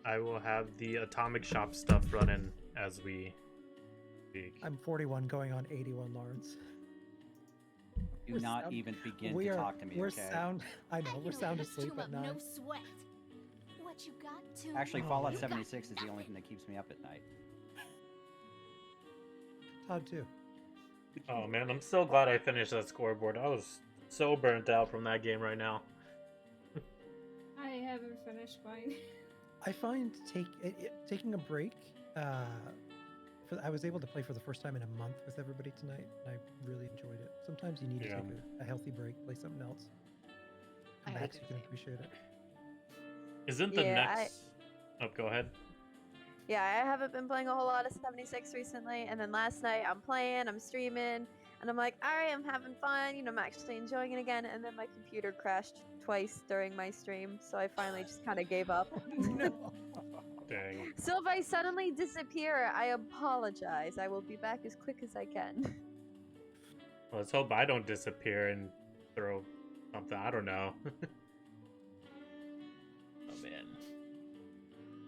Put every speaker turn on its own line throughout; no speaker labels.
I will have the atomic shop stuff running as we speak.
I'm 41 going on 81, Lawrence.
Do
We're
not
sound-
even begin
we
to
are,
talk to me,
we're
okay?
sound. I know, we're
can
sound
open this
asleep
tomb
at
up,
9.
no sweat. What you got to?
Actually,
Oh,
Fallout
man.
76 is the only thing that keeps me up at night.
Todd too.
Oh man, I'm so glad I finished that scoreboard. I was so burnt out from that game right now.
I haven't finished mine.
I find taking a break. I was able to play for the first time in a month with everybody tonight, and I really enjoyed it. Sometimes you need to
Yeah.
take a healthy break, play something else. Come
I
back so
agree
you can
with you.
appreciate it.
Isn't the
Yeah,
next? Oh, go ahead.
Yeah, I haven't been playing a whole lot of 76 recently, and then last night I'm playing, I'm streaming, and I'm like, alright, I'm having fun, I'm actually enjoying it again, and then my computer crashed twice during my stream, so I finally just kind of gave up.
No.
Dang.
So if I suddenly disappear, I apologize. I will be back as quick as I can.
Well, let's hope I don't disappear and throw something. I don't know. Oh man.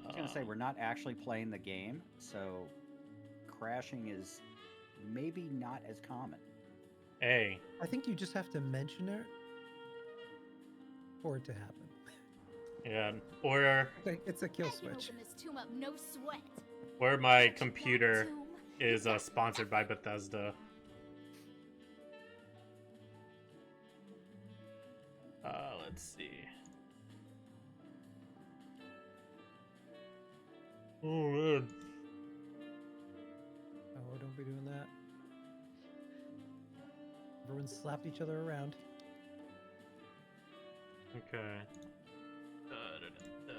I was gonna say we're not actually playing the game, so crashing is maybe not as common.
Hey,
I think you just have to mention it for it to happen.
yeah, or
It's a kill
I can
switch.
open this tomb up, no sweat.
where my
What you got,
computer
tomb?
is sponsored by Bethesda. Let's see. Oh man.
Oh, don't be doing that. Everyone slapped each other around.
Okay. Da-da-da-da.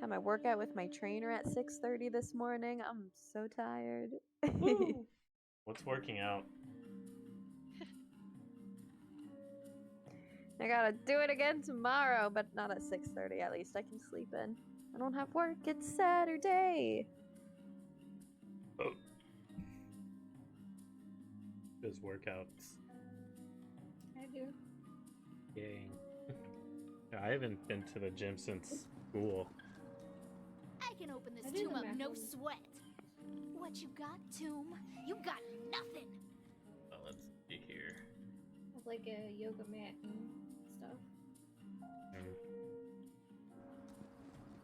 Had my workout with my trainer at 6:30 this morning. I'm so tired.
Woo. What's working out?
I gotta do it again tomorrow, but not at 6:30. At least I can sleep in. I don't have work. It's Saturday.
Oh. Those workouts.
I do.
Yay. Yeah, I haven't been to the gym since school.
I can open this
I do
tomb
the
up, no
macaroni.
sweat. What you got, tomb? You got nothing.
Oh, let's see here.
With like a yoga mat and stuff.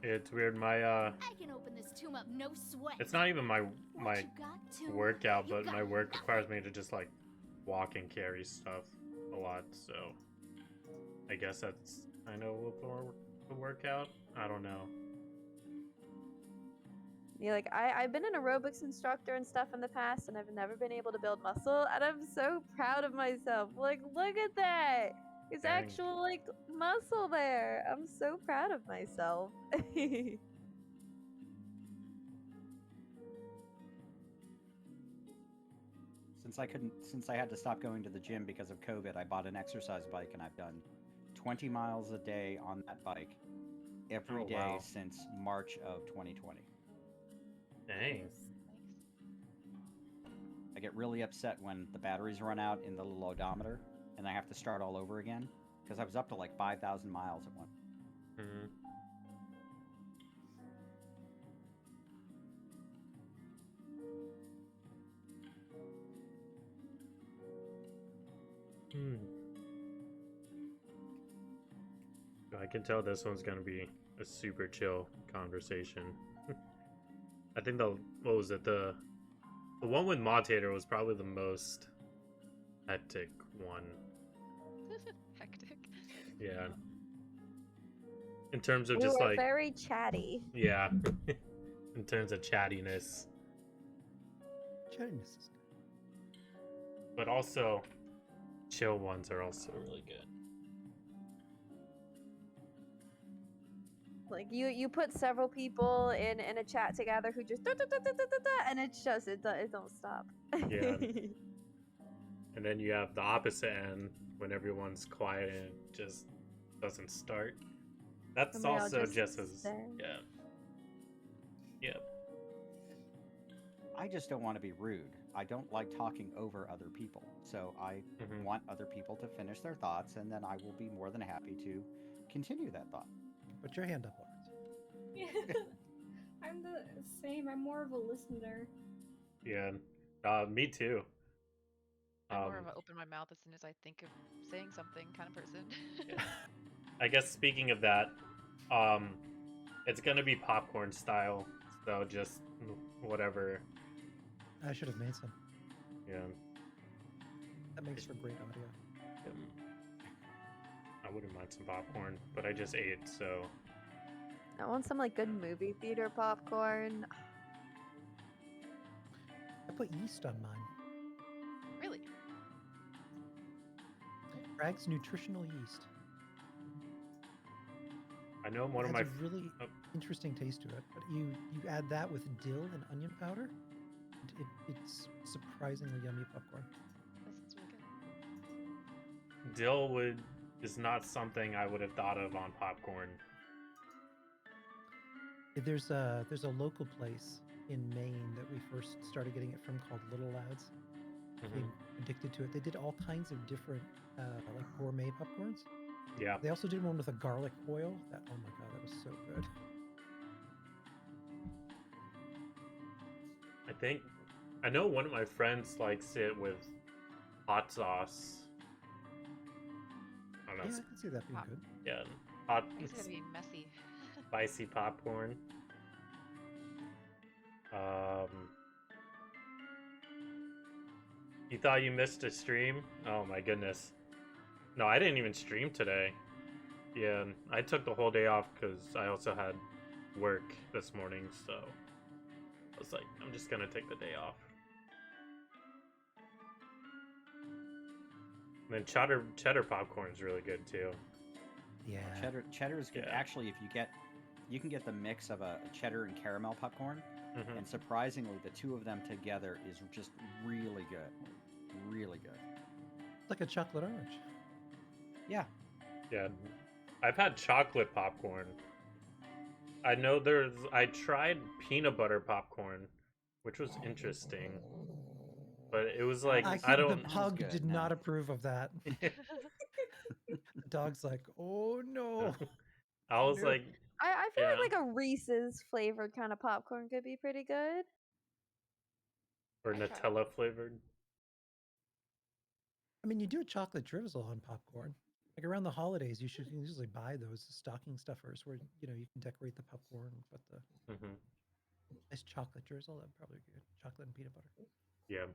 It's weird. My
I can open this tomb up, no sweat.
it's not even my
What you got, tomb?
workout,
You
but
got
my work
nothing.
requires me to just like walk and carry stuff a lot. So I guess that's I know a workout. I don't know.
Yeah, like I've been an aerobics instructor and stuff in the past, and I've never been able to build muscle, and I'm so proud of myself. Like, look at that! There's
Dang.
actual like muscle there. I'm so proud of myself.
Since I had to stop going to the gym because of COVID, I bought an exercise bike and I've done 20 miles a day on that bike every
Oh,
day
wow.
since March of 2020.
Dang.
I get really upset when the batteries run out in the little odometer and I have to start all over again because I was up to like 5,000 miles at one.
Hmm. Hmm. I can tell this one's gonna be a super chill conversation. I think what was it? The one with Mutator was probably the most hectic one.
Hectic.
Yeah. In terms of
We
just
were
like
very chatty.
yeah. In terms of chattiness.
Chattiness is good.
But also chill ones are also really good.
Like you put several people in a chat together who just and it's just it don't stop.
Yeah. And then you have the opposite end when everyone's quiet and it just doesn't start. That's
And they all
also
just
just as
stare.
yeah. Yep.
I just don't want to be rude, I don't like talking over other people. So I
Mhm.
want other people to finish their thoughts, and then I will be more than happy to continue that thought.
Put your hand up, Lawrence.
Yeah. I'm the same. I'm more of a listener.
Yeah. Me too.
I'm more of
Um,
a open my mouth as soon as I think of saying something kind of person.
yeah. I guess speaking of that, um, it's gonna be popcorn style, so just whatever.
I should have made some.
Yeah.
That makes for great audio.
I wouldn't mind some popcorn, but I just ate, so
I want some like good movie theater popcorn.
I put yeast on mine.
Really?
Bragg's nutritional yeast.
I know one
It
of
adds
my.
a really
Oh,
interesting taste to it. But you add that with dill and onion powder. It's surprisingly yummy popcorn.
That sounds really good.
dill is not something I would have thought of on popcorn.
There's a local place in Maine that we first started getting it from called Little Lads.
Mhm.
Became addicted to it. They did all kinds of different like gourmet popcorns.
Yeah.
They also did one with a garlic oil. That, oh my god, that was so good.
I know one of my friends likes it with hot sauce. I don't know.
Yeah, I can see that being
Pop.
good.
Yeah, hot
I guess it's gonna be messy.
spicy popcorn. You thought you missed a stream? Oh my goodness. No, I didn't even stream today. Yeah, I took the whole day off because I also had work this morning, so I was like, I'm just gonna take the day off. And then cheddar popcorn is really good too.
Yeah.
Cheddar is good.
Yeah.
Actually, you can get the mix of a cheddar and caramel popcorn,
Mhm.
and surprisingly, the two of them together is just really good. Really good.
It's like a chocolate orange.
Yeah.
Yeah, I've had chocolate popcorn. I know I tried peanut butter popcorn, which was interesting, but it was like
I
I
think
I
the
don't.
Sounds
pug
good,
did
no.
not approve of that. The dog's like, oh no.
I was
No.
like,
I feel
yeah,
like a Reese's flavored kind of popcorn could be pretty good.
or
I tried.
Nutella flavored.
I mean, you do a chocolate drizzle on popcorn. Like around the holidays, you should usually buy those stocking stuffers where you can decorate the popcorn with the
Hmm.
nice chocolate drizzle. That'd probably be good. Chocolate and peanut butter.
Yeah.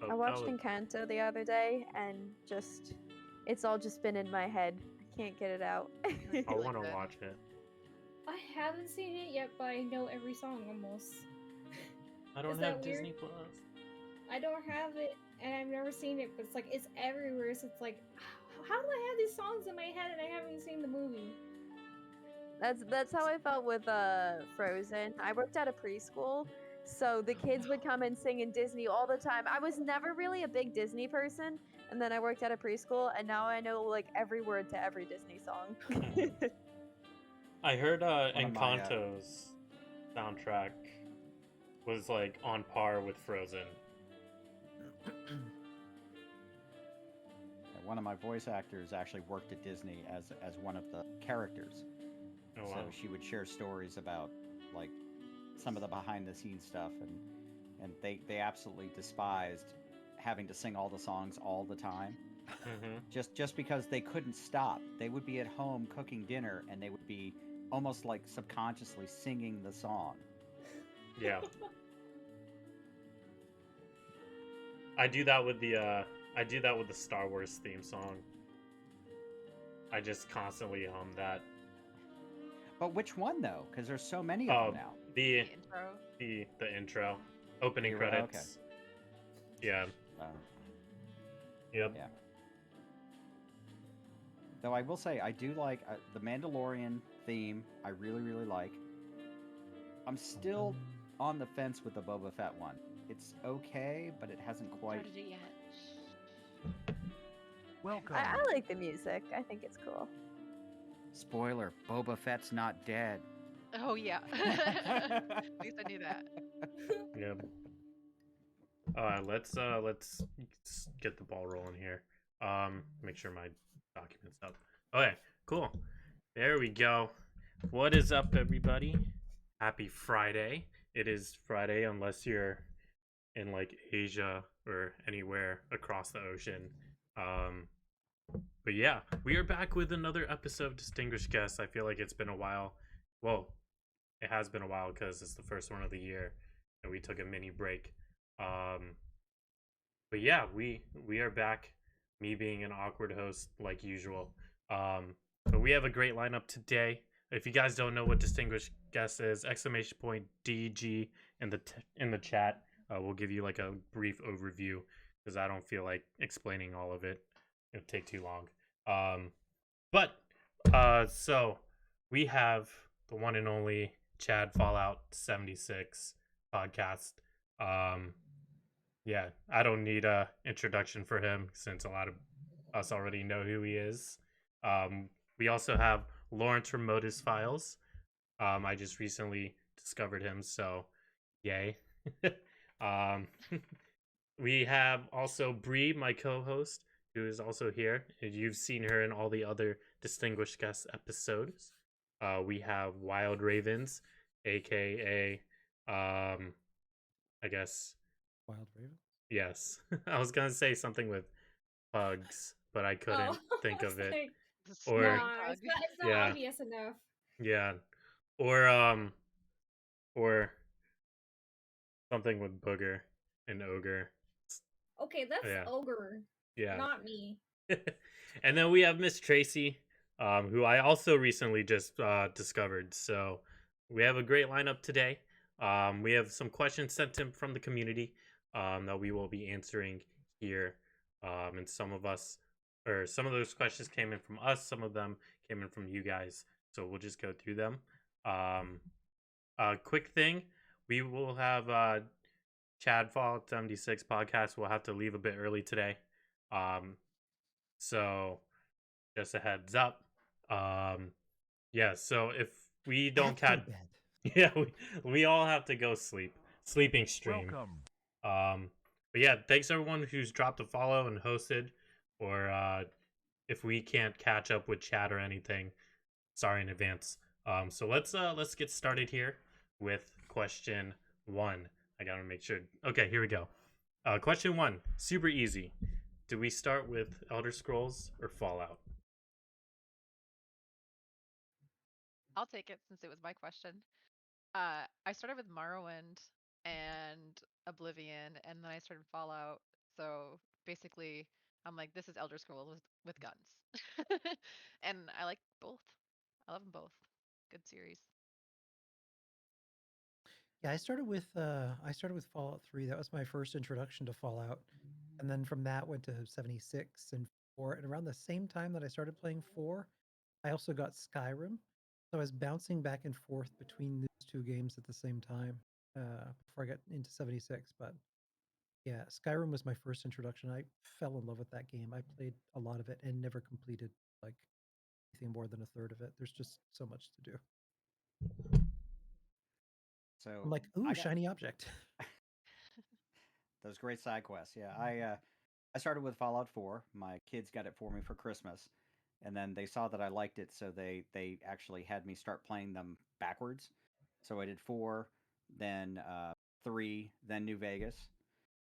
I watched Encanto the other day and it's all just been in my head. I can't get it out.
I
Really
want to
good.
watch it.
I haven't seen it yet, but I know every song almost.
I don't
Is
have
that weird?
Disney Plus.
I don't have it, and I've never seen it, but it's like it's everywhere. So it's like, how do I have these songs in my head and I haven't seen the movie?
That's how I felt with Frozen. I worked at a preschool, so the kids would come and sing in Disney all the time. I was never really a big Disney person, and then I worked at a preschool, and now I know like every word to every Disney song.
I heard
of my,
Encanto's soundtrack was like on par with Frozen.
One of my voice actors actually worked at Disney as one of the characters.
Oh
So
wow.
she would share stories about like some of the behind the scenes stuff, and they absolutely despised having to sing all the songs all the time.
Hmm.
Just because they couldn't stop. They would be at home cooking dinner and they would be almost like subconsciously singing the song.
Yeah. I do that with the Star Wars theme song. I just constantly hum that.
But which one though? Because there's so many of them now.
The
The intro.
the intro, opening
You're right,
credits. Yeah. Yep.
Yeah. Though I will say, I do like the Mandalorian theme. I really, really like. I'm still on the fence with the Boba Fett one. It's okay, but it hasn't quite.
Started it yet.
Welcome.
I like the music. I think it's cool.
Spoiler: Boba Fett's not dead.
Oh yeah. At least I knew that.
Yeah. All right, let's get the ball rolling here. Make sure my document's up. Okay, cool. There we go. What is up, everybody? Happy Friday. It is Friday, unless you're in like Asia or anywhere across the ocean. But yeah, we are back with another episode of Distinguished Guests. I feel like it's been a while. Well, it has been a while because it's the first one of the year, and we took a mini break. But yeah, we are back. Me being an awkward host like usual. But we have a great lineup today. If you guys don't know what Distinguished Guest is, exclamation point DG in the chat. We'll give you like a brief overview because I don't feel like explaining all of it. It'll take too long. So we have the one and only Chad Fallout 76 podcast. Yeah, I don't need a introduction for him since a lot of us already know who he is. We also have Lawrence from Modus Files. I just recently discovered him, so yay. We have also Bree, my co-host, who is also here. You've seen her in all the other Distinguished Guest episodes. We have Wild Ravens, aka I guess
Wild Raven.
yes. I was gonna say something with pugs, but I couldn't think of it.
Like,
Or
nah, it's not
yeah.
obvious enough.
Yeah. Or something with booger and ogre.
Okay, that's
Yeah.
ogre,
Yeah.
not me.
And then we have Miss Tracy, who I also recently just discovered. So we have a great lineup today. We have some questions sent in from the community that we will be answering here. And some of those questions came in from us. Some of them came in from you guys. So we'll just go through them. Quick thing, we will have Chad Fallout 76 podcast. We'll have to leave a bit early today. So just a heads up. Yeah, so if we don't catch yeah, we all have to go sleeping stream.
Welcome.
But yeah, thanks everyone who's dropped a follow and hosted, or if we can't catch up with chat or anything, sorry in advance. So let's get started here with question 1. I gotta make sure. Okay, here we go. Question 1, super easy. Do we start with Elder Scrolls or Fallout?
I'll take it since it was my question. I started with Morrowind and Oblivion, and then I started Fallout. So basically, I'm like, this is Elder Scrolls with guns, and I like both. I love them both. Good series.
Yeah, I started with Fallout 3. That was my first introduction to Fallout. And then from that went to 76 and 4. And around the same time that I started playing 4, I also got Skyrim. So I was bouncing back and forth between these two games at the same time before I got into 76. But yeah, Skyrim was my first introduction. I fell in love with that game. I played a lot of it and never completed like anything more than a third of it. There's just so much to do.
So
I'm like, ooh, shiny object.
those great side quests. Yeah, I started with Fallout 4. My kids got it for me for Christmas, and then they saw that I liked it, so they actually had me start playing them backwards. So I did 4, then 3, then New Vegas,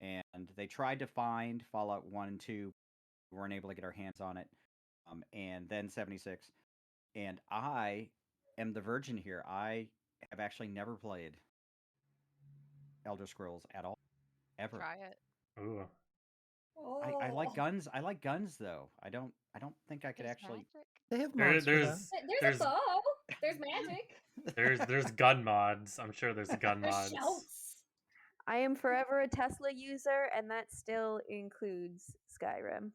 and they tried to find Fallout 1 and 2. We weren't able to get our hands on it, and then 76. And I am the virgin here. I have actually never played Elder Scrolls at all, ever.
Try it.
Ooh.
I like
Oh.
guns. I like guns though. I don't think I could
There's
actually.
magic.
They have mods for that.
There's
there's
a bow. There's magic.
there's gun mods. I'm sure there's gun
There's
mods.
shouts.
I am forever a Tesla user, and that still includes Skyrim.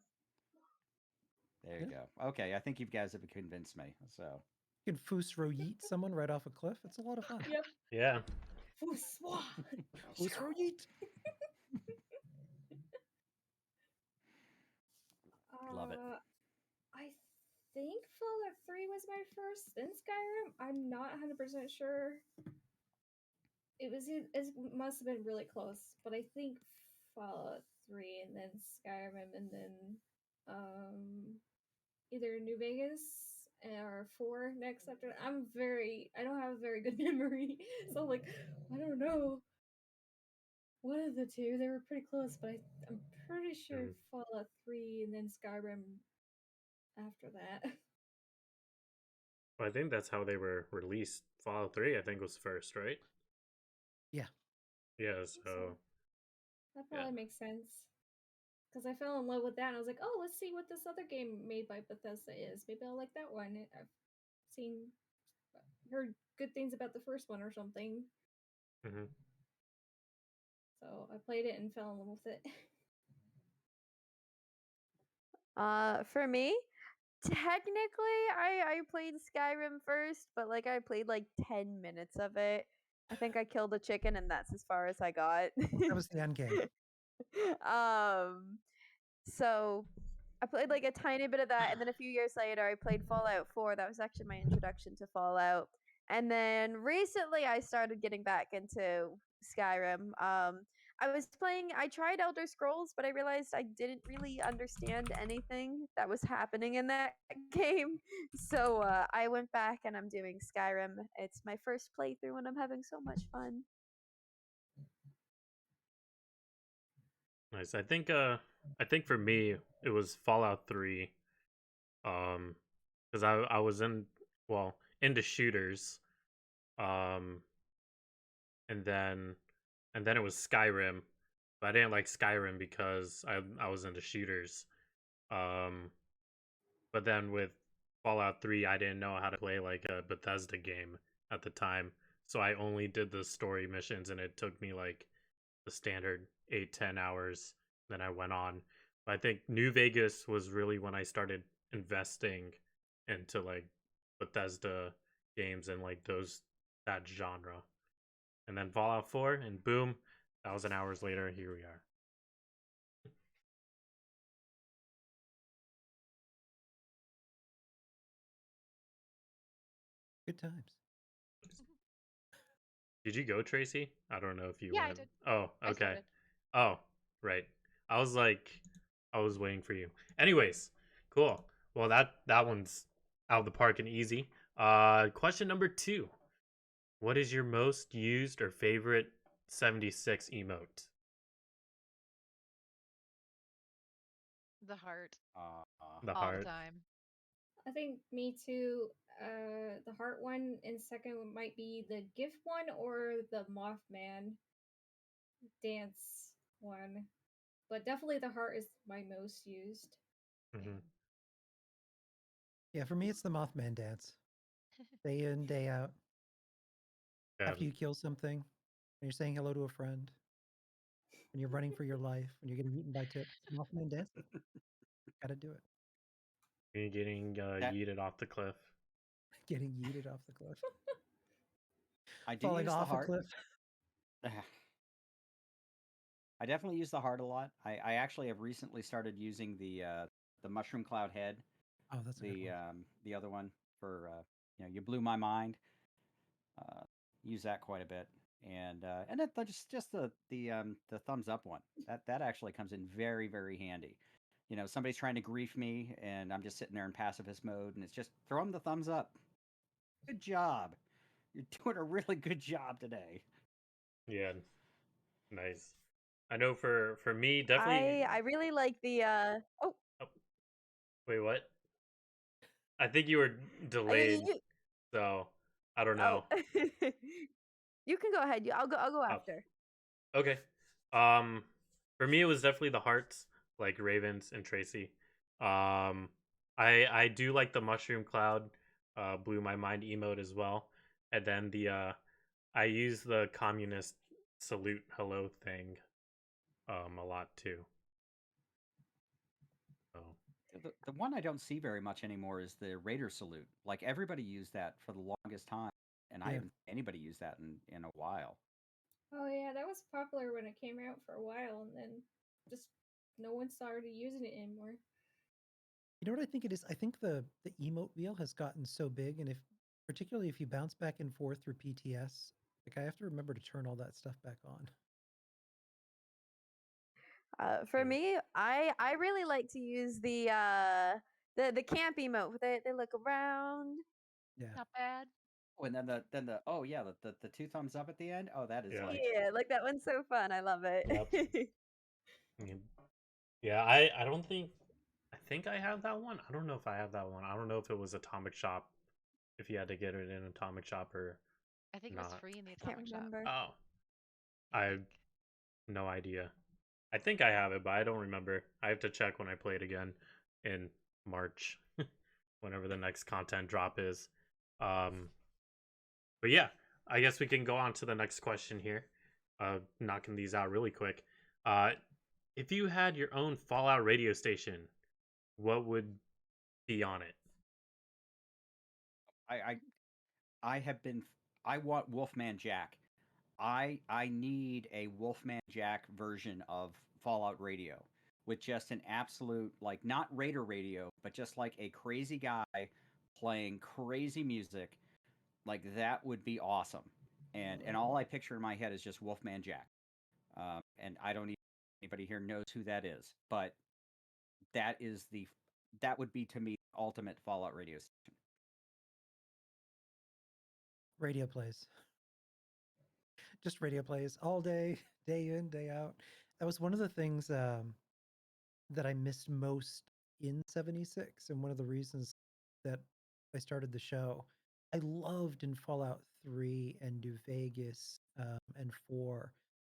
There you go. Okay, I think you guys have convinced me. So
You can Fusro yeet someone right off a cliff. It's a lot of fun.
Yep.
Yeah.
Fusro yeet.
Love it.
I think Fallout 3 was my first, then Skyrim. I'm not 100% sure. It must have been really close, but I think Fallout 3 and then Skyrim and then either New Vegas or 4 next after. I don't have a very good memory, so like I don't know. One of the two, they were pretty close, but I'm pretty sure
Mhm.
Fallout 3 and then Skyrim after that.
Well, I think that's how they were released. Fallout 3, I think, was first, right?
Yeah.
Yeah,
So
so
that
yeah.
probably makes sense. Because I fell in love with that, and I was like, oh, let's see what this other game made by Bethesda is. Maybe I'll like that one. I've heard good things about the first one or something.
Mm-hmm.
So I played it and fell in love with it.
For me, technically, I played Skyrim first, but like I played like 10 minutes of it. I think I killed a chicken, and that's as far as I got.
That was the end game.
um, so I played like a tiny bit of that, and then a few years later, I played Fallout 4. That was actually my introduction to Fallout. And then recently, I started getting back into Skyrim. I tried Elder Scrolls, but I realized I didn't really understand anything that was happening in that game. So I went back and I'm doing Skyrim. It's my first playthrough, and I'm having so much fun.
Nice. I think for me it was Fallout 3. Because I was into shooters. Um and then it was Skyrim. But I didn't like Skyrim because I was into shooters. Um but then with Fallout 3 I didn't know how to play like a Bethesda game at the time. So I only did the story missions and it took me like the standard 8-10 hours. Then I went on. But I think New Vegas was really when I started investing into like Bethesda games and like that genre. And then Fallout 4 and boom, 1,000 hours later, here we are.
Good times.
Did you go, Tracy? I don't know if you
Yeah, I
went.
did.
Oh,
I
okay.
started.
Oh, right. I was like, I was waiting for you. Anyways, cool. Well, that one's out of the park and easy. Question number 2. What is your most used or favorite 76 emote?
The heart
The
all the
heart.
time.
I think me too. The heart one, and second one might be the gift one or the Mothman dance one. But definitely the heart is my most used.
Mm-hmm.
Yeah, for me, it's the Mothman dance. Day in, day out.
Yeah,
After you kill something, and you're saying hello to a friend, when you're running for your life, when you're getting eaten by ticks, Mothman dancing. Gotta do it.
you're getting
That
yeeted off the cliff.
Getting yeeted off the cliff.
I do
Falling
use the
off a
heart.
cliff.
I definitely use the heart a lot. I actually have recently started using the mushroom cloud head.
Oh, that's a good one.
The other one for you blew my mind. Uh, use that quite a bit, and then just the thumbs up one that actually comes in very very handy. Somebody's trying to grief me, and I'm just sitting there in pacifist mode, and it's just throw them the thumbs up. Good job. You're doing a really good job today.
Yeah, nice. I know for me, definitely.
I really like the oh,
Oh, wait, what? I think you were delayed,
you,
so I don't
oh.
know.
You can go ahead. I'll go
Oh,
after.
okay. Um, for me, it was definitely the hearts, like Ravens and Tracy. I do like the mushroom cloud, blew my mind emote as well, and then I use the communist salute hello thing, a lot too. So
The one I don't see very much anymore is the Raider salute. Like everybody used that for the longest time, and I
Yeah.
haven't seen anybody use that in a while.
Oh yeah, that was popular when it came out for a while, and then just no one started using it anymore.
You know what I think it is? I think the emote wheel has gotten so big, and if particularly if you bounce back and forth through PTS, like I have to remember to turn all that stuff back on.
For
Yeah.
me, I really like to use the camp emote. They look around.
Yeah.
Not bad.
Oh, and then the oh yeah, the two thumbs up at the end. Oh, that is
Yeah.
like
Yeah, like that one's so fun. I love it.
Yep. Yeah, I don't think I think I have that one. I don't know if I have that one. I don't know if it was Atomic Shop, if you had to get it in Atomic Shop or
I think it was
not.
free in the
I can't
Atomic Shop.
remember.
Oh,
I
I have
think.
no idea. I think I have it, but I don't remember. I have to check when I play it again in March, whenever the next content drop is. Um, but yeah, I guess we can go on to the next question here. Knocking these out really quick. Uh, if you had your own Fallout radio station, what would be on it?
I I have been I want Wolfman Jack. I need a Wolfman Jack version of Fallout Radio with just an absolute like not Raider radio, but just like a crazy guy playing crazy music. Like that would be awesome. And all I picture in my head is just Wolfman Jack. And I don't even anybody here knows who that is, but that is the that would be to me the ultimate Fallout radio station.
Radio plays. Just radio plays all day, day in, day out. That was one of the things that I missed most in 76, and one of the reasons that I started the show. I loved in Fallout 3 and New Vegas and 4,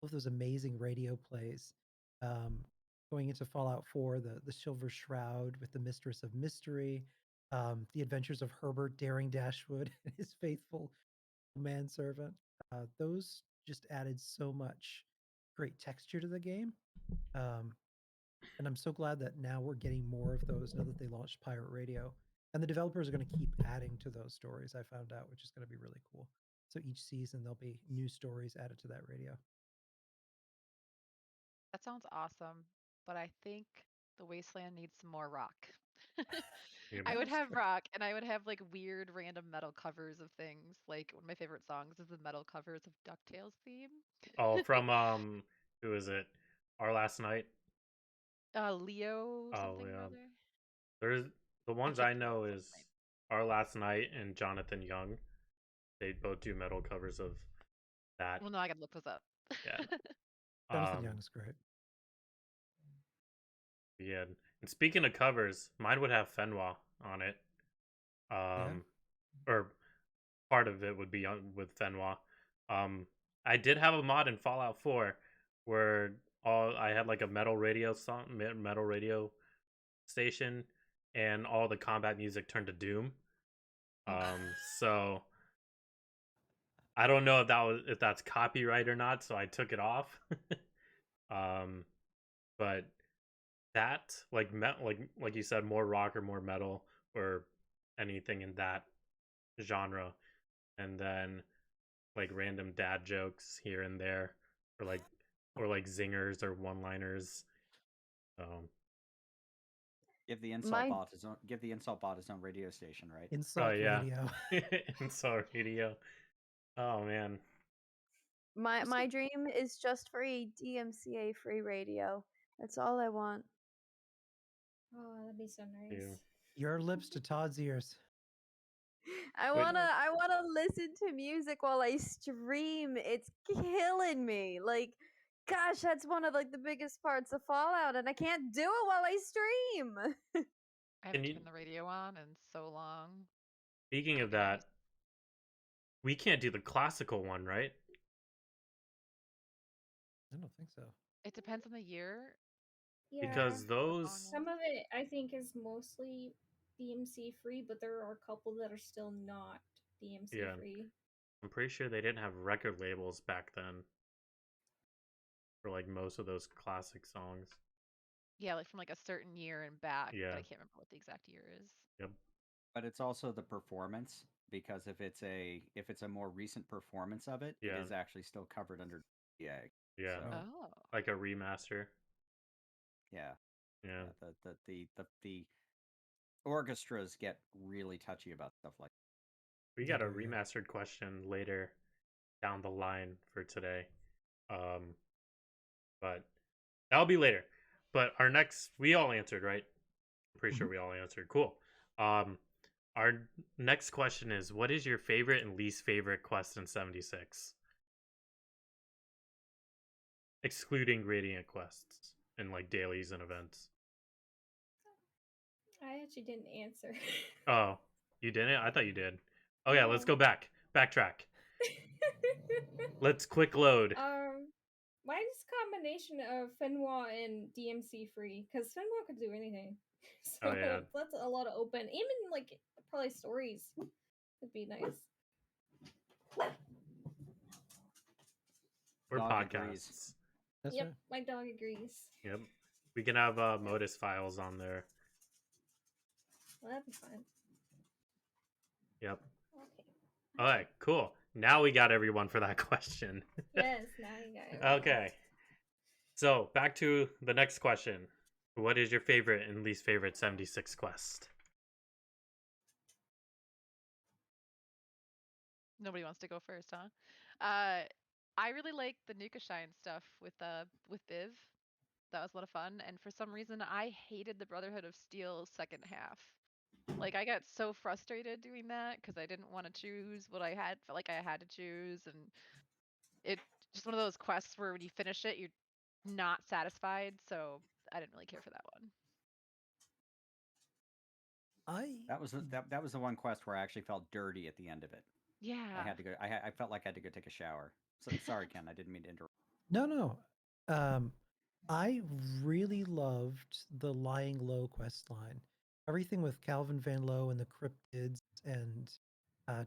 both those amazing radio plays. Um, Going into Fallout 4, the Silver Shroud with the Mistress of Mystery, the adventures of Herbert Daring Dashwood and his faithful manservant. Those just added so much great texture to the game. Um, and I'm so glad that now we're getting more of those now that they launched Pirate Radio. And the developers are going to keep adding to those stories, I found out, which is going to be really cool. So each season there'll be new stories added to that radio.
That sounds awesome, but I think the Wasteland needs some more rock.
Yep.
I would
That's
have
true.
rock, and I would have like weird random metal covers of things. Like one of my favorite songs is the metal covers of DuckTales theme.
Oh, from who is it? Our Last Night.
Leo
Oh
something or
yeah,
other.
there's the
I
ones
can't
I
think of
know
the
is
song's name.
Our Last Night and Jonathan Young. They both do metal covers of that.
Well, no, I gotta look those up.
Yeah.
Jonathan
Um.
Young is great.
Yeah. And speaking of covers, mine would have Fenwa on it.
Yeah.
Or part of it would be on with Fenwa. I did have a mod in Fallout 4 where all I had like a metal radio song, metal radio station, and all the combat music turned to Doom. So I don't know if that's copyright or not, so I took it off. um, but that like you said, more rock or more metal or anything in that genre, and then like random dad jokes here and there, or like zingers or one liners.
My
Give the insult bot his own radio station, right?
Oh
Insult
yeah,
radio.
insult radio. Oh man,
my dream is just free DMCA free radio. That's all I want.
Oh, that'd be so nice.
you.
Your lips to Todd's ears.
I
Wait.
wanna listen to music while I stream. It's killing me. Like, gosh, that's one of like the biggest parts of Fallout, and I can't do it while I stream.
I
Can
haven't
you?
turned the radio on in so long.
Speaking
It'll
of
be nice.
that, we can't do the classical one, right?
I don't think so.
It depends on the year.
Yeah,
Because
The song
those,
some of it I think is mostly DMC free, but there are a couple that are still not DMC
yeah,
free.
I'm pretty sure they didn't have record labels back then for like most of those classic songs.
Yeah, like from like a certain year and back,
Yeah.
but I can't remember what the exact year is.
Yep.
But it's also the performance because if it's a more recent performance of it, it
Yeah.
is actually still covered under DA.
Yeah.
So,
Oh.
Like a remaster.
yeah.
Yeah.
The orchestras get really touchy about stuff like
We
They
got a
do, yeah.
remastered question later down the line for today. But that'll be later. But our next, we all answered, right? I'm pretty sure
Mhm.
we all answered. Cool. Our next question is, what is your favorite and least favorite quest in 76? Excluding Radiant quests and like dailies and events.
I actually didn't answer.
Oh, you didn't? I thought you did. Oh yeah, let's
No.
go back. Backtrack. Let's quick load.
Mine's combination of Finwa and DMC free, because Finwa could do anything. So
Oh yeah.
that's a lot of open. Even like probably stories would be nice.
Or
Dog
podcasts.
agrees.
That's
Yep,
right.
my dog agrees.
Yep. We can have Modus files on there.
Well, that'd be fun.
Yep.
Okay.
All right, cool. Now we got everyone for that question.
Yes, now you got it.
Okay. So back to the next question. What is your favorite and least favorite 76 quest?
Nobody wants to go first, huh? I really like the Nuka Shine stuff with Biv. That was a lot of fun. And for some reason, I hated the Brotherhood of Steel second half. Like I got so frustrated doing that because I didn't want to choose what I had. Felt like I had to choose, and it just one of those quests where when you finish it, you're not satisfied. So I didn't really care for that one.
That was the one quest where I actually felt dirty at the end of it.
Yeah.
I had to go. I felt like I had to go take a shower. So, sorry, Ken. I didn't mean to interrupt.
No. I really loved the Lying Low quest line. Everything with Calvin Van Lowe and the cryptids and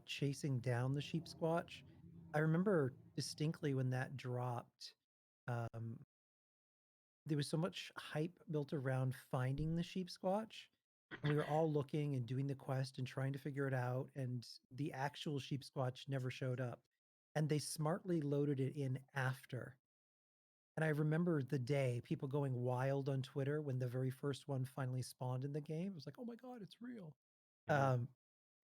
chasing down the sheep squatch. I remember distinctly when that dropped. Um, there was so much hype built around finding the sheep squatch, and we were all looking and doing the quest and trying to figure it out, and the actual sheep squatch never showed up. And they smartly loaded it in after. And I remember the day people going wild on Twitter when the very first one finally spawned in the game. It was like, oh my God, it's real. It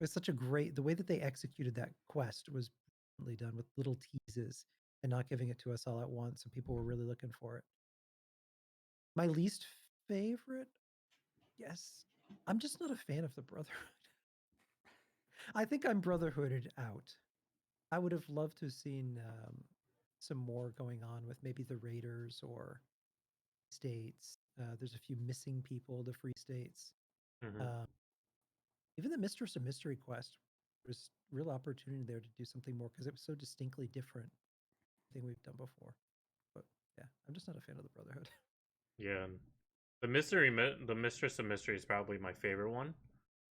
was such a great, the way that they executed that quest was brilliantly done with little teases and not giving it to us all at once. And people were really looking for it. My least favorite, yes, I'm just not a fan of the Brotherhood. I think I'm Brotherhooded out. I would have loved to have seen some more going on with maybe the Raiders or states. There's a few missing people, the Free States.
Mm-hmm.
Even the Mistress of Mystery quest was real opportunity there to do something more because it was so distinctly different thing we've done before. But yeah, I'm just not a fan of the Brotherhood.
Yeah. The Mistress of Mystery is probably my favorite one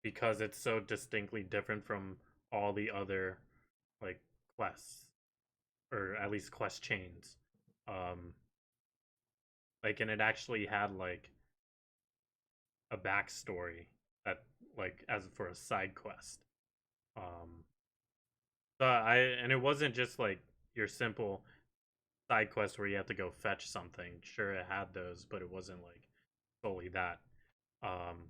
because it's so distinctly different from all the other like quests, or at least quest chains. Um, like, and it actually had like a backstory that like as for a side quest. Um, and it wasn't just like your simple side quest where you have to go fetch something. Sure, it had those, but it wasn't like solely that. Um,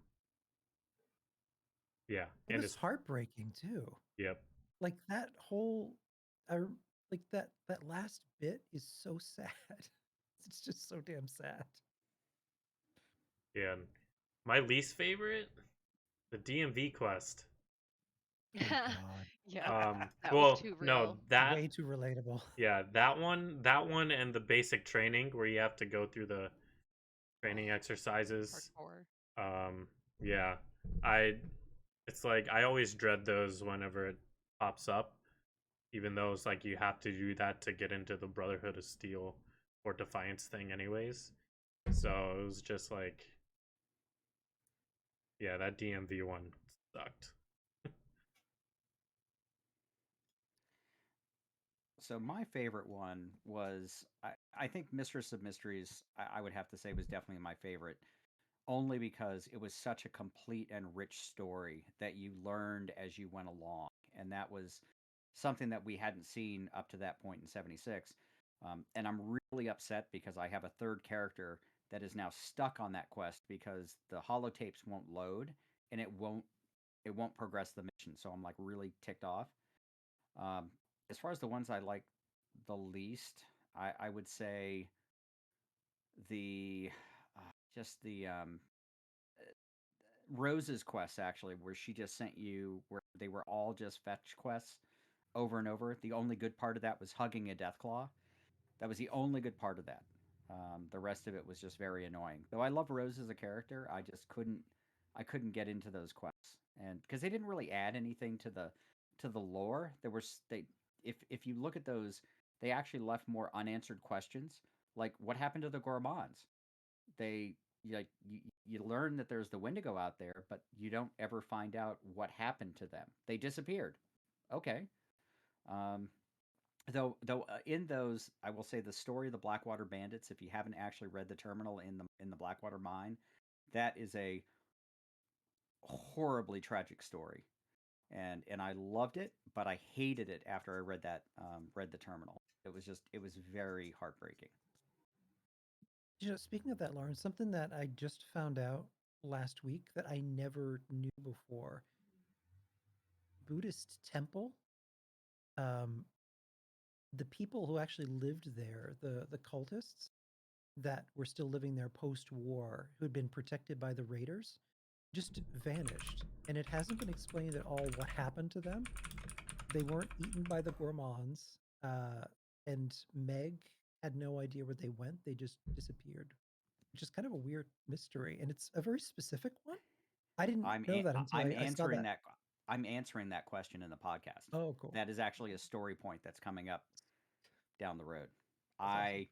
yeah,
It
and
was
it's
heartbreaking too.
yep,
Like that whole, I like that last bit is so sad. It's just so damn sad.
yeah. And my least favorite, the DMV quest.
Oh God,
Yeah. That was
Well,
too
no,
real.
that
way too relatable.
yeah, that one, and the basic training where you have to go through the training exercises.
Hardcore.
Yeah, I. It's like I always dread those whenever it pops up, even though it's like you have to do that to get into the Brotherhood of Steel or Defiance thing, anyways. So it was just like, yeah, that DMV one sucked.
So my favorite one was I think Mistress of Mysteries. I would have to say was definitely my favorite, only because it was such a complete and rich story that you learned as you went along, and that was something that we hadn't seen up to that point in 76. And I'm really upset because I have a third character that is now stuck on that quest because the holotapes won't load and it won't progress the mission. So I'm like really ticked off. Um, as far as the ones I like the least, I would say the just the Rose's quests actually, where she just sent you where they were all just fetch quests over and over. The only good part of that was hugging a Deathclaw. That was the only good part of that. The rest of it was just very annoying. Though I love Rose as a character, I couldn't get into those quests, and because they didn't really add anything to the lore. There was they if you look at those, they actually left more unanswered questions, like what happened to the Gourmands. They like you learn that there's the Wendigo out there, but you don't ever find out what happened to them. They disappeared. Okay. Um, though in those, I will say the story of the Blackwater Bandits. If you haven't actually read the Terminal in the Blackwater Mine, that is a horribly tragic story, and I loved it, but I hated it after I read the Terminal. It was very heartbreaking.
Speaking of that, Lauren, something that I just found out last week that I never knew before. Buddhist temple, um, the people who actually lived there, the cultists that were still living there post-war, who had been protected by the raiders, just vanished, and it hasn't been explained at all what happened to them. They weren't eaten by the gourmands, and Meg had no idea where they went. They just disappeared, which is kind of a weird mystery, and it's a very specific one. I didn't
I'm
know
a-
that until
I'm
I saw
answering
that.
that I'm answering that question in the podcast.
Oh, cool.
That is actually a story point that's coming up down the road.
That's awesome.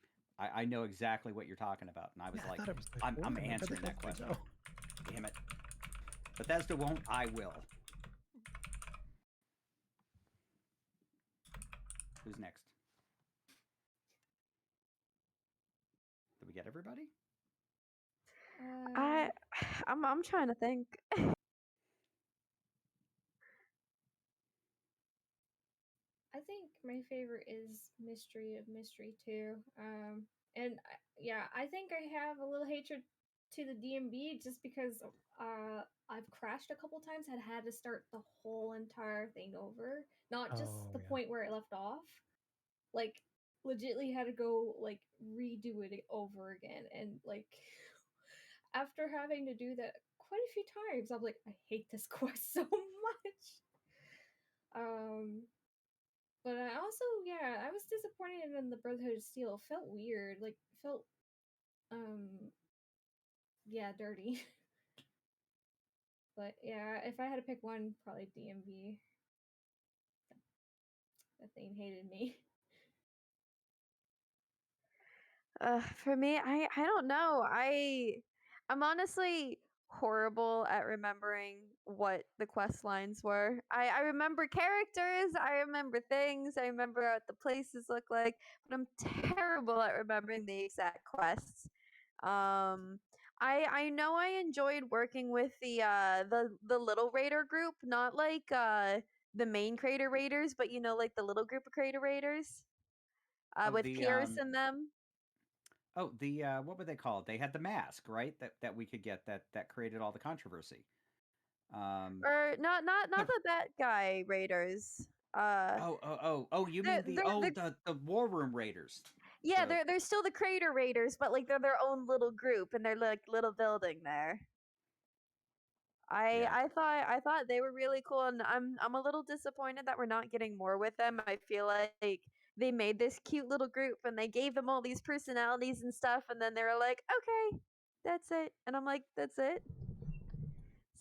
I know exactly what you're talking about, and I
Yeah,
was
I
like,
thought it was like
I'm
4.
I'm
I'm like, where the
answering
hell
that
did they
question.
go?
Damn it, Bethesda won't. I will. Who's next? Did we get everybody?
I I'm trying to think.
I think my favorite is Mystery of Mystery too. And yeah, I think I have a little hatred to the DMB just because I've crashed a couple times and had to start the whole entire thing over, not just
Oh,
the
yeah.
point where it left off. Like legitly had to go like redo it over again, and like after having to do that quite a few times, I'm like, I hate this quest so much. Um, but I also, yeah, I was disappointed in the Brotherhood of Steel. It felt weird, like felt, um, yeah, dirty. But yeah, if I had to pick one, probably DMV. That thing hated me.
For me, I don't know. I'm honestly horrible at remembering what the quest lines were. I remember characters, I remember things, I remember what the places look like, but I'm terrible at remembering the exact quests. Um, I know I enjoyed working with the little raider group, not like the main crater raiders, but you know, like the little group of crater raiders
Oh,
with Pierce and them.
the what were they called? They had the mask, right? That we could get that created all the controversy. Um,
Or not
but
the bad guy raiders. Uh,
oh! You
they're
mean
they're they're
the War Room Raiders?
yeah,
The
they're still the Crater Raiders, but like they're their own little group and they're like little building there.
Yeah.
I thought they were really cool, and I'm a little disappointed that we're not getting more with them. I feel like they made this cute little group and they gave them all these personalities and stuff, and then they were like, okay, that's it, and I'm like, that's it.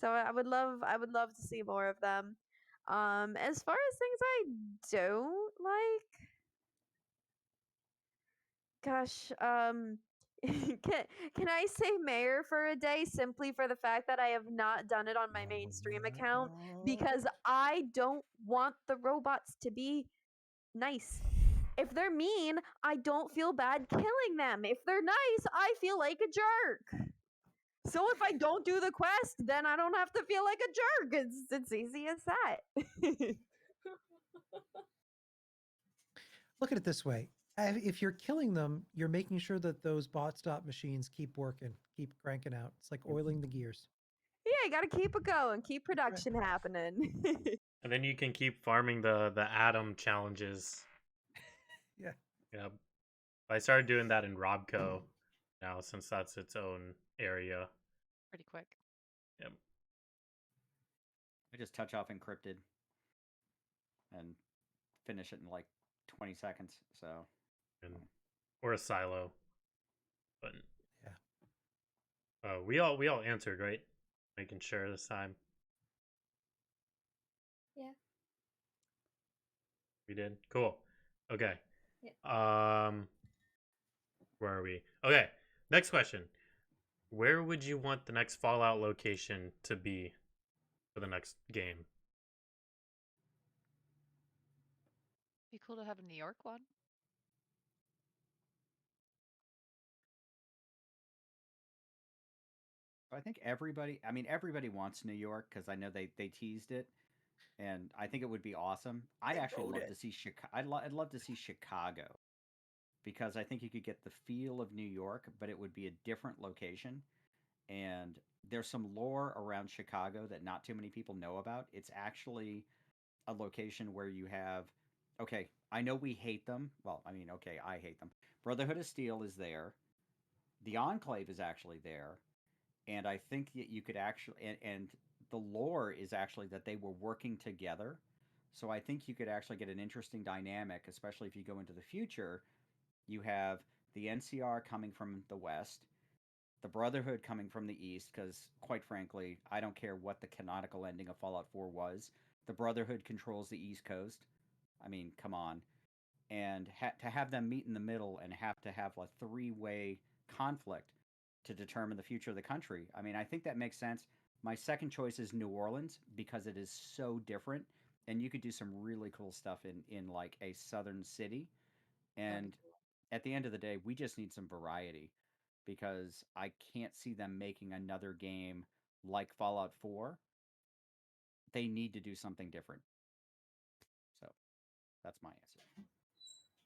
So I would love to see more of them. As far as things I don't like, gosh, can I say mayor for a day simply for the fact that I have not done it on my main stream account because I don't want the robots to be nice. If they're mean, I don't feel bad killing them. If they're nice, I feel like a jerk. So if I don't do the quest, then I don't have to feel like a jerk. It's easy as that.
Look at it this way. If you're killing them, you're making sure that those bot stop machines keep working, keep cranking out. It's like oiling the gears.
Yeah, right. Got to keep it going. Keep production happening.
And then you can keep farming the atom challenges.
Yeah.
Yeah. I started doing that in Robco now since that's its own area.
Pretty quick.
Yep.
I just touch off encrypted and finish it in like 20 seconds. So,
And or a silo. But
Yeah.
we all answered, right? Making sure this time.
Yeah.
We did. Cool. Okay.
Yeah.
Where are we? Okay. Next question. Where would you want the next Fallout location to be for the next game?
Be cool to have a New York one.
I think everybody wants New York because I know they teased it, and I think it would be awesome. I'd
They
actually
wrote
love
it.
to see Chicago. I'd love to see Chicago because I think you could get the feel of New York, but it would be a different location. And there's some lore around Chicago that not too many people know about. It's actually a location where you have, okay, I know we hate them. Well, I mean, okay, I hate them. Brotherhood of Steel is there. The Enclave is actually there. And I think that you could actually, and the lore is actually that they were working together. So I think you could actually get an interesting dynamic, especially if you go into the future. You have the NCR coming from the west, the Brotherhood coming from the east, because quite frankly, I don't care what the canonical ending of Fallout 4 was. The Brotherhood controls the East Coast. I mean, come on. And to have them meet in the middle and have to have a three-way conflict to determine the future of the country. I mean, I think that makes sense. My second choice is New Orleans because it is so different, and you could do some really cool stuff in like a southern city. And at the end of the day, we just need some variety because I can't see them making another game like Fallout 4. They need to do something different. So that's my answer.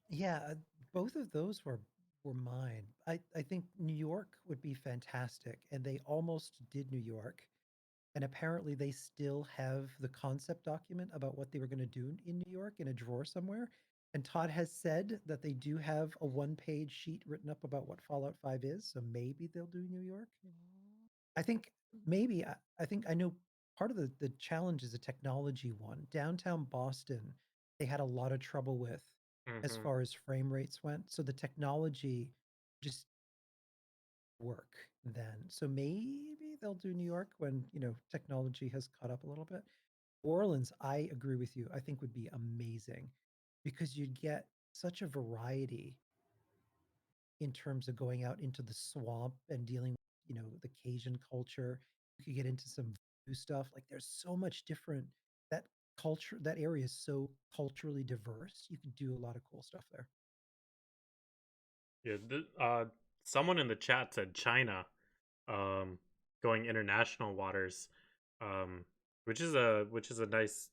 Yeah, both of those were mine. I think New York would be fantastic, and they almost did New York. And apparently, they still have the concept document about what they were going to do in New York in a drawer somewhere. And Todd has said that they do have a one-page sheet written up about what Fallout 5 is, so maybe they'll do New York. I think maybe I think I know part of the challenge is a technology one. Downtown Boston, they had a lot of trouble with as
Mm-hmm.
far as frame rates went. So the technology just work then. So maybe they'll do New York when, technology has caught up a little bit. Orleans, I agree with you. I think would be amazing because you'd get such a variety in terms of going out into the swamp and dealing with, the Cajun culture. You could get into some voodoo stuff. Like there's so much different that culture, that area is so culturally diverse. You could do a lot of cool stuff there.
Yeah. Someone in the chat said China, um, going international waters, um, which is a nice.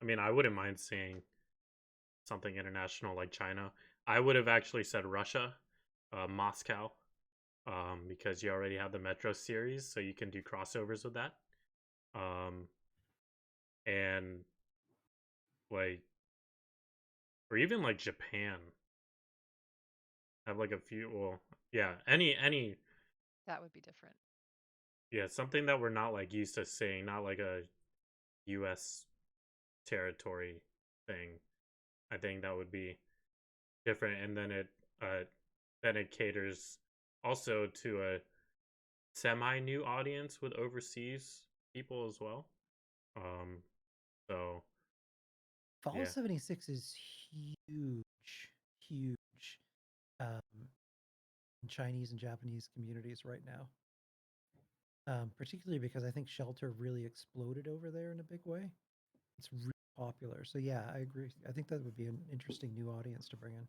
I mean, I wouldn't mind seeing something international like China. I would have actually said Russia, Moscow, because you already have the Metro series, so you can do crossovers with that. Um, and like, or even like Japan, have like a few. Well, yeah, any,
That would be different.
yeah, something that we're not like used to seeing, not like a U.S. territory thing. I think that would be different, and then it caters also to a semi new audience with overseas people as well. Um, so
Fallout
yeah,
76 is huge, huge in Chinese and Japanese communities right now. Particularly because I think Shelter really exploded over there in a big way. It's really popular. So yeah, I agree. I think that would be an interesting new audience to bring in.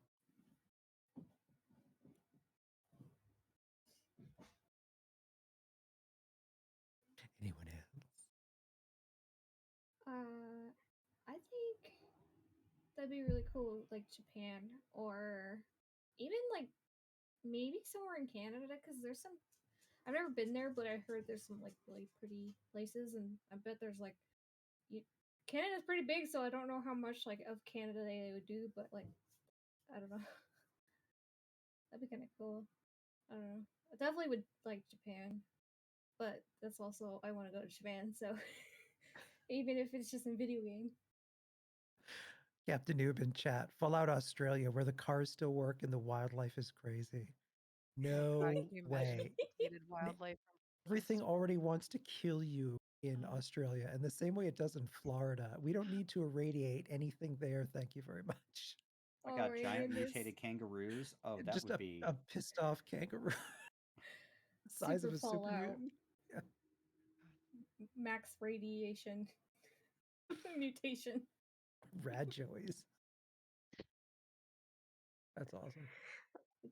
Anyone else?
I think that'd be really cool, like Japan or even like maybe somewhere in Canada, because there's some I've never been there, but I heard there's some like really pretty places, and I bet there's like you, Canada's pretty big, so I don't know how much like of Canada they would do, but like I don't know. That'd be kind of cool. I don't know. I definitely would like Japan, but that's also I want to go to Japan, so even if it's just in video game.
Captain Noob in chat. Fallout Australia, where the cars still work and the wildlife is crazy.
God,
No
can you imagine
way.
mutated
N-
wildlife from
Everything
just
already wants to kill you in
Mm.
Australia, and the same way it does in Florida. We don't need to irradiate anything there. Thank you very much.
I
Oh
got
my
giant
goodness.
mutated kangaroos. Oh, that
Just
would be.
a pissed off kangaroo, the size
Super
of a super
Fallout.
mutant. Yeah.
Max radiation mutation.
Rad joys. That's awesome.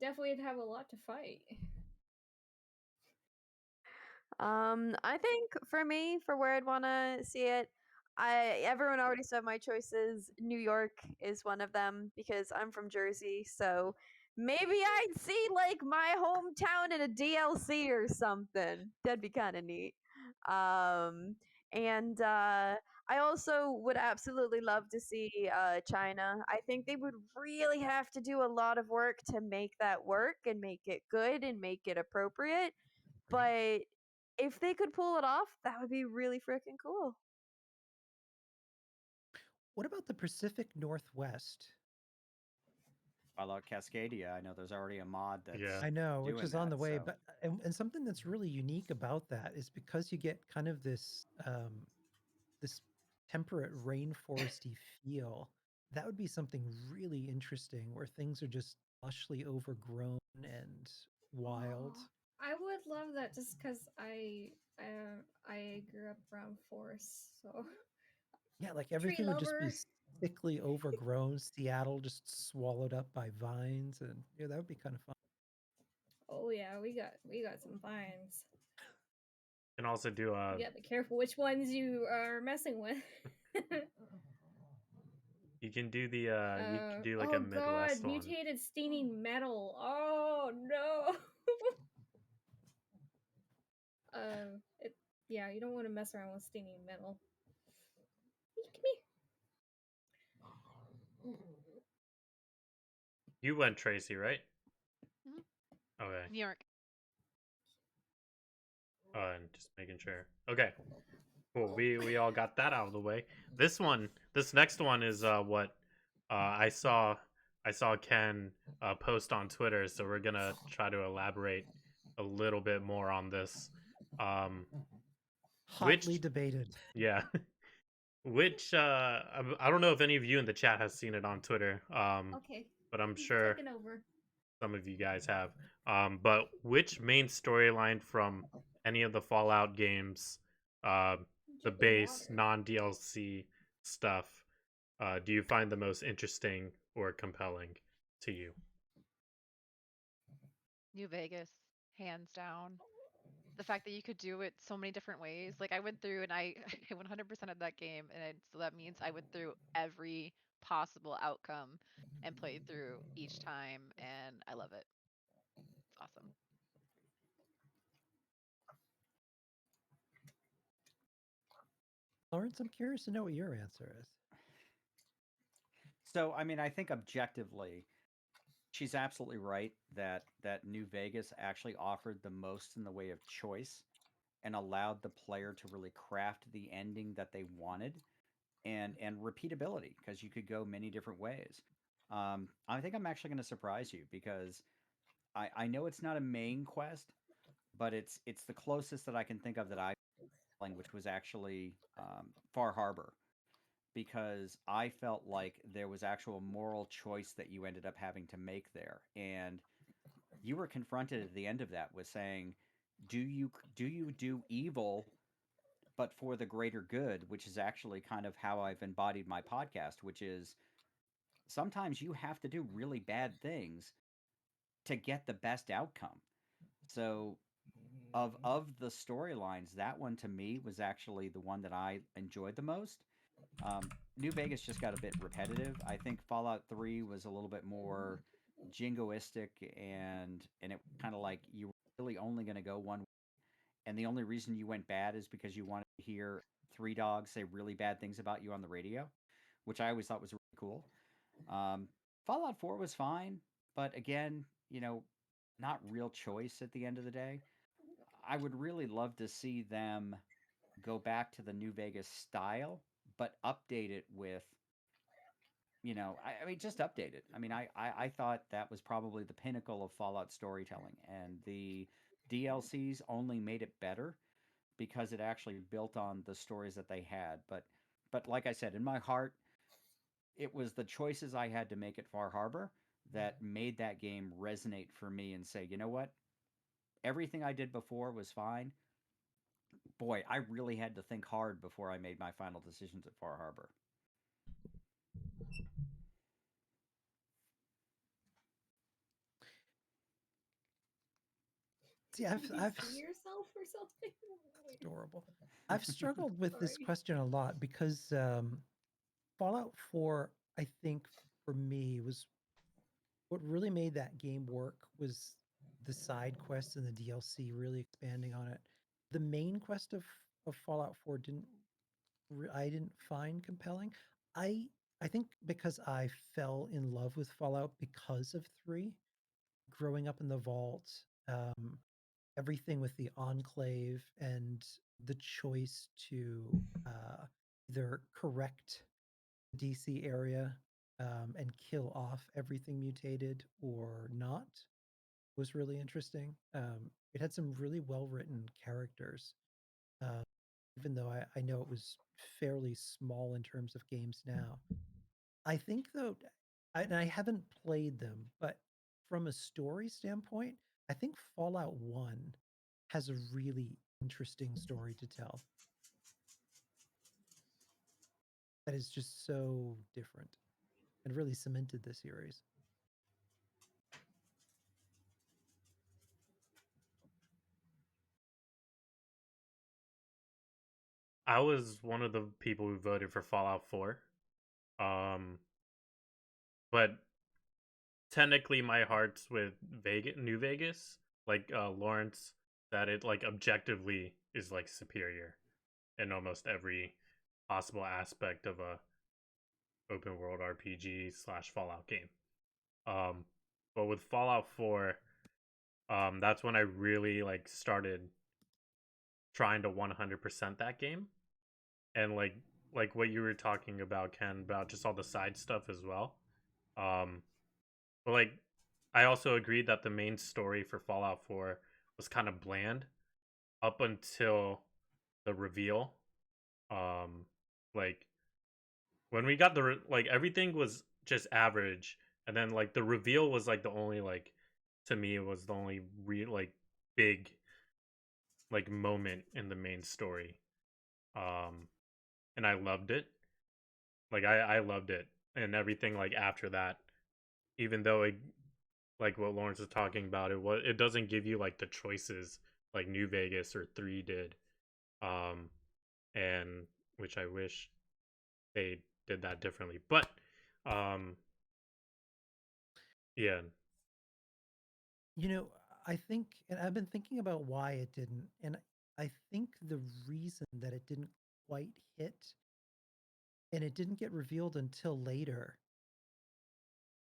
Definitely would have a lot to fight.
I think for me, for where I'd want to see it, everyone already said my choices. New York is one of them because I'm from Jersey, so maybe I'd see like my hometown in a DLC or something. That'd be kind of neat. And I also would absolutely love to see China. I think they would really have to do a lot of work to make that work and make it good and make it appropriate. But if they could pull it off, that would be really freaking cool.
What about the Pacific Northwest?
Fallout Cascadia. I know there's already a mod
Yeah.
that's
I know, which
doing
is on
that.
the way,
So
but and something that's really unique about that is because you get kind of this temperate rainforesty feel. That would be something really interesting where things are just lushly overgrown and wild.
Oh, I would love that just because I grew up around forests, so
Yeah, like
tree
everything would just be
lover.
thickly overgrown. Seattle just swallowed up by vines, and yeah, that would be kind of fun.
Oh yeah, we got some vines.
Can also do
You gotta be careful which ones you are messing with.
you can do the you can do like a
Oh god,
Midwest one.
mutated staining metal. Oh no. It, yeah, you don't want to mess around with staining metal. Come here.
You went Tracy, right?
Mhm.
Okay.
New York.
And just making sure. Okay. Cool. We all got that out of the way. This next one is what I saw Ken post on Twitter, so we're gonna try to elaborate a little bit more on this. Um,
Hotly
which
debated.
yeah, which I don't know if any of you in the chat has seen it on Twitter.
Okay,
But I'm
he's
sure
taking over.
some of you guys have. But which main storyline from any of the Fallout games, uh, the
Drinking
base
water.
non DLC stuff, do you find the most interesting or compelling to you?
New Vegas, hands down. The fact that you could do it so many different ways. Like I went through and I 100% of that game, and so that means I went through every possible outcome and played through each time, and I love it. It's awesome.
Lawrence, I'm curious to know what your answer is.
So I mean, I think objectively, she's absolutely right that New Vegas actually offered the most in the way of choice and allowed the player to really craft the ending that they wanted and repeatability because you could go many different ways. I think I'm actually going to surprise you because I know it's not a main quest, but it's the closest that I can think of that I playing, which was actually Far Harbor, because I felt like there was actual moral choice that you ended up having to make there, and you were confronted at the end of that with saying, do you do evil but for the greater good, which is actually kind of how I've embodied my podcast, which is sometimes you have to do really bad things to get the best outcome. So of the storylines, that one to me was actually the one that I enjoyed the most. New Vegas just got a bit repetitive. I think Fallout 3 was a little bit more jingoistic and it kind of like you were really only going to go one and the only reason you went bad is because you wanted to hear three dogs say really bad things about you on the radio, which I always thought was really cool. Um, Fallout 4 was fine, but again, not real choice at the end of the day. I would really love to see them go back to the New Vegas style, but update it with, I mean, just update it. I mean, I thought that was probably the pinnacle of Fallout storytelling, and the DLCs only made it better because it actually built on the stories that they had. But like I said, in my heart, it was the choices I had to make at Far Harbor that made that game resonate for me and say, you know what? Everything I did before was fine. Boy, I really had to think hard before I made my final decisions at Far Harbor.
See,
Did you
I've
see yourself or something?
it's adorable. I've struggled with this
Sorry.
question a lot because Fallout 4, I think for me was what really made that game work was the side quests and the DLC really expanding on it. The main quest of Fallout 4 I didn't find compelling. I I think because I fell in love with Fallout because of 3, growing up in the vault, um, everything with the enclave and the choice to either correct DC area and kill off everything mutated or not was really interesting. It had some really well written characters, uh, even though I know it was fairly small in terms of games now. I think though, and I haven't played them, but from a story standpoint, I think Fallout 1 has a really interesting story to tell that is just so different and really cemented the series.
I was one of the people who voted for Fallout 4. Um, but technically my heart's with Vegas, New Vegas. Like Lawrence that it like objectively is like superior in almost every possible aspect of a open world RPG slash Fallout game. Um, but with Fallout 4, that's when I really like started trying to 100% that game, and like what you were talking about, Ken, about just all the side stuff as well. Um, but like I also agreed that the main story for Fallout 4 was kind of bland up until the reveal. Um, like when we got like everything was just average, and then like the reveal was like the only like to me it was the only real like big like moment in the main story. Um, and I loved it. Like I loved it, and everything like after that, even though it like what Lawrence was talking about, it doesn't give you like the choices like New Vegas or 3 did. Um, and which I wish they did that differently. But um, yeah,
You know, I think, and I've been thinking about why it didn't, and I think the reason that it didn't quite hit and it didn't get revealed until later,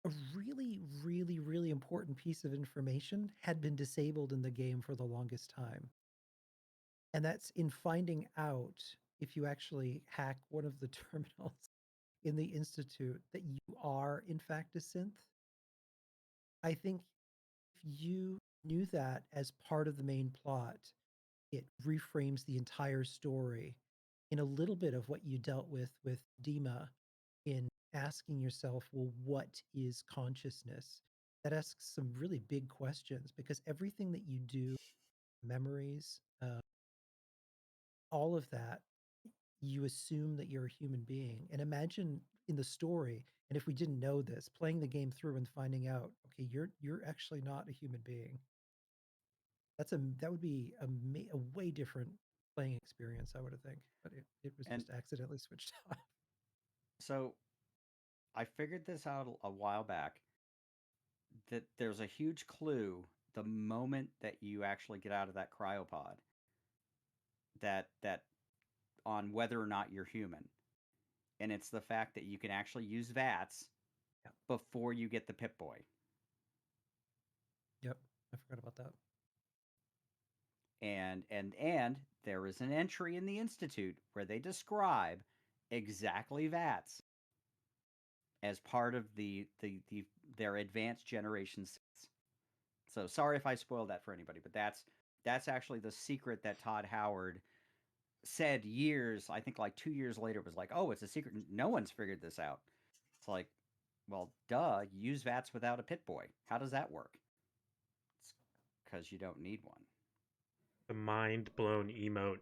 a really, really, really important piece of information had been disabled in the game for the longest time. And that's in finding out if you actually hack one of the terminals in the Institute that you are, in fact, a synth. I think if you knew that as part of the main plot, it reframes the entire story in a little bit of what you dealt with Dima in asking yourself, well, what is consciousness? That asks some really big questions because everything that you do, memories, all of that, you assume that you're a human being. And imagine in the story, and if we didn't know this, playing the game through and finding out, okay, you're actually not a human being. That would be a way different playing experience, I would have think. But it was
And
just accidentally switched off.
so I figured this out a while back that there's a huge clue the moment that you actually get out of that cryopod. that on whether or not you're human, and it's the fact that you can actually use VATS
Yep.
before you get the Pip Boy.
Yep. I forgot about that.
And there is an entry in the Institute where they describe exactly VATS as part of their advanced generation sets. So sorry if I spoiled that for anybody, but that's actually the secret that Todd Howard said years, I think like 2 years later, was like, oh, it's a secret. No one's figured this out. It's like, well, duh, you use VATS without a Pit Boy. How does that work? It's because you don't need one.
The mind blown emote.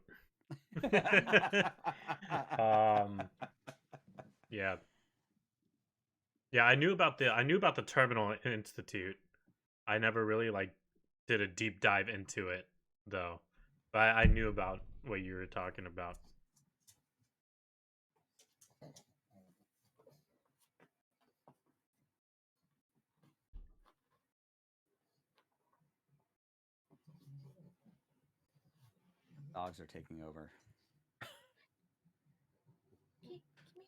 um, yeah, yeah. I knew about the Terminal Institute. I never really like did a deep dive into it though, but I knew about what you were talking about.
Dogs are taking over.
Okay, come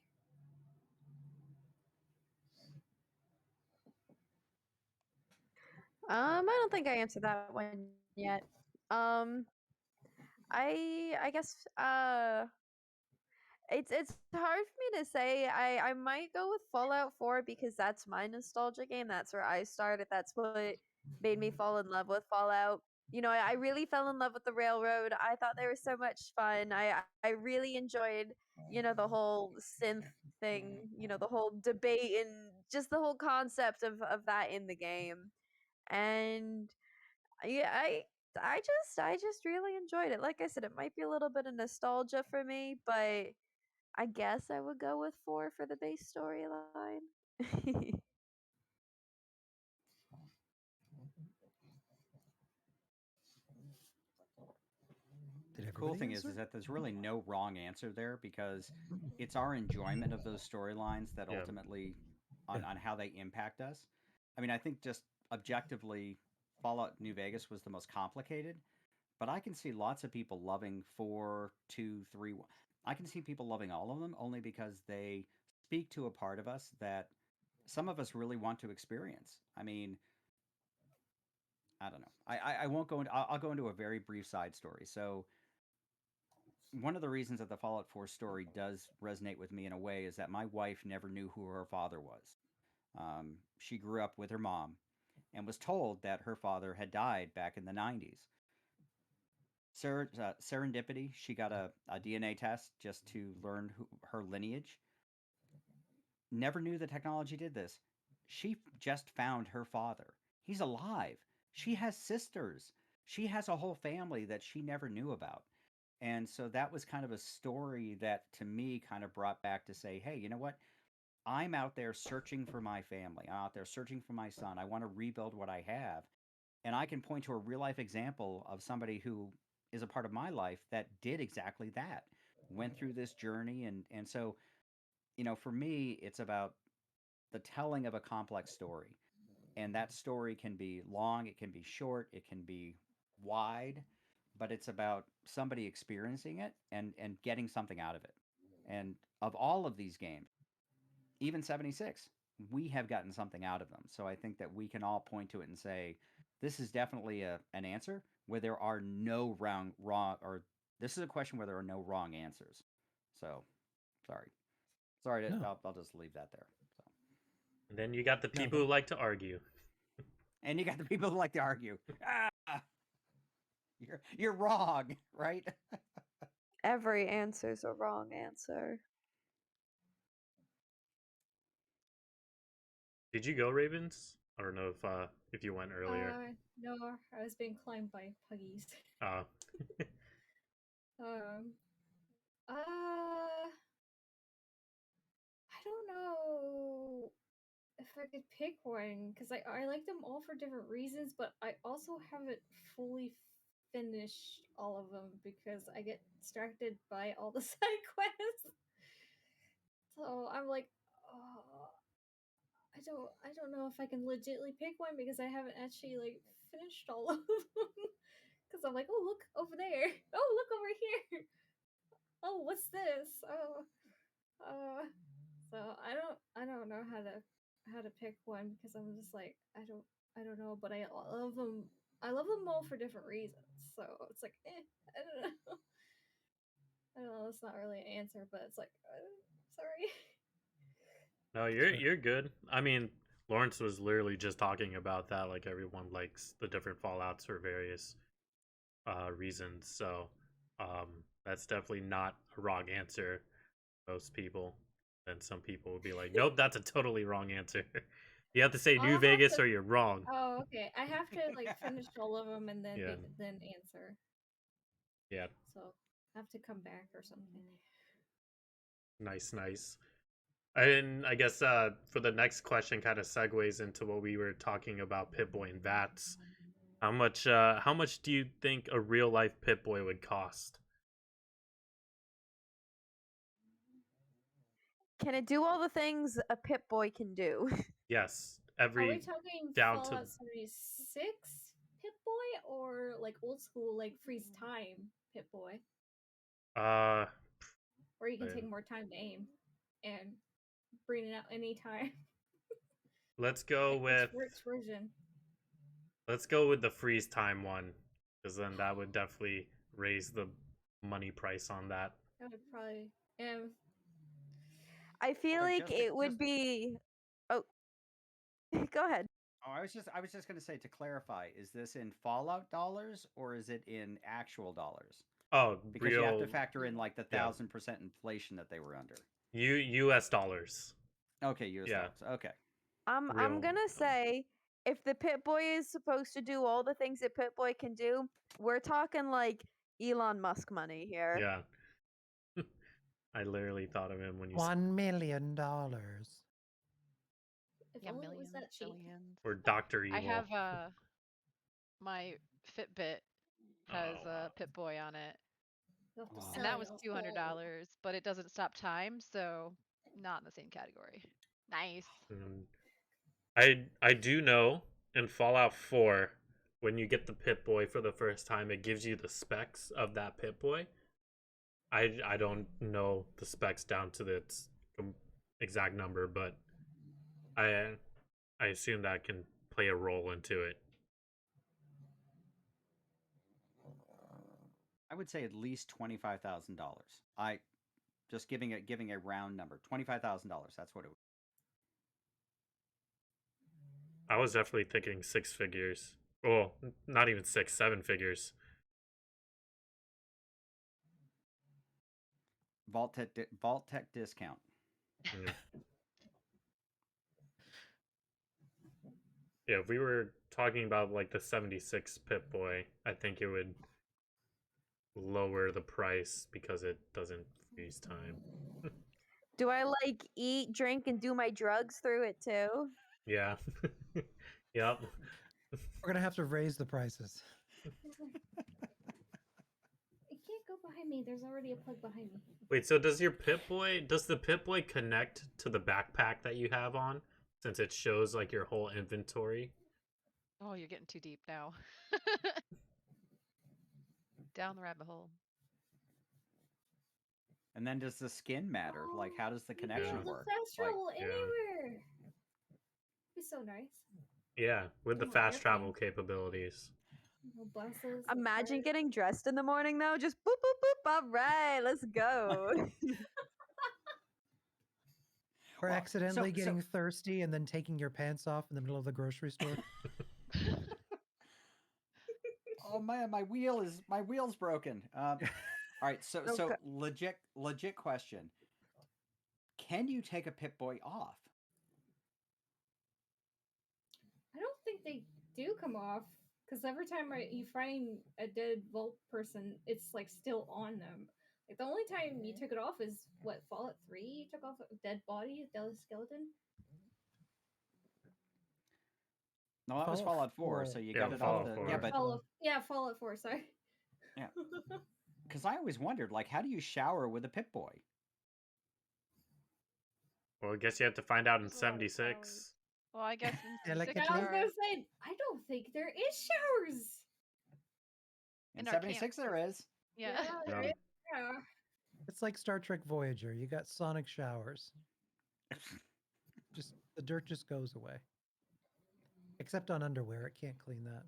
I don't think I answered that one yet. Um, I guess it's hard for me to say. I might go with Fallout 4 because that's my nostalgia game. That's where I started. That's what made me fall in love with Fallout. You know, I really fell in love with the railroad. I thought they were so much fun. I really enjoyed, you know, the whole synth thing, you know, the whole debate and just the whole concept of that in the game. And yeah, I just really enjoyed it. Like I said, it might be a little bit of nostalgia for me, but I guess I would go with 4 for the base storyline.
Did
The cool
everybody
thing
answer?
is that there's really no wrong answer there because it's our enjoyment of those storylines that
Yeah,
ultimately
Yeah.
on how they impact us. I mean, I think just objectively, Fallout New Vegas was the most complicated, but I can see lots of people loving 4, 2, 3. I can see people loving all of them only because they speak to a part of us that some of us really want to experience. I mean, I don't know. I won't go into. I'll go into a very brief side story. So one of the reasons that the Fallout 4 story does resonate with me in a way is that my wife never knew who her father was. She grew up with her mom and was told that her father had died back in the 90s. Serendipity, she got a DNA test just to learn her lineage. Never knew the technology did this. She just found her father. He's alive. She has sisters. She has a whole family that she never knew about. And so that was kind of a story that to me kind of brought back to say, hey, you know what? I'm out there searching for my family. I'm out there searching for my son. I want to rebuild what I have. And I can point to a real life example of somebody who is a part of my life that did exactly that, went through this journey. And so, for me, it's about the telling of a complex story. And that story can be long, it can be short, it can be wide, but it's about somebody experiencing it and getting something out of it. And of all of these games, even 76, we have gotten something out of them. So I think that we can all point to it and say, this is definitely an answer where there are no wrong, or this is a question where there are no wrong answers. So, sorry. Sorry,
No.
I'll just leave that there. So.
and then you got the
No,
people who like to argue.
And you got the people who like to argue. Ah, you're wrong, right?
Every answer's a wrong answer.
Did you go Ravens? I don't know if you went earlier.
No, I was being climbed by puggies.
Uh
Um, I don't know if I could pick one because I like them all for different reasons, but I also haven't fully finished all of them because I get distracted by all the side quests. So I'm like, oh, I don't know if I can legitimately pick one because I haven't actually like finished all of them. because I'm like, oh look over there, oh look over here, oh what's this, oh, so I don't know how to pick one because I'm just like I don't know, but I love them. I love them all for different reasons. So it's like I don't know. I don't know. That's not really an answer, but it's like sorry.
No, you're good. I mean, Lawrence was literally just talking about that. Like everyone likes the different Fallout's for various reasons. So that's definitely not a wrong answer. Most people, and some people will be like, "Nope, that's a totally wrong answer." You have to say New
I'll have
Vegas
to.
or you're wrong.
Oh, okay. I have to like finish all of them and then
Yeah,
then answer.
yeah,
So I have to come back or something.
nice, nice. And I guess for the next question, kind of segues into what we were talking about Pip-Boy and Vats. How much do you think a real life Pip-Boy would cost?
Can it do all the things a Pip-Boy can do?
Yes,
Are we
every
talking
down to
Fallout 76 Pip Boy or like old school like freeze time Pip Boy?
uh
Where you can
man.
take more time to aim and bring it out anytime.
let's go
Like
with
which version?
the freeze time one, because then that would definitely raise the money price on that.
I would probably
I feel
So
like it would be. Oh, go ahead.
Oh, I was just going to say, to clarify, is this in Fallout dollars or is it in actual dollars?
Oh,
Because you have to
real,
factor in like the
yeah,
1,000% inflation that they were under.
U.S. dollars.
Okay, US
Yeah,
dollars. Okay.
I'm
real.
gonna say if the Pip-Boy is supposed to do all the things that Pip-Boy can do, we're talking like Elon Musk money here.
Yeah, I literally thought of him when you said
$1 million.
if
Yeah,
only it was
millions,
that cheap.
billions.
or Doctor
I
Evil.
have my Fitbit has
Oh
a
wow.
Pip Boy on it,
You have to
Oh.
and
sell
that was
your whole.
$200, but it doesn't stop time, so not in the same category. Nice.
And I do know in Fallout 4, when you get the Pip-Boy for the first time, it gives you the specs of that Pip-Boy. I don't know the specs down to its exact number, but I I assume that can play a role into it.
I would say at least $25,000. I just giving a round number. $25,000. That's what it would.
I was definitely thinking six figures. Well, not even six, seven figures.
Vault Tech discount.
Yeah. Yeah, if we were talking about like the 76 Pip-Boy, I think it would lower the price because it doesn't freeze time.
Do I like eat, drink, and do my drugs through it too?
Yeah. Yep.
We're gonna have to raise the prices.
You can't go behind me. There's already a plug behind me.
Wait, so does the Pip-Boy connect to the backpack that you have on since it shows like your whole inventory?
Oh, you're getting too deep now. Down the rabbit hole.
And then does the skin matter? Like, how does the
You can
connection
have the
work?
fast
Like,
travel
yeah.
anywhere. Be so nice.
Yeah, with the
Oh,
fast travel
airplanes.
capabilities.
No buses.
Imagine
cars.
getting dressed in the morning though. Just boop boop boop. All right, let's go.
Or
Well,
accidentally
so
getting thirsty and then taking your pants off in the middle of the grocery store.
oh man, my wheel's broken. All right, so
Okay.
legit question. Can you take a Pip-Boy off?
I don't think they do come off because every time you find a dead vault person, it's like still on them. Like the only time you took it off is what Fallout 3. You took off a dead body, a dead skeleton.
No, that was Fallout 4,
4.
so you
Yeah,
got it off
Fallout
the
4.
yeah, but
Fallout 4. Sorry.
yeah, because I always wondered, like, how do you shower with a Pip-Boy?
Well, I guess you have to find out in
There's a lot of
76.
Well, I guess in 76
Delicately.
I was
there
gonna
are.
say I don't think there is showers.
In
In our
76
camp.
there is.
Yeah.
there is. Yeah.
It's like Star Trek Voyager. You got sonic showers. Just the dirt just goes away. Except on underwear, it can't clean that.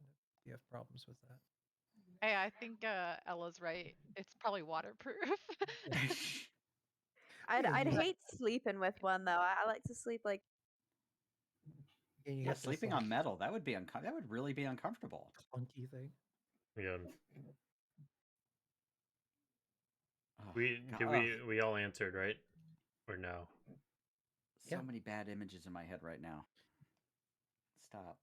You have problems with that.
Hey, I think Ella's right. It's probably waterproof.
I'd
Yeah,
I'd
you-
hate sleeping with one though. I like to sleep like
And you
Yeah,
got this,
sleeping
like,
on metal, that would really be uncomfortable.
clunky thing.
Yeah.
Oh,
We
God,
did we all answered, right? Or no?
so
Yeah.
many bad images in my head right now. Stop.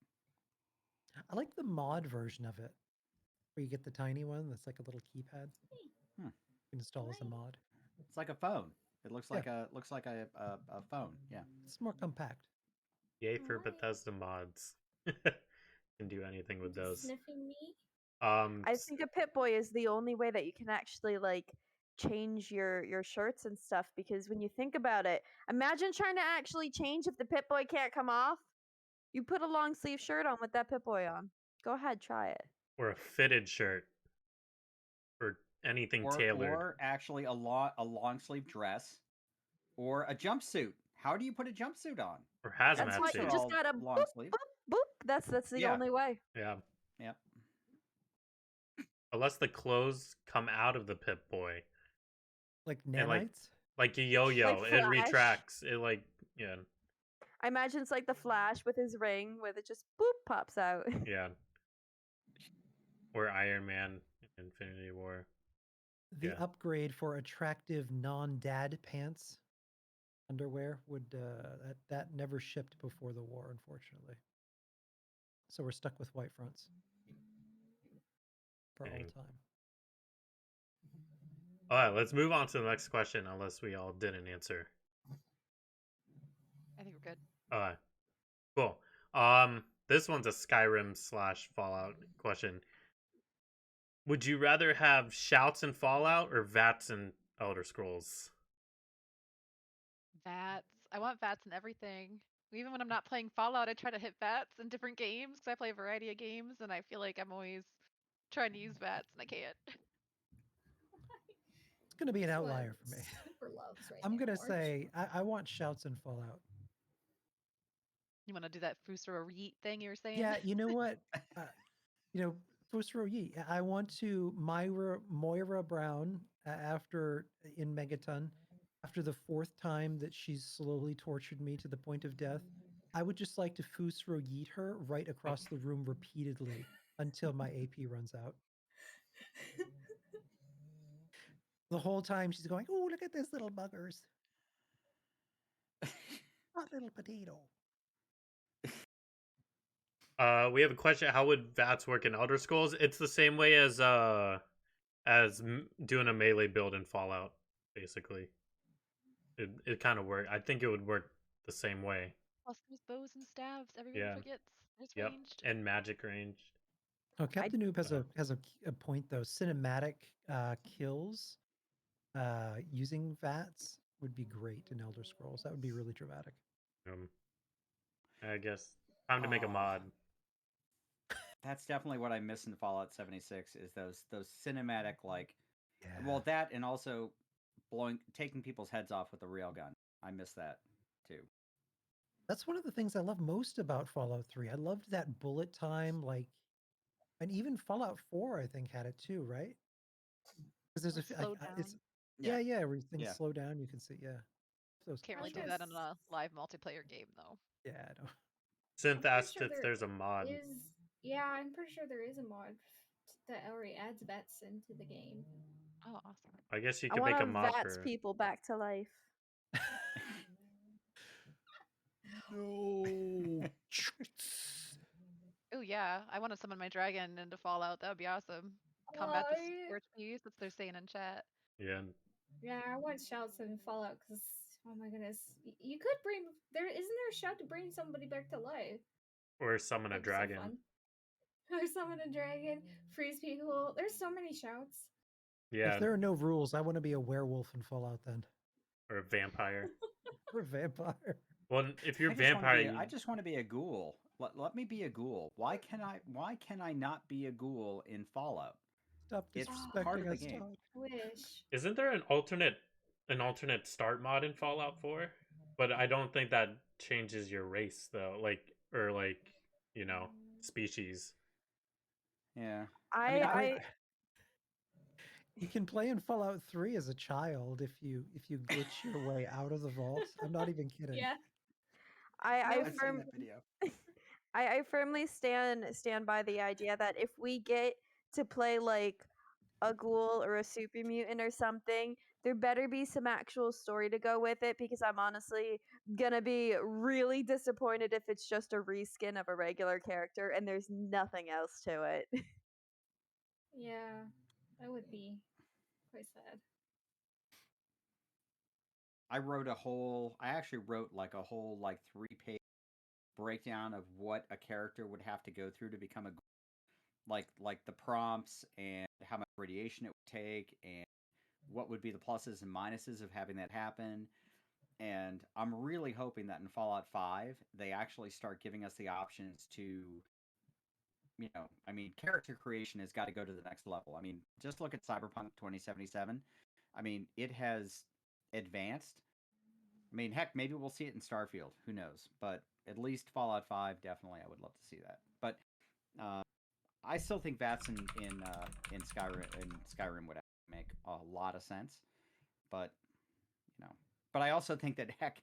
I like the mod version of it, where you get the tiny one that's like a little keypad.
Hmm.
You can install as a mod.
It's like a phone. It looks
Yeah.
like a phone. Yeah.
It's more compact.
Yay for
Alright.
Bethesda mods. Can do anything with those.
Sniffing me.
I think a Pip-Boy is the only way that you can actually like change your shirts and stuff, because when you think about it, imagine trying to actually change if the Pip-Boy can't come off. You put a long sleeve shirt on with that Pip-Boy on. Go ahead, try it.
or a fitted shirt. Or anything tailored.
Or actually a long sleeve dress, or a jumpsuit. How do you put a jumpsuit on?
Or
That's
hazmat
why
Jumpsuits
you
are
suit.
just
all
gotta
long
boop,
sleeve.
boop, boop. That's the
Yeah.
only way.
Yeah.
Yep.
Unless the clothes come out of the Pip-Boy.
Like
And
nanites?
like a yo-yo.
Like
It
Flash.
retracts. It like yeah.
I imagine it's like the Flash with his ring, where it just boop pops out.
Yeah. Or Iron Man in Infinity War.
The
Yeah.
upgrade for attractive non-dad pants underwear would that never shipped before the war, unfortunately. So we're stuck with white fronts for all
Dang.
time.
Alright, let's move on to the next question unless we all didn't answer.
I think we're good.
Alright. Cool. This one's a Skyrim / Fallout question. Would you rather have shouts in Fallout or VATS in Elder Scrolls?
VATS. I want VATS in everything. Even when I'm not playing Fallout, I try to hit VATS in different games because I play a variety of games, and I feel like I'm always trying to use VATS, and I can't.
It's going to be an
That's what
outlier for me.
Super loves right
I'm
now.
going to
Arch.
say I want shouts in Fallout.
You want to do that Fusro Yeet thing you were saying?
Yeah, you know what? Fusro Yi. I want to Moira Brown after in Megaton, after the 4th time that she's slowly tortured me to the point of death. I would just like to Fusro Yeet her right across the room repeatedly until my AP runs out. The whole time she's going, "Oh, look at this little buggers. Hot little potato."
We have a question. How would VATS work in Elder Scrolls? It's the same way as doing a melee build in Fallout, basically. It kind of work. I think it would work the same way.
Plus, there's bows and stabs. Everybody
Yeah.
forgets. There's
Yep.
ranged.
And magic range.
Oh, Captain Noob has
Uh-huh.
a point though. Cinematic kills using VATS would be great in Elder Scrolls. That would be really dramatic.
I guess time to make a
Oh.
mod.
That's definitely what I miss in Fallout 76 is those cinematic
Yeah.
well, that and also taking people's heads off with a railgun. I miss that too.
That's one of the things I love most about Fallout 3. I loved that bullet time, and even Fallout 4, I think, had it too, right? Because there's
Or slow down.
it's
Yeah.
where things
Yeah.
slow down. You can see, yeah. Those
Can't really
I
do that in
guess-
a live multiplayer game, though.
Yeah, I know.
Synth
pretty
asked
sure
if there's a mod.
Yeah, I'm pretty sure there is a mod that already adds VATS into the game.
Oh, awesome.
I guess you
I
could
want
make a
to
mod
VATS
for.
people back to life.
No.
Oh, yeah. I want to summon my dragon into Fallout. That would be awesome. Combat the
I-
Scorch Beast. That's what they're saying in chat.
Yeah.
Yeah, I want shouts in Fallout because oh my goodness, you could bring isn't there a shout to bring somebody back to life?
Or summon a
That'd be so
dragon.
fun. Or summon a dragon, freeze people. There's so many shouts.
Yeah.
If there are no rules, I want to be a werewolf in Fallout then.
Or a vampire.
Or a vampire.
Well, if you're
I just wanna
vampire,
be I just want to be a ghoul. Let me be a ghoul. Why can I not be a ghoul in Fallout?
Stop
It's part
disrespecting
of the
us,
game.
Todd.
Wish.
Isn't there an alternate start mod in Fallout 4? But I don't think that changes your race though, or species.
Yeah. I mean,
I
You can play in Fallout 3 as a child if you glitch your way out of the vault. I'm not even kidding.
Yeah.
I
I've seen that video.
I firmly stand by the idea that if we get to play like a ghoul or a super mutant or something, there better be some actual story to go with it, because I'm honestly gonna be really disappointed if it's just a reskin of a regular character and there's nothing else to it.
Yeah. That would be quite sad.
I actually wrote like a whole like 3-page breakdown of what a character would have to go through to become a like the prompts and how much radiation it would take and what would be the pluses and minuses of having that happen. And I'm really hoping that in Fallout 5 they actually start giving us the options to, I mean, character creation has got to go to the next level. I mean, just look at Cyberpunk 2077. I mean, it has advanced. I mean, heck, maybe we'll see it in Starfield. Who knows? But at least Fallout 5, definitely, I would love to see that. But uh, I still think VATS in Skyrim would make a lot of sense. But but I also think that heck,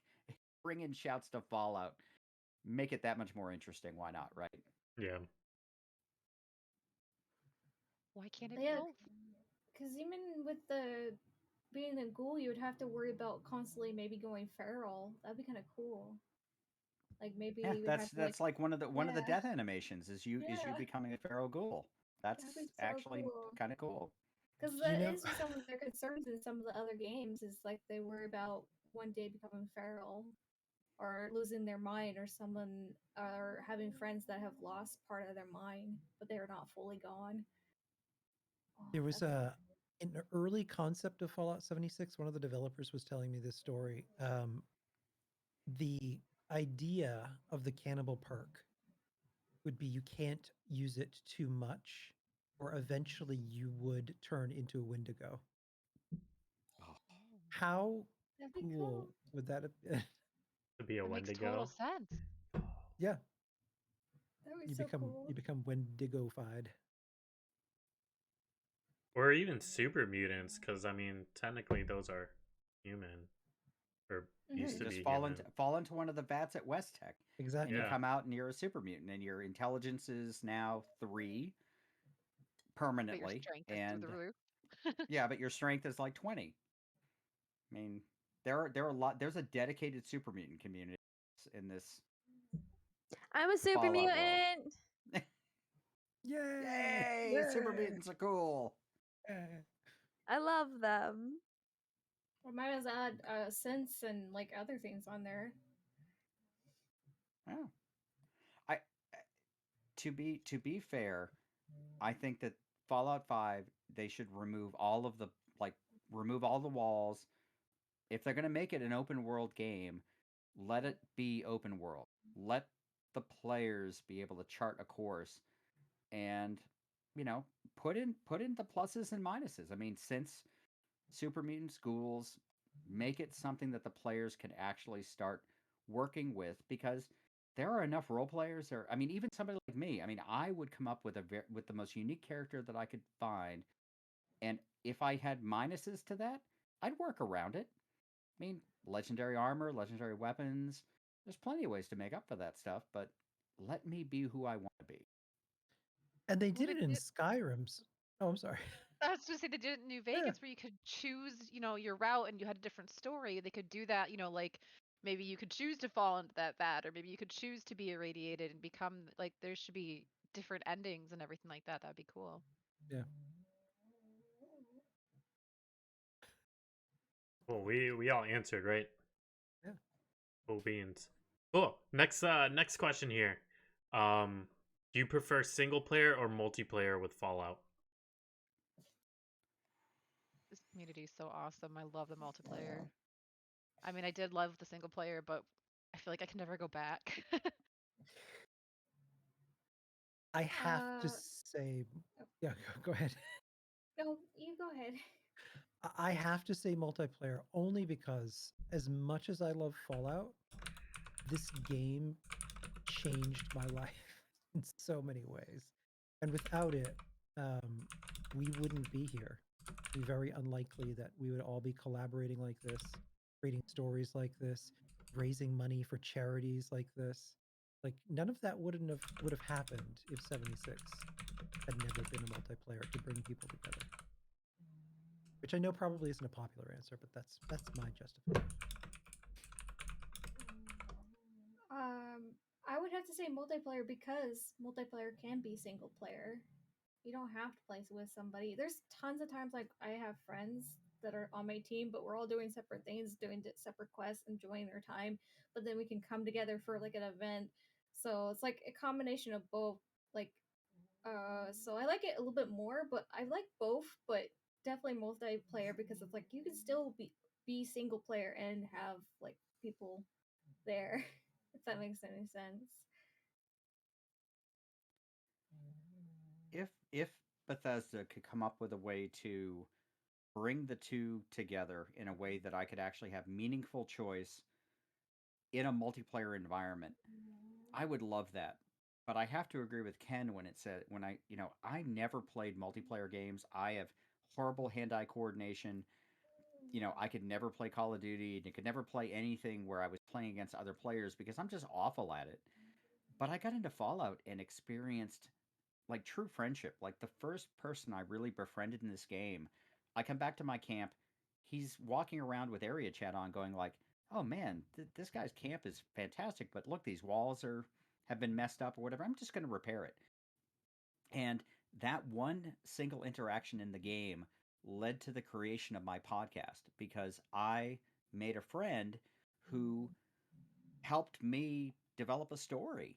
bring in shouts to Fallout, make it that much more interesting. Why not? Right?
Yeah.
Why can't it be
Yeah,
both?
because even with the being a ghoul, you would have to worry about constantly maybe going feral. That'd be kind of cool. Like maybe
Yeah,
you would have
that's
to like,
that's like one of the
yeah,
death animations is you
yeah,
becoming a feral ghoul. That's
that'd be so
actually
cool.
kind of cool.
Because
You
that
know,
is some of their concerns in some of the other games. Is like they worry about one day becoming feral or losing their mind, or someone or having friends that have lost part of their mind, but they are not fully gone. Oh,
there was
that'd
an early concept of Fallout 76. One of the developers was telling me this story. The idea of the cannibal perk would be you can't use it too much, or eventually you would turn into a Wendigo.
Oh,
How
that'd be cool.
cool would that have been?
To be a
That makes total
Wendigo.
sense.
Yeah,
That would be so cool.
you become Wendigofied.
Or even super mutants, because I mean, technically those are human. Or
yeah,
used
you
Mhm.
to
just
be
fall
human.
into one of the vats at West Tech, and you
Exactly.
Yeah.
come out and you're a super mutant, and your intelligence is now 3
But your
permanently,
strength is through
and
the roof.
yeah, but your strength is like 20. I mean, there are a lot. There's a dedicated super mutant community in this
I'm a super
Fallout world.
mutant.
Yay!
Yay! Super
Yay!
mutants are cool.
I love them.
Or might as well add sense and like other things on there.
Yeah. I to be fair, I think that Fallout 5 they should like remove all the walls. If they're going to make it an open world game, let it be open world. Let the players be able to chart a course and you know, put in the pluses and minuses. I mean, since super mutant schools, make it something that the players can actually start working with, because there are enough role players there. I mean, even somebody like me. I mean, I would come up with with the most unique character that I could find, and if I had minuses to that, I'd work around it. I mean, legendary armor, legendary weapons. There's plenty of ways to make up for that stuff, but let me be who I want to be.
And they
Well,
did
they
it in
did.
Skyrim's. Oh, I'm sorry.
I was going to say they did it in New
Yeah.
Vegas where you could choose, your route and you had a different story. They could do that, like maybe you could choose to fall into that vat, or maybe you could choose to be irradiated and become like there should be different endings and everything like that. That'd be cool.
Yeah.
Well, we all answered, right?
Yeah.
Cool beans. Cool. Next question here. Do you prefer single player or multiplayer with Fallout?
This community is so awesome. I love the multiplayer. I mean, I did love the single player, but I feel like I can never go back.
I have to
Uh,
say, yeah, go ahead.
No, you go ahead.
I have to say multiplayer only because as much as I love Fallout, this game changed my life in so many ways. And without it, we wouldn't be here. It'd be very unlikely that we would all be collaborating like this, creating stories like this, raising money for charities like this. Like none of that would have happened if 76 had never been a multiplayer to bring people together. Which I know probably isn't a popular answer, but that's my justification.
I would have to say multiplayer because multiplayer can be single player. You don't have to play with somebody. There's tons of times like I have friends that are on my team, but we're all doing separate things, doing separate quests, enjoying their time. But then we can come together for like an event. So it's like a combination of both. Like, so I like it a little bit more, but I like both, but definitely multiplayer because it's like you can still be single player and have like people there, if that makes any sense.
If Bethesda could come up with a way to bring the two together in a way that I could actually have meaningful choice in a multiplayer environment, I would love that. But I have to agree with Ken when it said when I never played multiplayer games. I have horrible hand-eye coordination. I could never play Call of Duty and I could never play anything where I was playing against other players because I'm just awful at it. But I got into Fallout and experienced like true friendship. Like the first person I really befriended in this game, I come back to my camp. He's walking around with area chat on, going like, "Oh man, this guy's camp is fantastic, but look, these walls have been messed up or whatever. I'm just going to repair it." And that one single interaction in the game led to the creation of my podcast because I made a friend who helped me develop a story.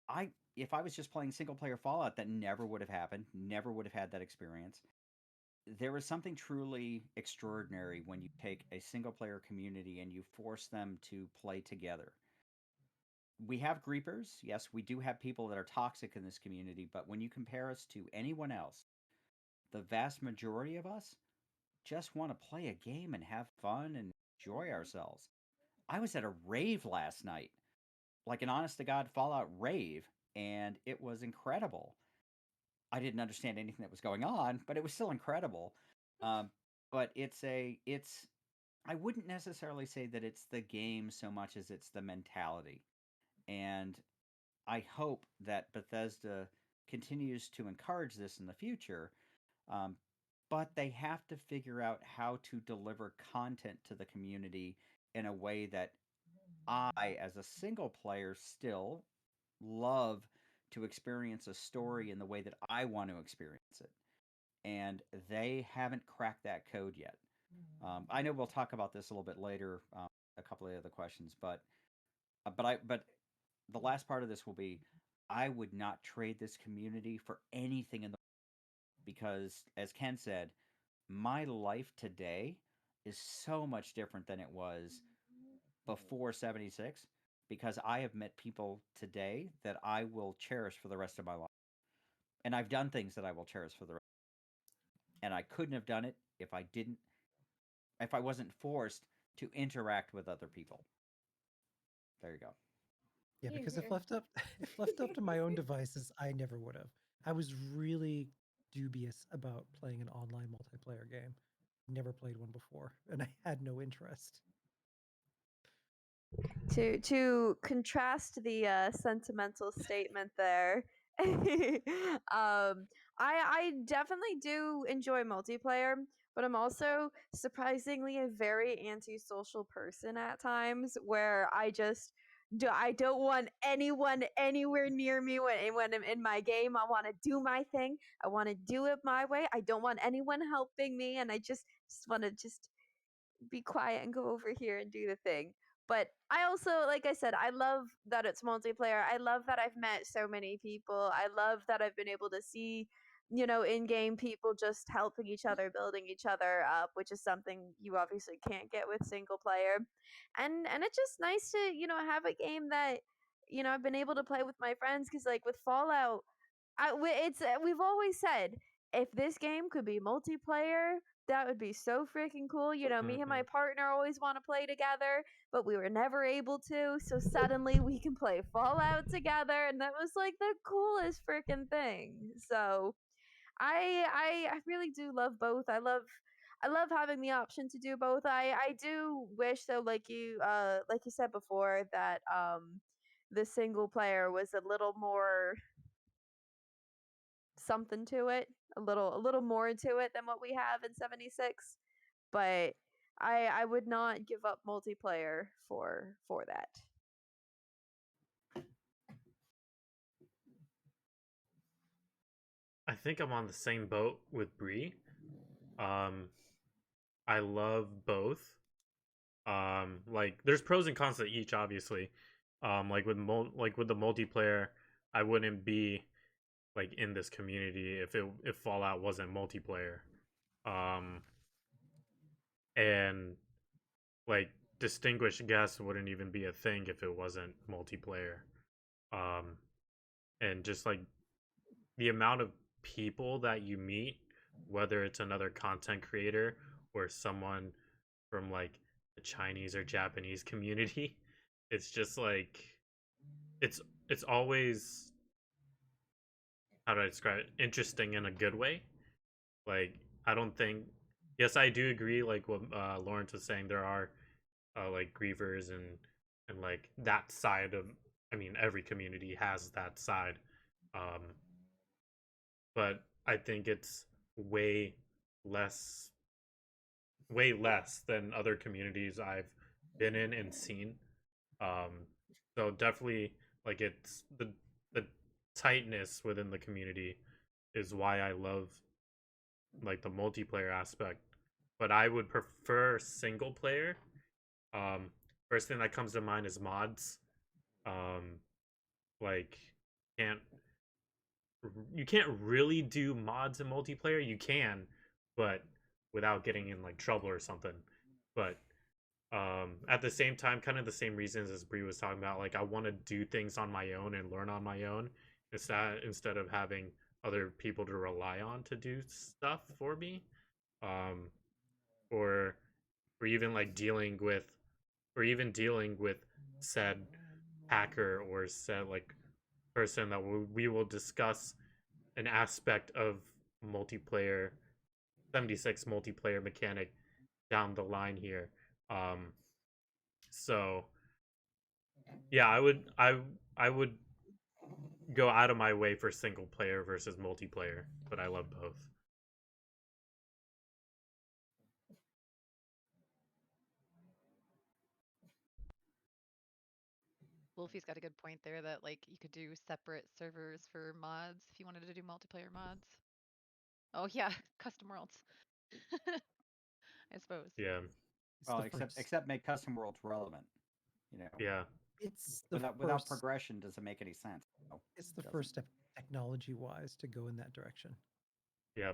I If I was just playing single player Fallout, that never would have happened, never would have had that experience. There is something truly extraordinary when you take a single player community and you force them to play together. We have creepers, yes, we do have people that are toxic in this community, but when you compare us to anyone else, the vast majority of us just want to play a game and have fun and enjoy ourselves. I was at a rave last night, like an honest to God Fallout rave, and it was incredible. I didn't understand anything that was going on, but it was still incredible. Um, but it's I wouldn't necessarily say that it's the game so much as it's the mentality. And I hope that Bethesda continues to encourage this in the future. Um, but they have to figure out how to deliver content to the community in a way that I, as a single player, still love to experience a story in the way that I want to experience it. And they haven't cracked that code yet. I know we'll talk about this a little bit later, a couple of other questions, but the last part of this will be, I would not trade this community for anything in the because, as Ken said, my life today is so much different than it was before 76 because I have met people today that I will cherish for the rest of my life. And I've done things that I will cherish for the rest. And I couldn't have done it if I wasn't forced to interact with other people. There you go.
Yeah,
Here,
because if
here.
left up if left up to my own devices, I never would have. I was really dubious about playing an online multiplayer game. Never played one before, and I had no interest.
To contrast the sentimental statement there, I definitely do enjoy multiplayer, but I'm also surprisingly a very antisocial person at times where I don't want anyone anywhere near me when I'm in my game. I want to do my thing. I want to do it my way. I don't want anyone helping me, and I just want to just be quiet and go over here and do the thing. But I also, like I said, I love that it's multiplayer. I love that I've met so many people. I love that I've been able to see, in game people just helping each other, building each other up, which is something you obviously can't get with single player. And it's just nice to, have a game that, I've been able to play with my friends because like with Fallout, we've always said if this game could be multiplayer, that would be so freaking cool. You know, me and my partner always want to play together, but we were never able to. So suddenly we can play Fallout together, and that was like the coolest freaking thing. So I really do love both. I love having the option to do both. I do wish, though, like you said before, that the single player was a little more something to it, a little more to it than what we have in 76. But I would not give up multiplayer for that.
I think I'm on the same boat with Bree. I love both. Like there's pros and cons to each, obviously. Like with the multiplayer, I wouldn't be like in this community if Fallout wasn't multiplayer. Um, and like distinguished guests wouldn't even be a thing if it wasn't multiplayer. Um, and just like the amount of people that you meet, whether it's another content creator or someone from like the Chinese or Japanese community, it's just like it's it's always, how do I describe it? Interesting in a good way. Like I don't think, yes, I do agree. Like what Lawrence was saying, there are like grievers and like that side of. I mean, every community has that side, um, but I think it's way less way less than other communities I've been in and seen. Um, so definitely, like it's the tightness within the community is why I love like the multiplayer aspect. But I would prefer single player. Um, First thing that comes to mind is mods. Um, like can't you can't really do mods in multiplayer. You can, but without getting in like trouble or something. But at the same time, kind of the same reasons as Bree was talking about, like I want to do things on my own and learn on my own instead of having other people to rely on to do stuff for me. Um, or or even like dealing with said hacker or said like person that we will discuss an aspect of multiplayer 76 multiplayer mechanic down the line here. Um, so yeah, I would go out of my way for single player versus multiplayer, but I love both.
Wolfie's got a good point there that like you could do separate servers for mods if you wanted to do multiplayer mods. Oh yeah, custom worlds. I suppose.
Yeah,
It's
Well,
the first.
except make custom worlds relevant. You know,
yeah,
It's the
without
first.
progression, doesn't make any sense. No,
It's
it
the
doesn't.
first step technology-wise to go in that direction.
yeah.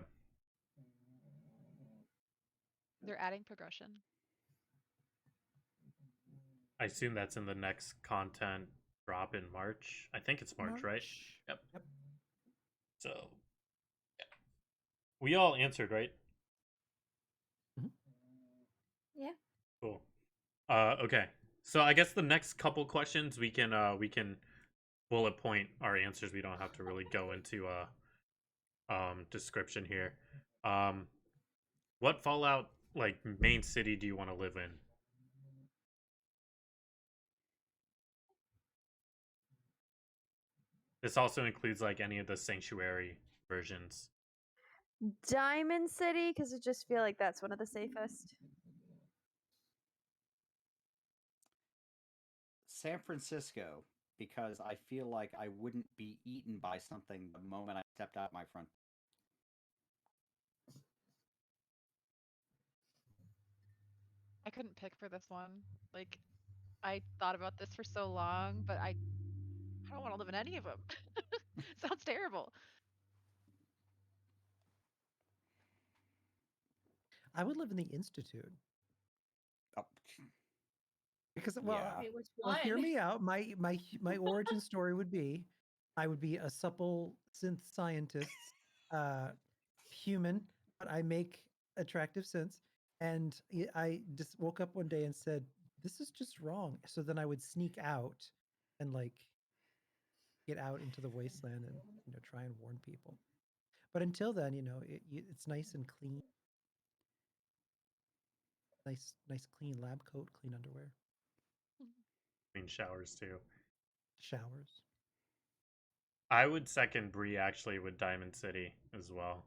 They're adding progression.
I assume that's in the next content drop in March. I think it's March, right? Yep.
Yep.
So, yeah. We all answered, right?
Yeah.
Cool. Okay. So I guess the next couple questions we can bullet point our answers. We don't have to really go into description here. Um, what Fallout like main city do you want to live in? This also includes like any of the sanctuary versions.
Diamond City, because I just feel like that's one of the safest.
San Francisco, because I feel like I wouldn't be eaten by something the moment I stepped out my front.
I couldn't pick for this one. Like I thought about this for so long, but I don't want to live in any of them. Sounds terrible.
I would live in the Institute
Oh,
because,
yeah.
Okay, which
well,
one?
hear me out. My origin story would be, I would be a supple synth scientist, human, but I make attractive sense. And I just woke up one day and said, "This is just wrong." So then I would sneak out and like get out into the wasteland and try and warn people. But until then, it's nice and clean, nice clean lab coat, clean underwear,
Clean showers too.
showers.
I would second Bree actually with Diamond City as well.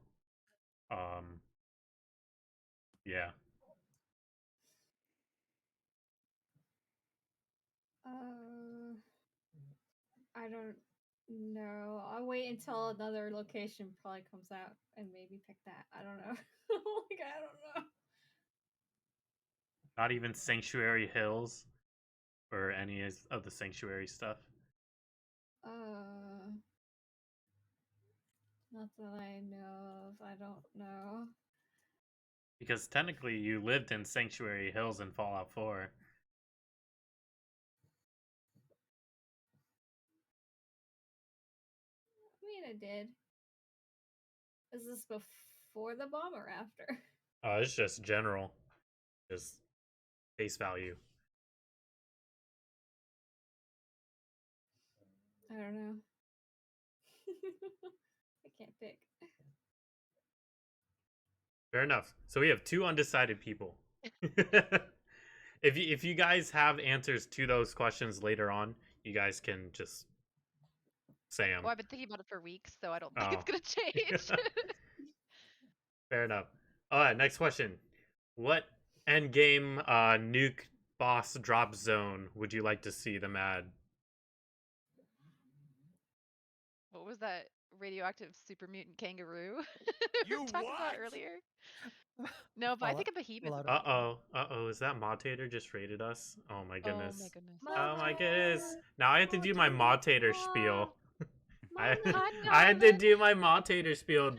Yeah.
I don't know. I'll wait until another location probably comes out and maybe pick that. I don't know. Like I don't know.
Not even Sanctuary Hills or any of the Sanctuary stuff.
Not that I know of. I don't know.
Because technically you lived in Sanctuary Hills in Fallout 4.
I mean, I did. Is this before the bomb or after?
It's just general. Just face value.
I don't know. I can't pick.
Fair enough. So we have two undecided people. If you guys have answers to those questions later on, you guys can just say them.
Well, I've been thinking about it for weeks, so I don't think
Oh.
it's gonna change.
Fair enough. All right, next question. What endgame nuke boss drop zone would you like to see them add?
What was that radioactive super mutant kangaroo
You
we talked about
what?
earlier? No, but I think a behemoth.
Fallout
would be cool.
Is that Motator just raided us? Oh my
Oh
goodness.
my goodness.
Oh my goodness. Now I have to do my
Motator.
Motator spiel. I
I
had to do my Motator spiel.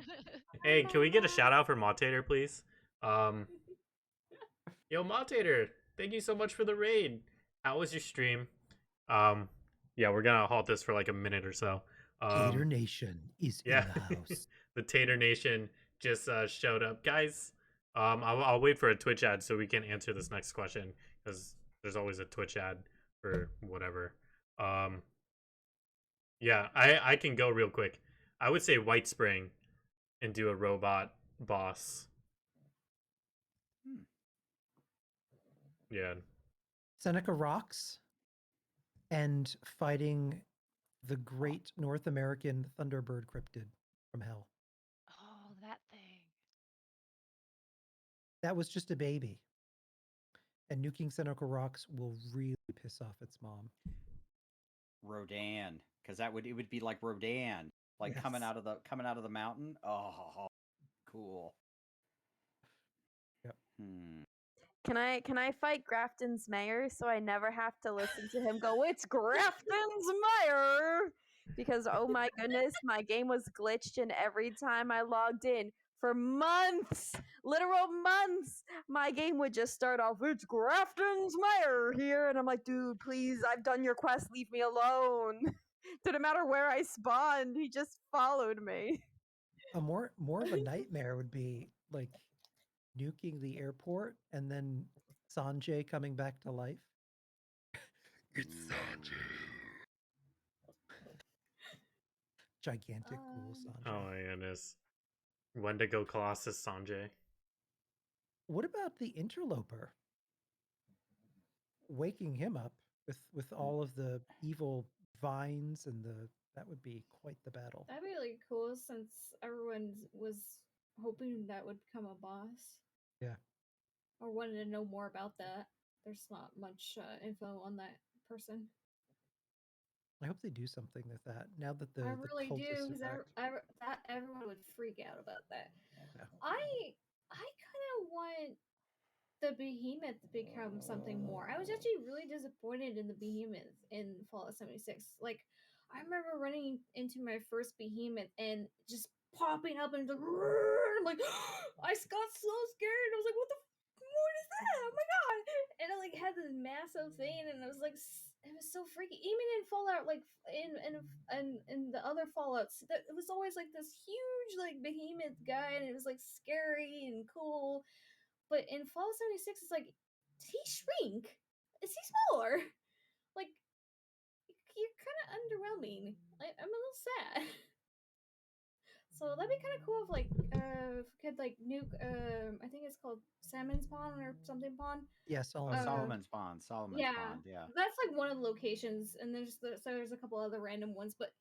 Hey, can we get a shout out for Motator, please? Yo, Motator, thank you so much for the raid. How was your stream? Yeah, we're gonna halt this for like a minute or so.
Tater Nation is
Yeah,
in the house.
the Tater Nation just showed up, guys. I'll wait for a Twitch ad so we can answer this next question because there's always a Twitch ad for whatever. Yeah, I can go real quick. I would say White Spring and do a robot boss. Yeah.
Seneca Rocks and fighting the great North American Thunderbird cryptid from hell.
Oh, that thing.
That was just a baby. And nuking Seneca Rocks will really piss off its mom.
Rodan, because it would be like Rodan, like
Yes.
coming out of the mountain. Oh, cool.
Yep.
Can I fight Grafton's mayor so I never have to listen to him go, "It's Grafton's mayor"? Because oh my goodness, my game was glitched, and every time I logged in for months, literal months, my game would just start off, "It's Grafton's mayor here," and I'm like, dude, please, I've done your quest, leave me alone. Didn't matter where I spawned, he just followed me.
A more of a nightmare would be like nuking the airport and then Sanjay coming back to life. It's Sanjay. Gigantic cool Sanjay.
Oh my goodness. Wendigo Colossus Sanjay.
What about the interloper? Waking him up with all of the evil vines and that would be quite the battle.
That'd be really cool since everyone was hoping that would become a boss.
Yeah.
Or wanted to know more about that. There's not much info on that person.
I hope they do something with that now that the
I really
cult is
do,
so
because that everyone would freak out about that.
Yeah.
I kind of want the behemoth to become something more. I was actually really disappointed in the behemoth in Fallout 76. Like, I remember running into my first behemoth and just popping up and I'm like, I got so scared. I was like, what is that? Oh my god! And I like had this massive thing, and I was like it was so freaky. Even in Fallout, like in the other Fallouts, it was always like this huge like behemoth guy, and it was like scary and cool. But in Fallout 76, it's like, did he shrink? Is he smaller? Like, you're kind of underwhelming. I'm a little sad. So that'd be kind of cool if like if we could like nuke I think it's called Salmon's Pond or something pond.
Yeah, Solomon.
Solomon's Pond. Solomon's Pond. Yeah.
That's like one of the locations, and there's a couple other random ones. But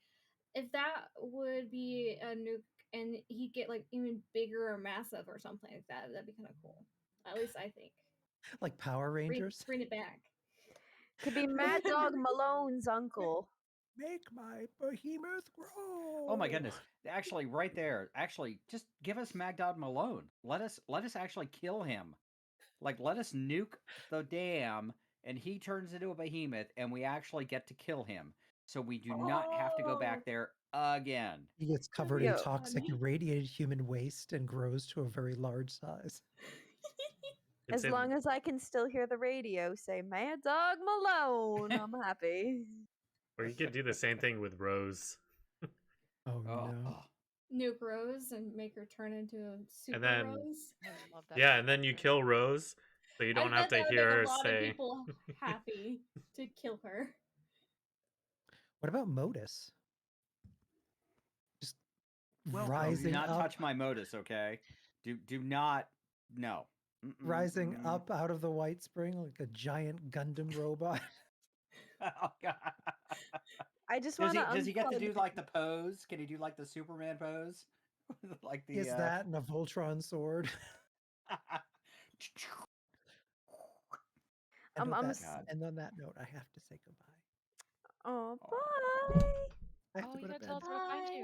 if that would be a nuke, and he'd get like even bigger or massive or something like that, that'd be kind of cool. At least I think.
Like Power Rangers.
Bring it back.
Could be Mad Dog Malone's uncle.
Make my behemoth grow.
Oh my goodness! Actually, right there. Actually, just give us Magdad Malone. Let us actually kill him. Like, let us nuke the dam, and he turns into a behemoth, and we actually get to kill him. So we do not have to go back there again.
He gets covered in
Yo.
toxic irradiated human waste and grows to a very large size.
As long as I can still hear the radio say Mad Dog Malone, I'm happy.
Or you could do the same thing with Rose.
Oh no.
Nuke Rose and make her turn into a super
then-
Rose.
I would love that.
Yeah, and then you kill Rose, so you don't have to hear her
a lot
say.
of people happy to kill her.
What about Modus? Just
Welcome.
rising
Do not
up,
touch my Modus, okay? Do not. No.
rising up out of the White Spring like a giant Gundam robot.
Oh god.
I just want
Does he get to do like the pose? Can he do like the Superman pose? Like the
Is that and a Voltron sword? And, on and on that note, I have to say goodbye.
Oh, bye.
I have to
Oh,
go
you
to
gotta tell
bed.
us where to find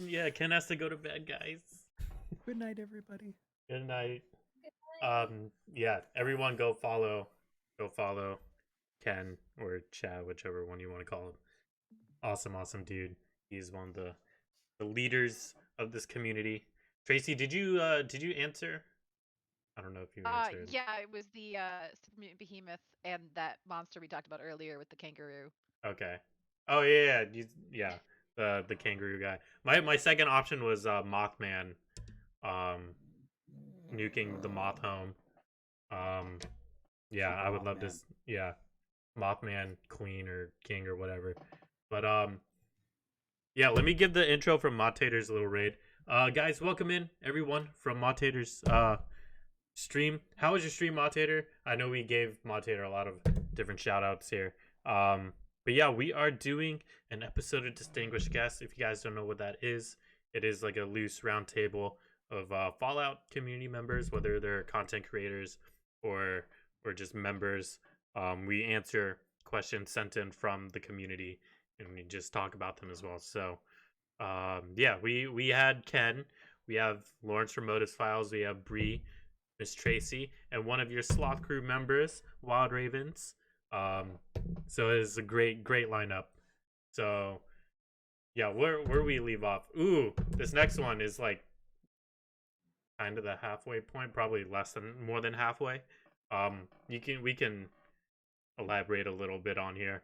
you.
Yeah, Ken has to go to bed, guys.
Good night, everybody.
Good night. Yeah, everyone go follow Ken or Chad, whichever one you want to call him. Awesome dude. He's one of the leaders of this community. Tracy, did you answer? I don't know if you answered.
Yeah, it was the super mutant behemoth and that monster we talked about earlier with the kangaroo.
Okay. Oh yeah. The kangaroo guy. My second option was Mothman, nuking the moth home. Yeah, I would love this. Yeah, Mothman, Queen or King or whatever. But yeah, let me give the intro from Motator's little raid. Guys, welcome in everyone from Motator's stream. How was your stream, Motator? I know we gave Motator a lot of different shout outs here. But yeah, we are doing an episode of Distinguished Guests. If you guys don't know what that is, it is like a loose roundtable of Fallout community members, whether they're content creators or just members. We answer questions sent in from the community, and we just talk about them as well. So, yeah, we had Ken, we have Lawrence from Modus Files, we have Bree, Miss Tracy, and one of your Sloth Crew members, Wild Ravens. So it's a great lineup. So yeah, where we leave off. Ooh, this next one is like kind of the halfway point, probably more than halfway. We can elaborate a little bit on here.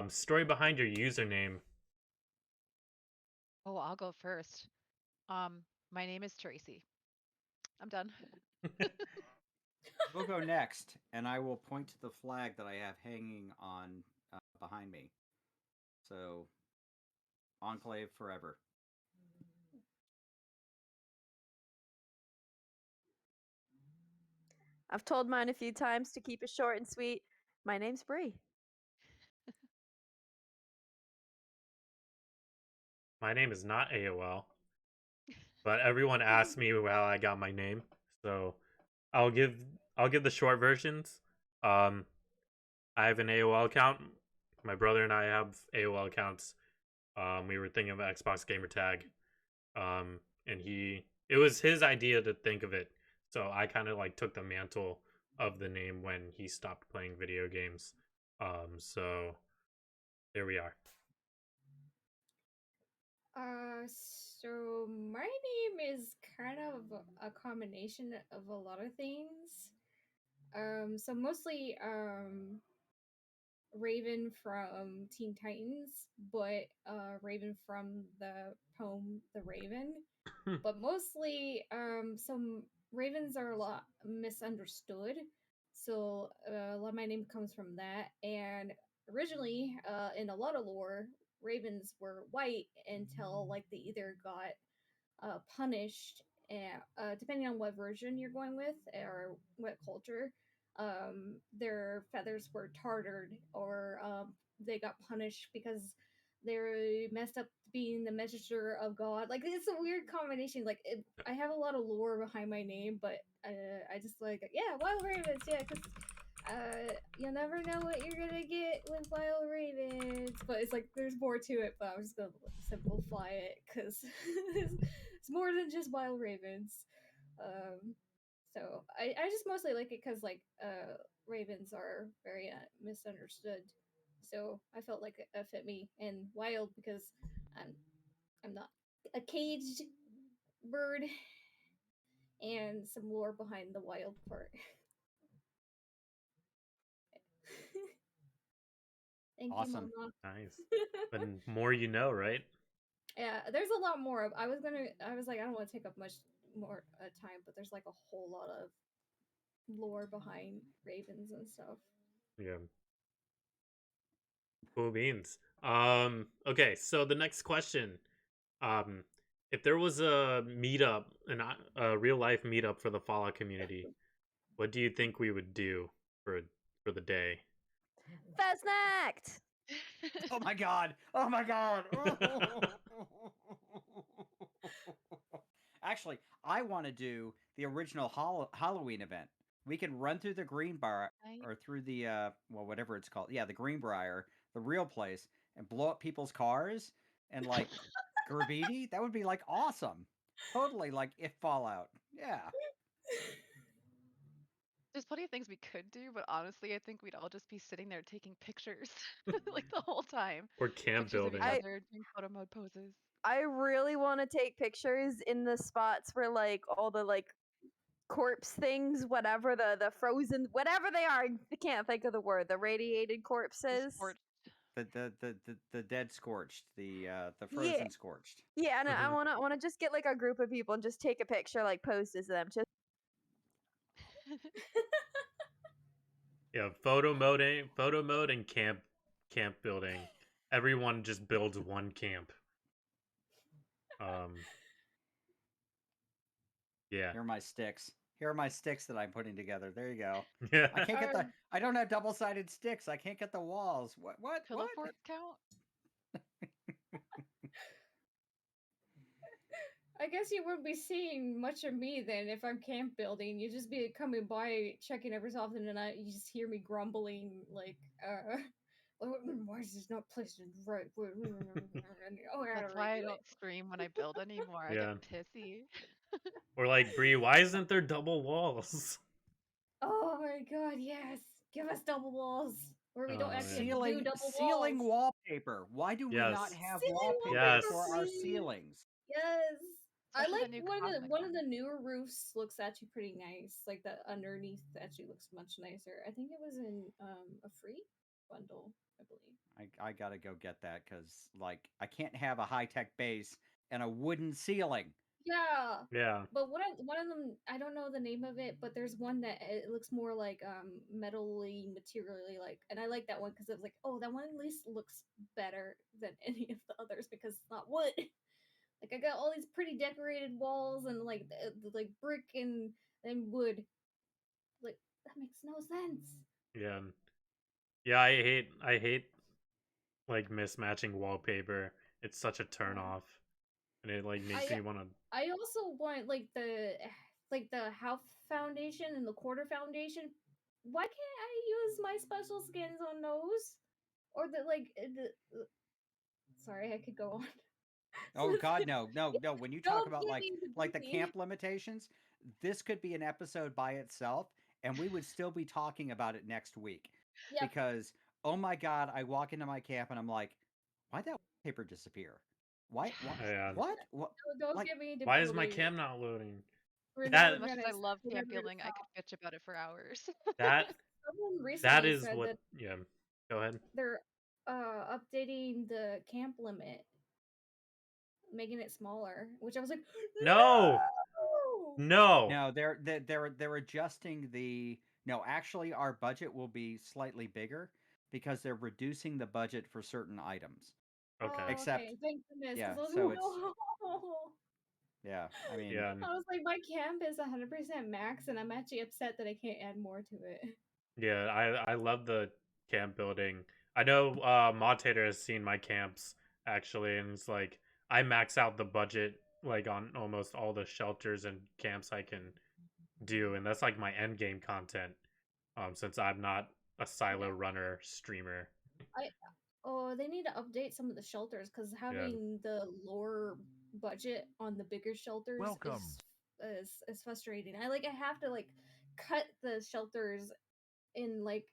Story behind your username.
Oh, I'll go first. My name is Tracy. I'm done.
We'll go next, and I will point to the flag that I have hanging on behind me. So, Enclave forever.
I've told mine a few times to keep it short and sweet. My name's Bree.
My name is not AOL, but everyone asks me how I got my name, so I'll give the short versions. I have an AOL account. My brother and I have AOL accounts. We were thinking of Xbox gamer tag, and it was his idea to think of it. So I kind of like took the mantle of the name when he stopped playing video games. So there we are.
So my name is kind of a combination of a lot of things. So mostly Raven from Teen Titans, but Raven from the poem The Raven. But mostly, some ravens are a lot misunderstood. So a lot of my name comes from that. And originally, in a lot of lore, ravens were white until like they either got punished, and depending on what version you're going with or what culture, their feathers were tartared, or they got punished because they messed up being the messenger of God. Like it's a weird combination. Like I have a lot of lore behind my name, but I just like wild ravens, yeah, because you'll never know what you're gonna get with wild ravens. But it's like there's more to it. But I'm just gonna simplify it because it's more than just wild ravens. Um, so I just mostly like it because like ravens are very misunderstood. So I felt like it fit me, and wild because I'm I'm not a caged bird, and some lore behind the wild part. Thank you,
Awesome.
Mama.
Nice. But more you know, right?
Yeah, there's a lot more. I was like, I don't want to take up much more time, but there's like a whole lot of lore behind ravens and stuff.
Yeah. Cool beans. Okay, so the next question. Um, if there was a meetup, a real life meetup for the Fallout community, what do you think we would do for the day?
Fastnacht!
Oh my god! Oh my god! Actually, I want to do the original Halloween event. We can run through the Greenbrier
Right?
or through the well, whatever it's called. Yeah, the Greenbrier, the real place, and blow up people's cars and like graffiti. That would be like awesome. Totally like if Fallout. Yeah.
There's plenty of things we could do, but honestly, I think we'd all just be sitting there taking pictures like the whole time.
Or camp
Pictures of each
building?
I
other doing photo mode poses.
I really want to take pictures in the spots where like all the like corpse things, whatever the frozen, whatever they are. I can't think of the word. The radiated
The
corpses.
sport.
The dead scorched, the
Yeah,
frozen scorched.
yeah, and I
Mhm.
wanna just get like a group of people and just take a picture, like post as them. Just
Yeah, photo mode, and camp building. Everyone just builds one camp. Um, yeah,
Here are my sticks. Here are my sticks that I'm putting together. There you go.
yeah.
I can't get the.
Um,
I don't have double-sided sticks. I can't get the walls. What? What?
Pillow
What?
forts count?
I guess you wouldn't be seeing much of me then if I'm camp building. You just be coming by, checking every so often, and you just hear me grumbling like, why is this not placed in right? Oh, I gotta
That's why I
redo it.
don't stream when I build anymore. I get
Yeah.
pissy.
Or like, Bree, why isn't there double walls?
Oh my god, yes! Give us double walls, where we don't
Oh
actually
man.
have to do
Ceiling
double
ceiling
walls.
wallpaper. Why do we not
Yes.
have
Ceiling
wallpaper
wallpaper,
for
Yes.
our
please.
ceilings?
Yes. I
Especially
like
the new
one of
cosmic
one of
one.
the newer roofs looks actually pretty nice. Like the underneath actually looks much nicer. I think it was in a free bundle, I believe.
I gotta go get that because like I can't have a high-tech base and a wooden ceiling.
Yeah.
Yeah.
But one of them, I don't know the name of it, but there's one that it looks more like metally, materially like, and I like that one because it was like, oh, that one at least looks better than any of the others because it's not wood. Like I got all these pretty decorated walls and like like brick and wood. Like that makes no sense.
Yeah. Yeah, I hate like mismatching wallpaper. It's such a turn
Yeah.
off. And it like makes
I
me want to.
I also want like the half foundation and the quarter foundation. Why can't I use my special skins on those? Or the like sorry, I could go on.
Oh God, no, no, no. When you talk
Don't
about
give me the
like the
booty.
camp limitations, this could be an episode by itself, and we would still be talking about it next week.
Yep.
Because oh my God, I walk into my camp and I'm like, why'd that paper disappear? Why? What?
Yeah.
What? What?
Don't
Like
give me the
Why is my
booty.
cam not loading?
We're
That
never
As much as
gonna
I love
we're
camp
never gonna
building, I
stop.
could bitch about it for hours.
that
Someone
that
recently
is
said
what.
that
Yeah. Go ahead.
They're updating the camp limit, making it smaller, which I was like,
No!
no.
No!
No, they're adjusting the. No, actually, our budget will be slightly bigger because they're reducing the budget for certain items.
Okay.
Oh,
Except,
okay. Thank goodness.
yeah.
Because I was
So
like,
it's
no.
yeah. I mean,
Yeah.
I was like, my camp is 100% max, and I'm actually upset that I can't add more to it.
Yeah, I love the camp building. I know Modtater has seen my camps actually, and it's like I max out the budget like on almost all the shelters and camps I can do, and that's like my end game content. Since I'm not a silo
Yeah.
runner streamer.
They need to update some of the shelters because
Yeah.
having the lower budget on the bigger shelters
Welcome.
is frustrating. I have to cut the shelters and make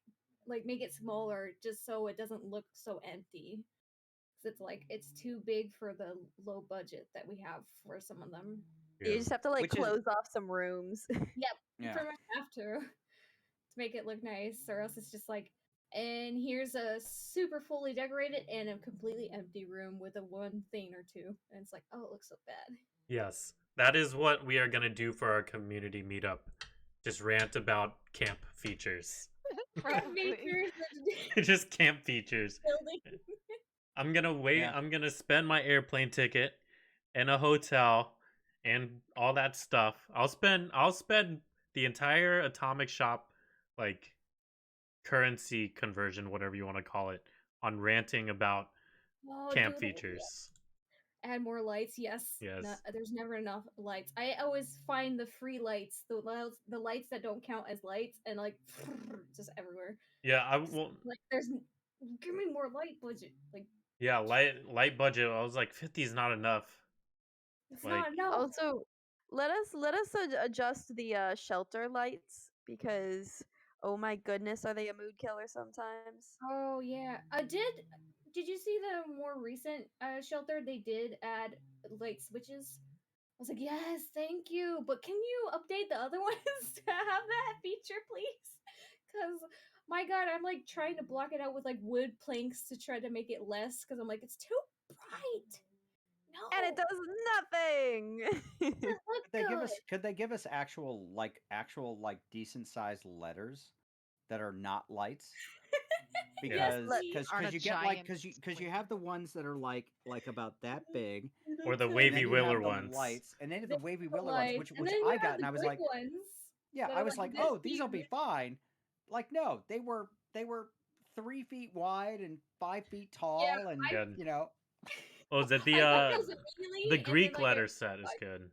it smaller just so it doesn't look so empty. Because it's too big for the low budget that we have for some of them.
You
Yeah.
just have to like
Which is-
close off some rooms.
Yep, you
Yeah.
pretty much have to make it look nice, or else it's just like, and here's a super fully decorated and a completely empty room with a one thing or two, and it's like, oh, it looks so bad.
Yes. That is what we are gonna do for our community meetup. Just rant about camp features.
Probably.
Just camp features.
Building.
I'm gonna wait.
Yeah.
I'm gonna spend my airplane ticket and a hotel and all that stuff. I'll spend the entire atomic shop like currency conversion, whatever you want to call it, on ranting about
Oh,
camp
dude,
features.
add more lights. Yes.
Yes.
There's never enough lights. I always find the free lights, the lights that don't count as lights, and just everywhere.
Yeah, I will.
Give me more light budget.
Yeah, light budget. I was like, 50 is not enough.
It's
Like-
not enough.
Also, let us adjust the shelter lights because oh my goodness, are they a mood killer sometimes?
Oh yeah. Did you see the more recent shelter? They did add light switches. I was like, yes, thank you. But can you update the other ones to have that feature, please? Because my God, I'm trying to block it out with wood planks to try to make it less. Because I'm like, it's too bright. No,
And it does nothing.
it doesn't look good.
Could they give us actual decent sized letters that are not lights? Because
Yes,
Aren't a
you get
giant
because you have the ones that are like about that big,
Or the
and then
wavy
you
willer
have the
ones.
lights, and then the
There's
wavy
the
willer ones,
lights,
which
and then you
I
have
got,
the
and I was
big
like,
ones
yeah,
that
I
are
was like,
this
oh, these will be
huge.
fine. Like, no, they were 3 feet wide and 5 feet tall, and
Yeah.
you know,
Oh, is it
I
the
bought those immediately,
the
and
Greek
then,
letter set is good.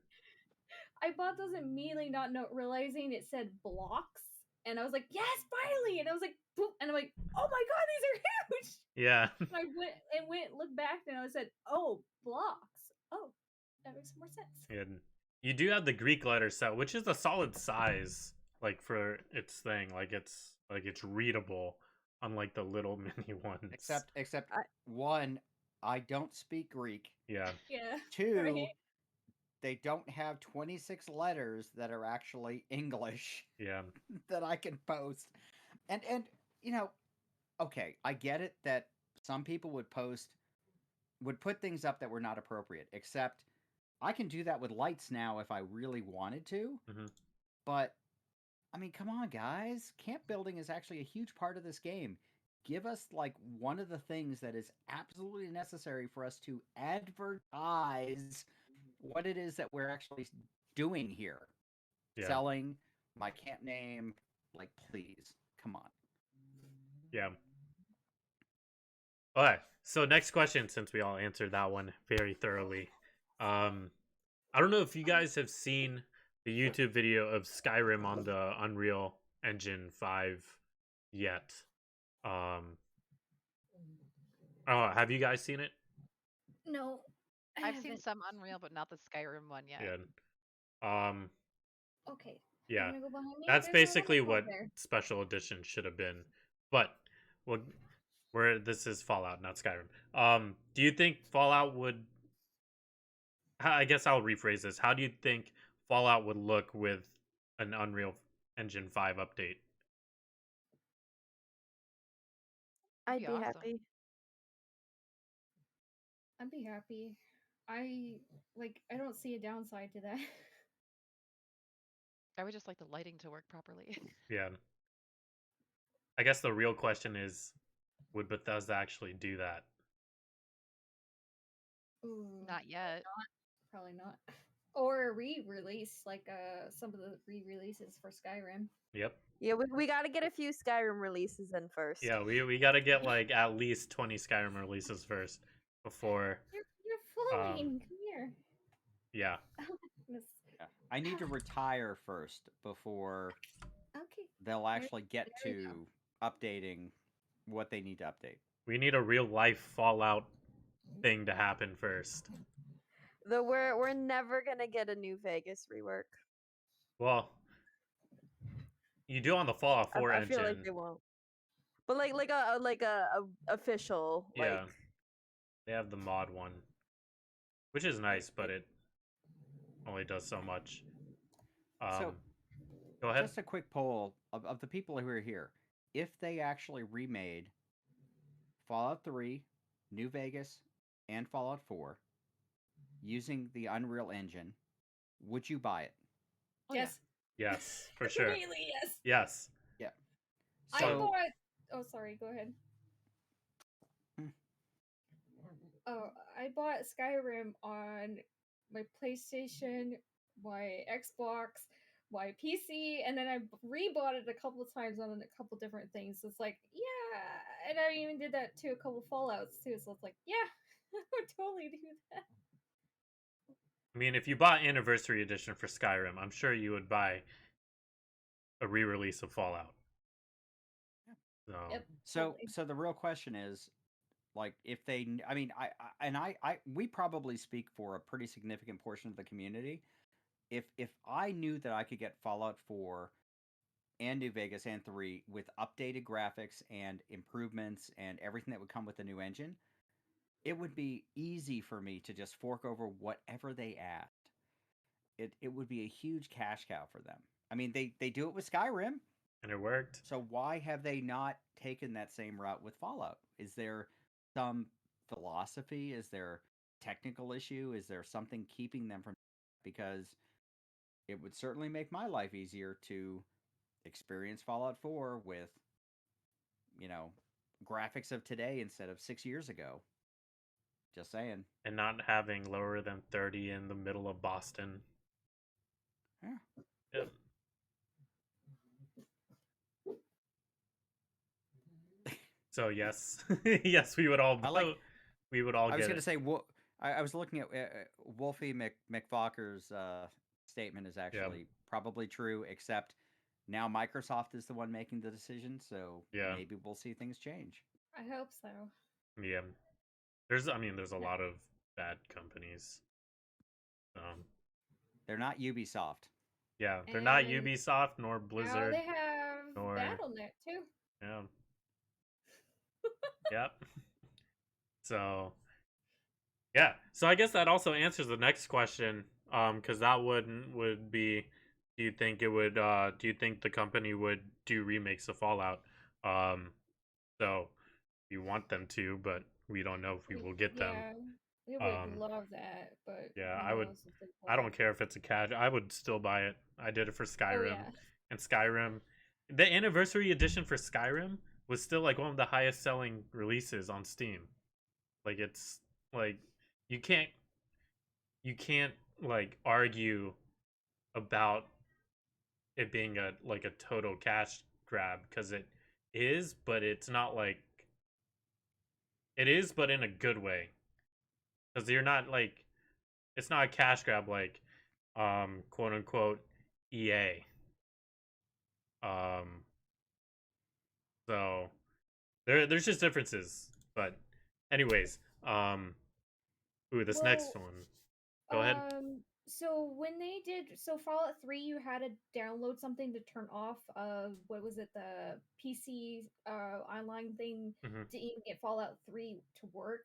I bought those immediately, not realizing it said blocks, and I was like, yes, finally! And I was like, boop, and I'm like, oh my God, these are huge!
Yeah.
And I looked back, and I said, oh, blocks. Oh, that makes more sense.
And you do have the Greek letter set, which is a solid size, like for its thing. Like it's readable, unlike the little mini ones.
except one, I don't speak Greek.
Yeah.
Yeah.
2,
right?
they don't have 26 letters that are actually English
Yeah.
that I can post. And okay, I get it that some people would put things up that were not appropriate, except I can do that with lights now if I really wanted to.
Mhm.
But I mean, come on, guys. Camp building is actually a huge part of this game. Give us one of the things that is absolutely necessary for us to advertise what it is that we're actually doing here.
Yeah.
Selling my camp name, please. Come on.
Yeah. All right. So next question, since we all answered that one very thoroughly. I don't know if you guys have seen the YouTube video of Skyrim on the Unreal Engine 5 yet. Oh, have you guys seen it?
No. I
I've seen
haven't.
some Unreal, but not the Skyrim one yet.
Yeah.
Okay.
Yeah.
I'm gonna go behind me.
That's
There's no one
basically
up
what
there.
special edition should have been. But this is Fallout, not Skyrim. Do you think Fallout would I guess I'll rephrase this. How do you think Fallout would look with an Unreal Engine 5 update?
I'd be
awesome.
happy.
I'd be happy. I don't see a downside to that.
I would just like the lighting to work properly.
Yeah. I guess the real question is, would Bethesda actually do that?
Ooh,
Not yet.
probably not. Or a re-release, like some of the re-releases for Skyrim.
Yep.
Yeah, we got to get a few Skyrim releases in first.
Yeah, we got to get like at least 20 Skyrim releases first before.
You're fooling. Come here.
Yeah.
Goodness.
Yeah. I need to retire first before
Okay.
they'll actually get
there we go.
to updating what they need to update.
We need a real life Fallout thing to happen first.
Though we're never gonna get a New Vegas rework.
Well, you do on the Fallout 4
I feel
engine.
like they won't. But like a official
Yeah.
like.
They have the mod one, which is nice, but it only does so much.
So,
go ahead.
just a quick poll of the people who are here. If they actually remade Fallout 3, New Vegas, and Fallout 4 using the Unreal Engine, would you buy it?
Oh, yeah.
Yes.
Yes, for sure.
Really, yes.
Yes.
Yeah.
I
So,
bought. Oh, sorry. Go ahead. Oh, I bought Skyrim on my PlayStation, my Xbox, my PC, and then I rebought it a couple of times on a couple different things. So it's like, yeah, and I even did that to a couple Fallouts too. So it's like, yeah, I would totally do that.
I mean, if you bought Anniversary Edition for Skyrim, I'm sure you would buy a re-release of Fallout. So,
Yep.
so,
totally.
so the real question is, like, if they, I mean, we probably speak for a pretty significant portion of the community. If I knew that I could get Fallout 4 and New Vegas and 3 with updated graphics and improvements and everything that would come with the new engine, it would be easy for me to just fork over whatever they asked. It would be a huge cash cow for them. I mean, they do it with Skyrim,
and it worked.
so why have they not taken that same route with Fallout? Is there some philosophy? Is there technical issue? Is there something keeping them from? Because it would certainly make my life easier to experience Fallout 4 with, graphics of today instead of 6 years ago. Just saying.
And not having lower than 30 in the middle of Boston.
Yeah.
Yep. So yes, yes, we would all vote. We would all.
I was
going
to say, I was looking at Wolfie McFocker's statement is actually probably true, except now Microsoft is the one making the decision, so maybe we'll see things change.
I hope so.
Yeah, there's a lot of bad companies.
They're not Ubisoft.
Yeah, they're not Ubisoft nor Blizzard.
Now they have BattleNet too.
Yeah. Yep. So, yeah. So I guess that also answers the next question. Because that would be, do you think the company would do remakes of Fallout? So you want them to, but we don't know if we will get them.
We would love that, but
yeah, I don't care if it's a cash. I would still buy it. I did it for Skyrim, and Skyrim, the anniversary edition for Skyrim was still like one of the highest selling releases on Steam. Like it's like you can't like argue about it being a total cash grab, because it is, but it's not like it is, but in a good way. Because you're not like, it's not a cash grab like quote unquote EA. So there's just differences. But anyways, this next one. Go ahead.
So when they did Fallout 3, you had to download something to turn off what was it, the PC online thing to even get Fallout 3 to work.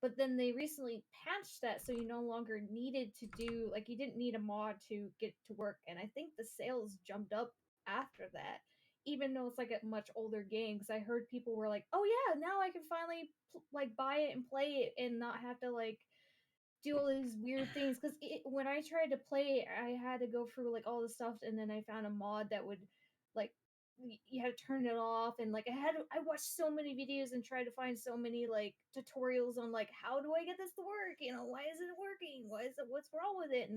But then they recently patched that so you no longer needed to do, you didn't need a mod to get to work, and I think the sales jumped up after that. even though it's like a much older game, because I heard people were like, "Oh yeah, now I can finally like buy it and play it and not have to like do all these weird things." Because when I tried to play it, I had to go through like all the stuff, and then I found a mod that would like you had to turn it off, and like I watched so many videos and tried to find so many like tutorials on like how do I get this to work, why isn't it working, what's wrong with it,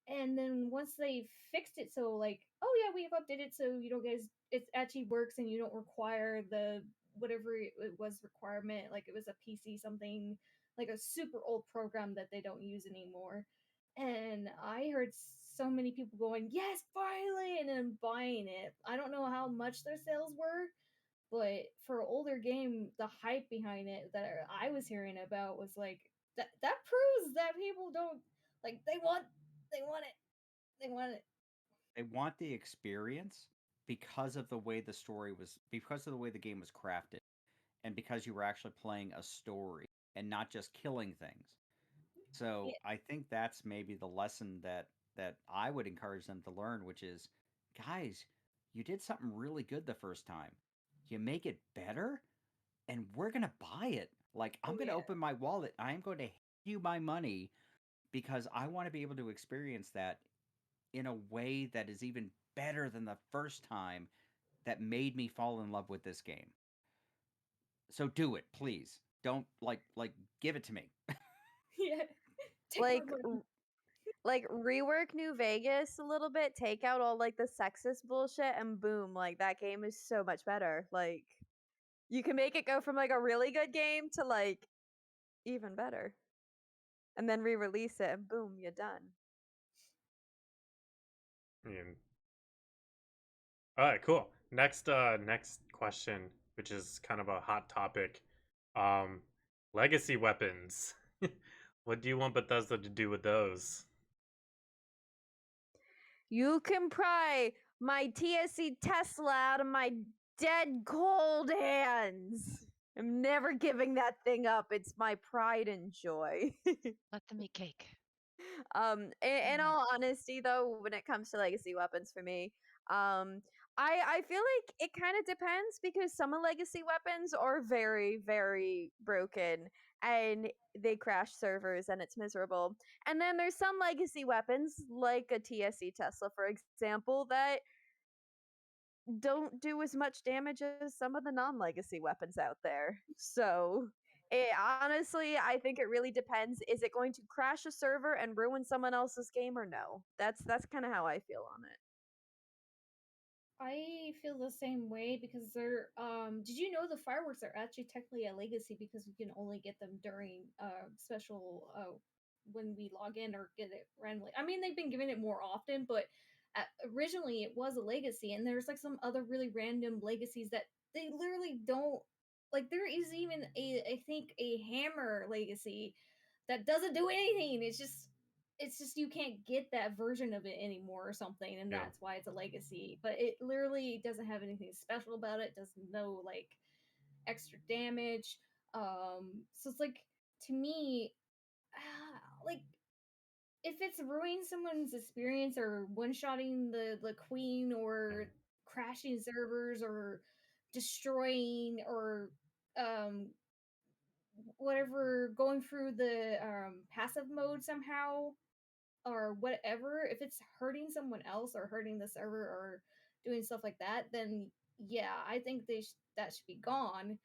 and then once they fixed it, so like, oh yeah, we've updated so you don't guys it actually works and you don't require the whatever it was requirement, like it was a PC something, like a super old program that they don't use anymore. And I heard so many people going, yes, finally, and then buying it. I don't know how much their sales were, but for an older game, the hype behind it that I was hearing about was like that proves that people don't like they want it. They want it.
They want the experience because of the way the story was, because of the way the game was crafted, and because you were actually playing a story and not just killing things. So
Yeah,
I think that's maybe the lesson that I would encourage them to learn, which is, guys, you did something really good the first time. You make it better, and we're gonna buy it. Like, I'm
oh
gonna
yeah.
open my wallet. I am going to hand you my money because I want to be able to experience that in a way that is even better than the first time that made me fall in love with this game. So do it, please. Don't like give it to me.
Yeah. Take my
Like
money.
like rework New Vegas a little bit, take out all like the sexist bullshit, and boom, like that game is so much better. Like you can make it go from like a really good game to like even better, and then re-release it, and boom, you're done.
And all right, cool. Next question, which is kind of a hot topic. Um, legacy weapons. What do you want Bethesda to do with those?
You can pry my TSC Tesla out of my dead cold hands. I'm never giving that thing up. It's my pride and joy.
Let them eat cake.
In all honesty, though, when it comes to legacy weapons for me, I feel like it kind of depends because some of legacy weapons are very very broken and they crash servers and it's miserable. And then there's some legacy weapons like a TSC Tesla, for example, that don't do as much damage as some of the non-legacy weapons out there. So, it honestly, I think it really depends. Is it going to crash a server and ruin someone else's game or no? That's kind of how I feel on it.
I feel the same way because they're did you know the fireworks are actually technically a legacy because we can only get them during special when we log in or get it randomly. I mean they've been giving it more often, but originally it was a legacy, and there's like some other really random legacies that they literally don't like. There is even a I think a hammer legacy that doesn't do anything. It's just you can't get that version of it anymore or something, and
Yeah.
that's why it's a legacy, but it literally doesn't have anything special about it, does no like extra damage. So it's like, to me, like if it's ruining someone's experience or one-shotting the queen or crashing servers or destroying or um whatever, going through the passive mode somehow or whatever, if it's hurting someone else or hurting the server or doing stuff like that, then yeah, I think that should be gone.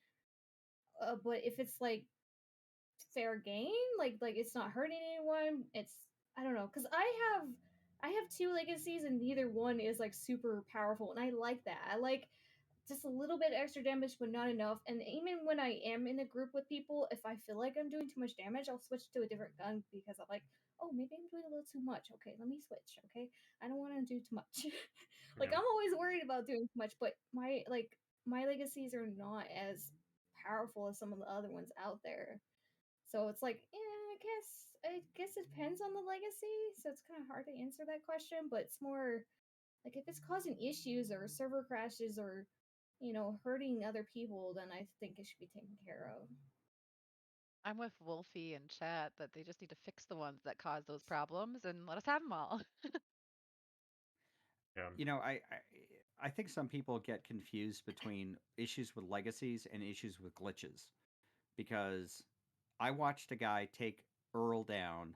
But if it's like fair game, like it's not hurting anyone, it's, I don't know, because I have two legacies and neither one is like super powerful, and I like that. I like just a little bit extra damage, but not enough. And even when I am in a group with people, if I feel like I'm doing too much damage, I'll switch to a different gun because I'm like, oh, maybe I'm doing a little too much. Okay, let me switch. Okay, I don't want to do too much. Like
Yeah.
I'm always worried about doing too much, but my legacies are not as powerful as some of the other ones out there. So it's like, yeah, I guess it depends on the legacy. So it's kind of hard to answer that question, but it's more like if it's causing issues or server crashes or hurting other people, then I think it should be taken care of.
I'm with Wolfie in chat that they just need to fix the ones that cause those problems and let us have them all.
Yeah.
You know, I think some people get confused between issues with legacies and issues with glitches because I watched a guy take Earl down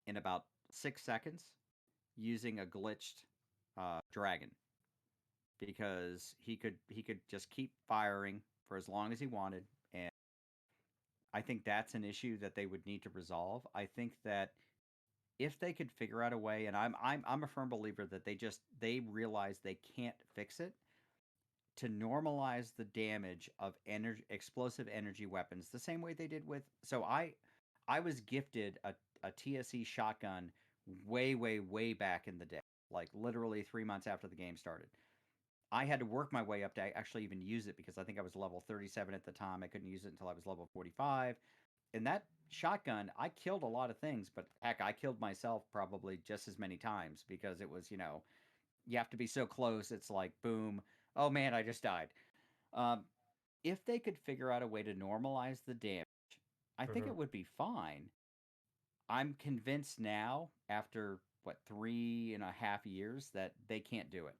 in about 6 seconds using a glitched dragon because he could just keep firing for as long as he wanted, and I think that's an issue that they would need to resolve. I think that if they could figure out a way, and I'm a firm believer that they realize they can't fix it, to normalize the damage of energy explosive energy weapons the same way they did with. So I was gifted a TSE shotgun way back in the day, like literally 3 months after the game started. I had to work my way up to actually even use it because I think I was level 37 at the time. I couldn't use it until I was level 45. And that shotgun, I killed a lot of things, but heck, I killed myself probably just as many times because it was, you have to be so close. It's like, boom, oh man, I just died. Um, if they could figure out a way to normalize the damage, I think
Hmm.
it would be fine. I'm convinced now, after what, 3.5 years, that they can't do it.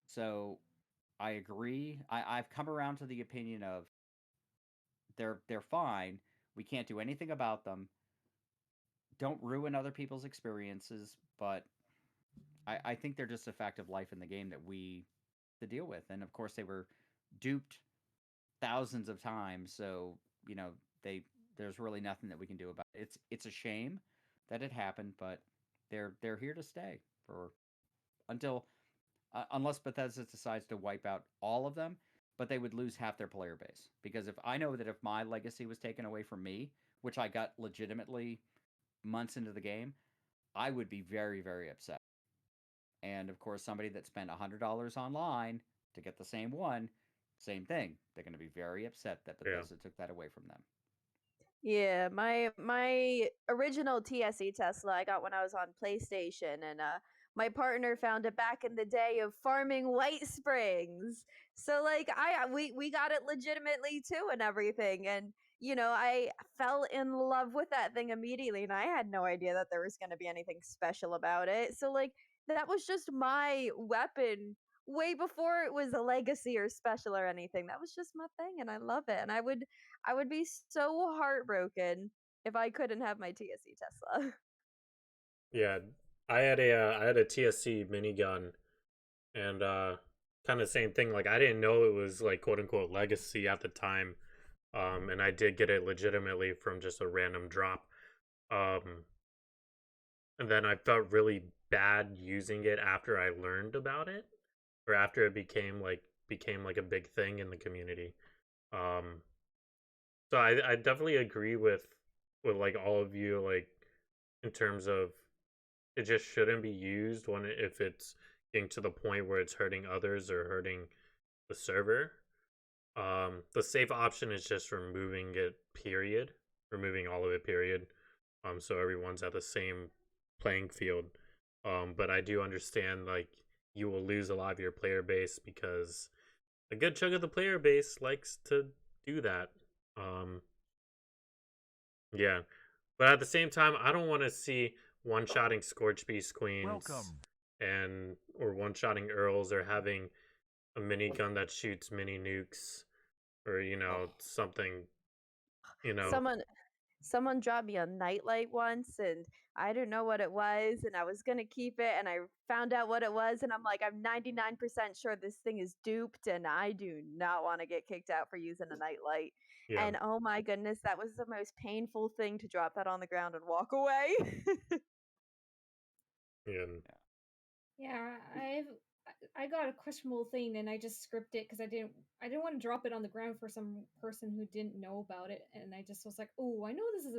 So I agree. I've come around to the opinion of they're fine. We can't do anything about them. Don't ruin other people's experiences, but I think they're just a fact of life in the game that we to deal with. And of course, they were duped thousands of times, so you know they there's really nothing that we can do about it. It's a shame that it happened, but they're here to stay for until unless Bethesda decides to wipe out all of them, but they would lose half their player base because if I know that if my legacy was taken away from me, which I got legitimately months into the game, I would be very upset. And of course, somebody that spent $100 online to get the same one, same thing. They're going to be very upset that
Yeah.
Bethesda took that away from them.
Yeah, my original TSE Tesla I got when I was on PlayStation, and my partner found it back in the day of farming White Springs. So like we got it legitimately too and everything, and I fell in love with that thing immediately, and I had no idea that there was going to be anything special about it. So like that was just my weapon way before it was a legacy or special or anything. That was just my thing, and I love it. And I would be so heartbroken if I couldn't have my TSE Tesla.
Yeah. I had a TSC minigun, and kind of same thing. Like I didn't know it was like quote unquote legacy at the time. And I did get it legitimately from just a random drop. Um, and then I felt really bad using it after I learned about it, or after it became like a big thing in the community. Um, so I definitely agree with like all of you, like in terms of it just shouldn't be used when if it's getting to the point where it's hurting others or hurting the server. The safe option is just removing it, period. Removing all of it, period. So everyone's at the same playing field. But I do understand like you will lose a lot of your player base because a good chunk of the player base likes to do that. Um, yeah, but at the same time, I don't want to see one-shotting Scorch Beast Queens
Welcome.
and or one-shotting Earls or having a minigun that shoots mini nukes or
Oh,
something, you know.
Someone dropped me a nightlight once, and I didn't know what it was, and I was gonna keep it, and I found out what it was, and I'm like, I'm 99% sure this thing is duped, and I do not want to get kicked out for using a nightlight.
Yeah,
And oh my goodness, that was the most painful thing to drop that on the ground and walk away.
and
yeah.
Yeah, I got a questionable thing and I just scripted it because I didn't want to drop it on the ground for some person who didn't know about it, and I just was like, oh, I know this is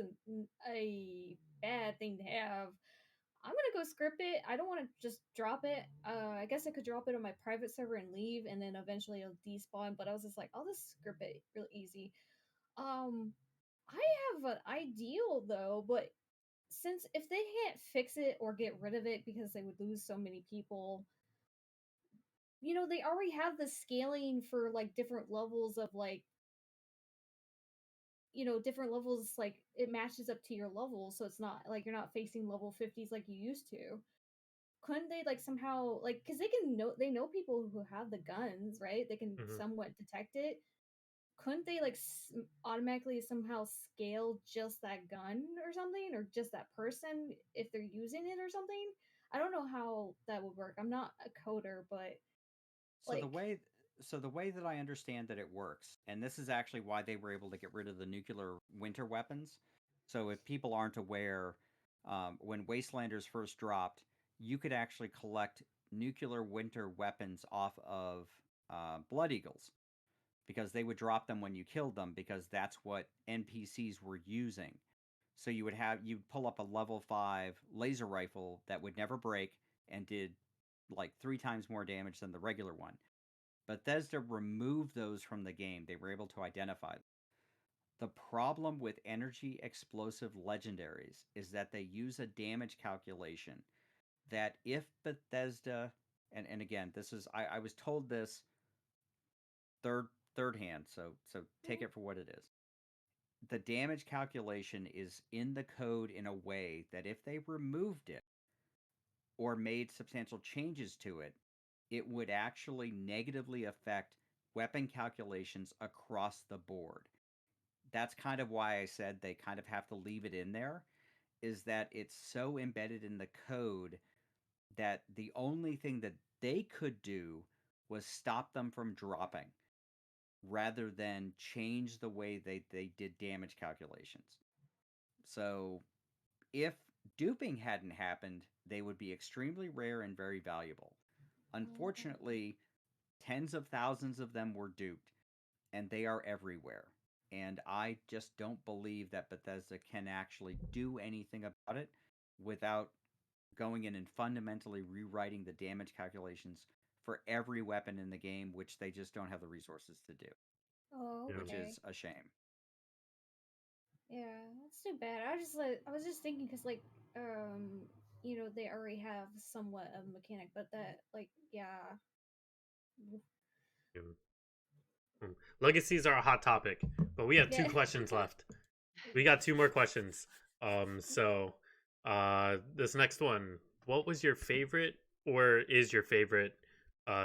a bad thing to have. I'm gonna go script it. I don't want to just drop it. I guess I could drop it on my private server and leave, and then eventually it'll despawn. But I was just like, I'll just script it real easy. Um, I have an ideal though, but since if they can't fix it or get rid of it because they would lose so many people, they already have the scaling for like different levels of like, different levels, like it matches up to your level, so it's not like you're not facing level 50s like you used to. couldn't they like somehow like because they know people who have the guns, right? They can
Mhm.
somewhat detect it. Couldn't they like automatically somehow scale just that gun or something, or just that person if they're using it or something? I don't know how that would work. I'm not a coder, but
So the
like,
way so the way that I understand that it works, and this is actually why they were able to get rid of the nuclear winter weapons. So if people aren't aware, when Wastelanders first dropped, you could actually collect nuclear winter weapons off of Blood Eagles because they would drop them when you killed them because that's what NPCs were using. So you'd pull up a level 5 laser rifle that would never break and did like 3 times more damage than the regular one. Bethesda removed those from the game. They were able to identify them. The problem with energy explosive legendaries is that they use a damage calculation that if Bethesda and again, this is I was told this third third hand, so take
mhm.
it for what it is. The damage calculation is in the code in a way that if they removed it or made substantial changes to it, it would actually negatively affect weapon calculations across the board. That's kind of why I said they kind of have to leave it in there, is that it's so embedded in the code that the only thing that they could do was stop them from dropping rather than change the way they did damage calculations. So if duping hadn't happened, they would be extremely rare and very valuable.
Oh,
Unfortunately, tens of thousands of them were duped, and they are everywhere. And I just don't believe that Bethesda can actually do anything about it without going in and fundamentally rewriting the damage calculations for every weapon in the game, which they just don't have the resources to do,
oh,
Yeah.
which
okay.
is a shame.
Yeah, that's too bad. I was just like, I was just thinking because like, they already have somewhat of a mechanic, but that like, yeah,
Yeah. Legacies are a hot topic, but we have two
yeah.
questions left. We got two more questions. So this next one, what was your favorite or is your favorite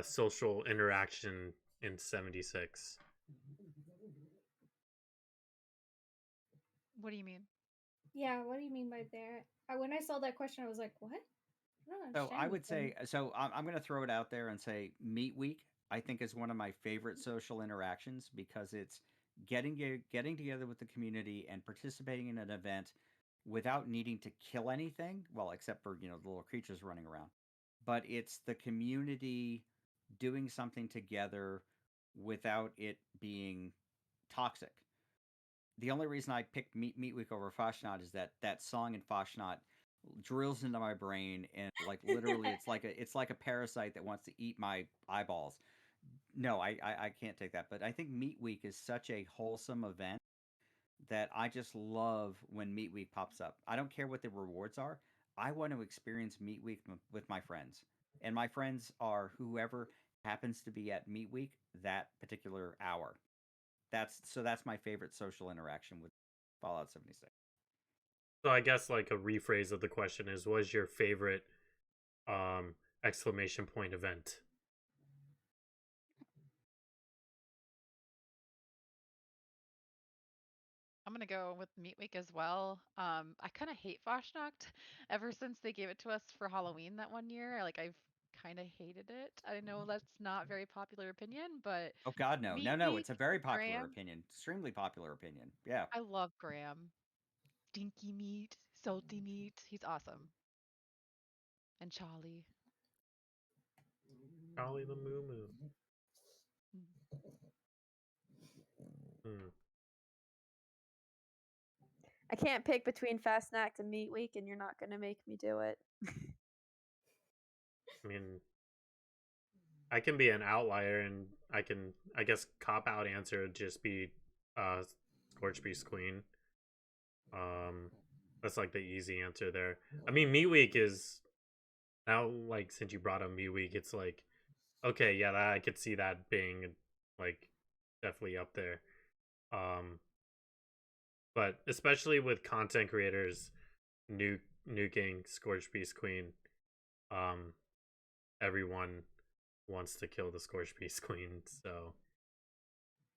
social interaction in 76?
What do you mean?
Yeah, what do you mean by that? When I saw that question, I was like, what? I don't
So
understand
I would
anything.
say, I'm going to throw it out there and say Meet Week, I think, is one of my favorite social interactions because it's getting together with the community and participating in an event without needing to kill anything, well, except for, the little creatures running around. But it's the community doing something together without it being toxic. The only reason I picked Meat Week over Fasnacht is that song in Fasnacht drills into my brain and like literally it's like a parasite that wants to eat my eyeballs. No, I can't take that. But I think Meat Week is such a wholesome event that I just love when Meat Week pops up. I don't care what the rewards are. I want to experience Meat Week with my friends. And my friends are whoever happens to be at Meat Week that particular hour. That's my favorite social interaction with Fallout 76.
So I guess like a rephrase of the question is, what is your favorite um exclamation point event?
I'm gonna go with Meat Week as well. I kind of hate Fashnacht ever since they gave it to us for Halloween that one year. Like I've kind of hated it. I know that's not very popular opinion, but
Oh God, no,
Meat
no, no!
Week,
It's a very popular
Graham,
opinion, extremely popular opinion. Yeah.
I love Graham. Stinky meat, salty meat. He's awesome. And Charlie.
Charlie the Moo Moo.
Mm.
Hmm.
I can't pick between Fastnacht and Meat Week, and you're not gonna make me do it.
I mean, I can be an outlier, and I guess, cop out answer would just be uh Scorch Beast Queen. Um, that's like the easy answer there. I mean, Meat Week is now, like, since you brought up Meat Week, it's like, okay, yeah, I could see that being like definitely up there. Um, but especially with content creators nuking Scorch Beast Queen, um, everyone wants to kill the Scorch Beast Queen. So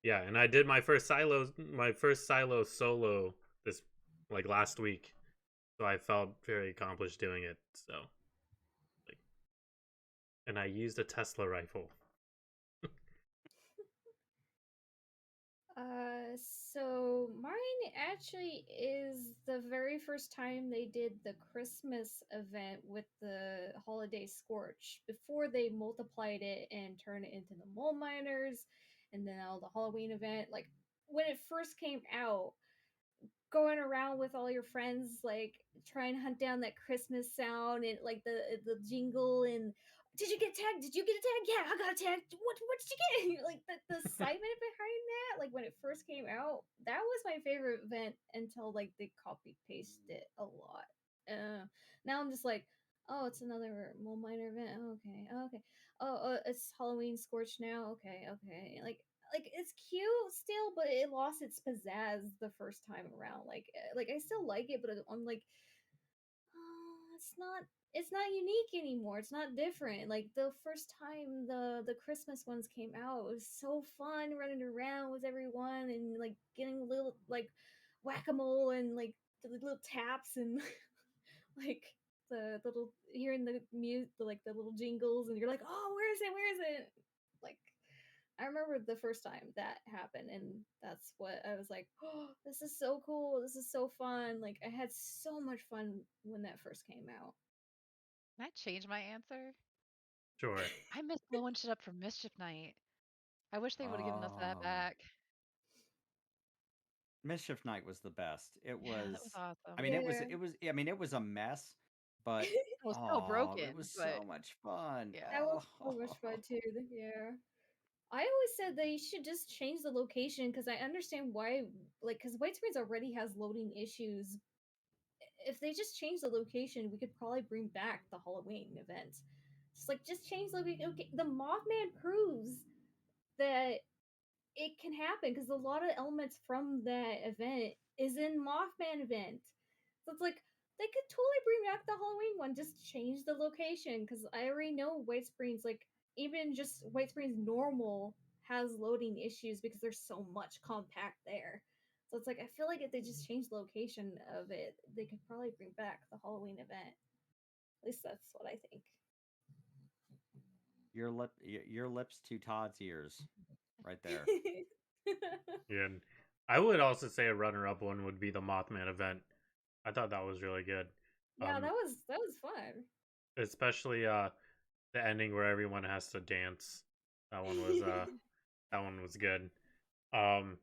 yeah, and I did my first silo solo this like last week, so I felt very accomplished doing it. So like, and I used a Tesla rifle.
Uh, so mine actually is the very first time they did the Christmas event with the Holiday Scorch before they multiplied it and turned it into the Mole Miners and then all the Halloween event. Like when it first came out, going around with all your friends, like trying to hunt down that Christmas sound and like the jingle and did you get tagged? Did you get a tag? Yeah, I got a tag. What did you get? Like the excitement behind that, like when it first came out, that was my favorite event until like they copy pasted it a lot. Now I'm just like, oh, it's another Mole Miner event. Okay, okay. Oh, it's Halloween Scorch now. Okay, okay. Like it's cute still, but it lost its pizzazz the first time around. Like I still like it, but I'm like, oh, it's not unique anymore. It's not different. Like the first time the Christmas ones came out, it was so fun running around with everyone and like getting little like whack-a-mole and like the little taps and like the little hearing the mute like the little jingles and you're like, oh, where is it? Where is it? Like I remember the first time that happened, and that's what I was like, oh, this is so cool. This is so fun. Like, I had so much fun when that first came out.
Can I change my answer?
Sure.
I miss blowing shit up for Mischief Night. I wish they would have given us that
Oh,
back.
Mischief Night was the best. It
Yeah, that was
was. I
awesome.
mean,
Yeah.
it was. I mean, it was a mess, but
It was so
oh, it
broken,
was
but
so much fun.
yeah.
That was
Oh,
so much fun, too. Yeah. I always said they should just change the location because I understand why, like, because White Springs already has loading issues. If they just change the location, we could probably bring back the Halloween event. Just change the location. Okay, the Mothman proves that it can happen because a lot of elements from that event is in Mothman event. So it's like they could totally bring back the Halloween one, just change the location because I already know White Springs, like even just White Springs normal has loading issues because there's so much compact there. So it's like I feel like if they just change the location of it, they could probably bring back the Halloween event. At least that's what I think.
your lips to Todd's ears, right there.
Yeah, and I would also say a runner-up one would be the Mothman event. I thought that was really good.
Yeah,
Um,
that was fun.
especially the ending where everyone has to dance. That one was that one was good. Um,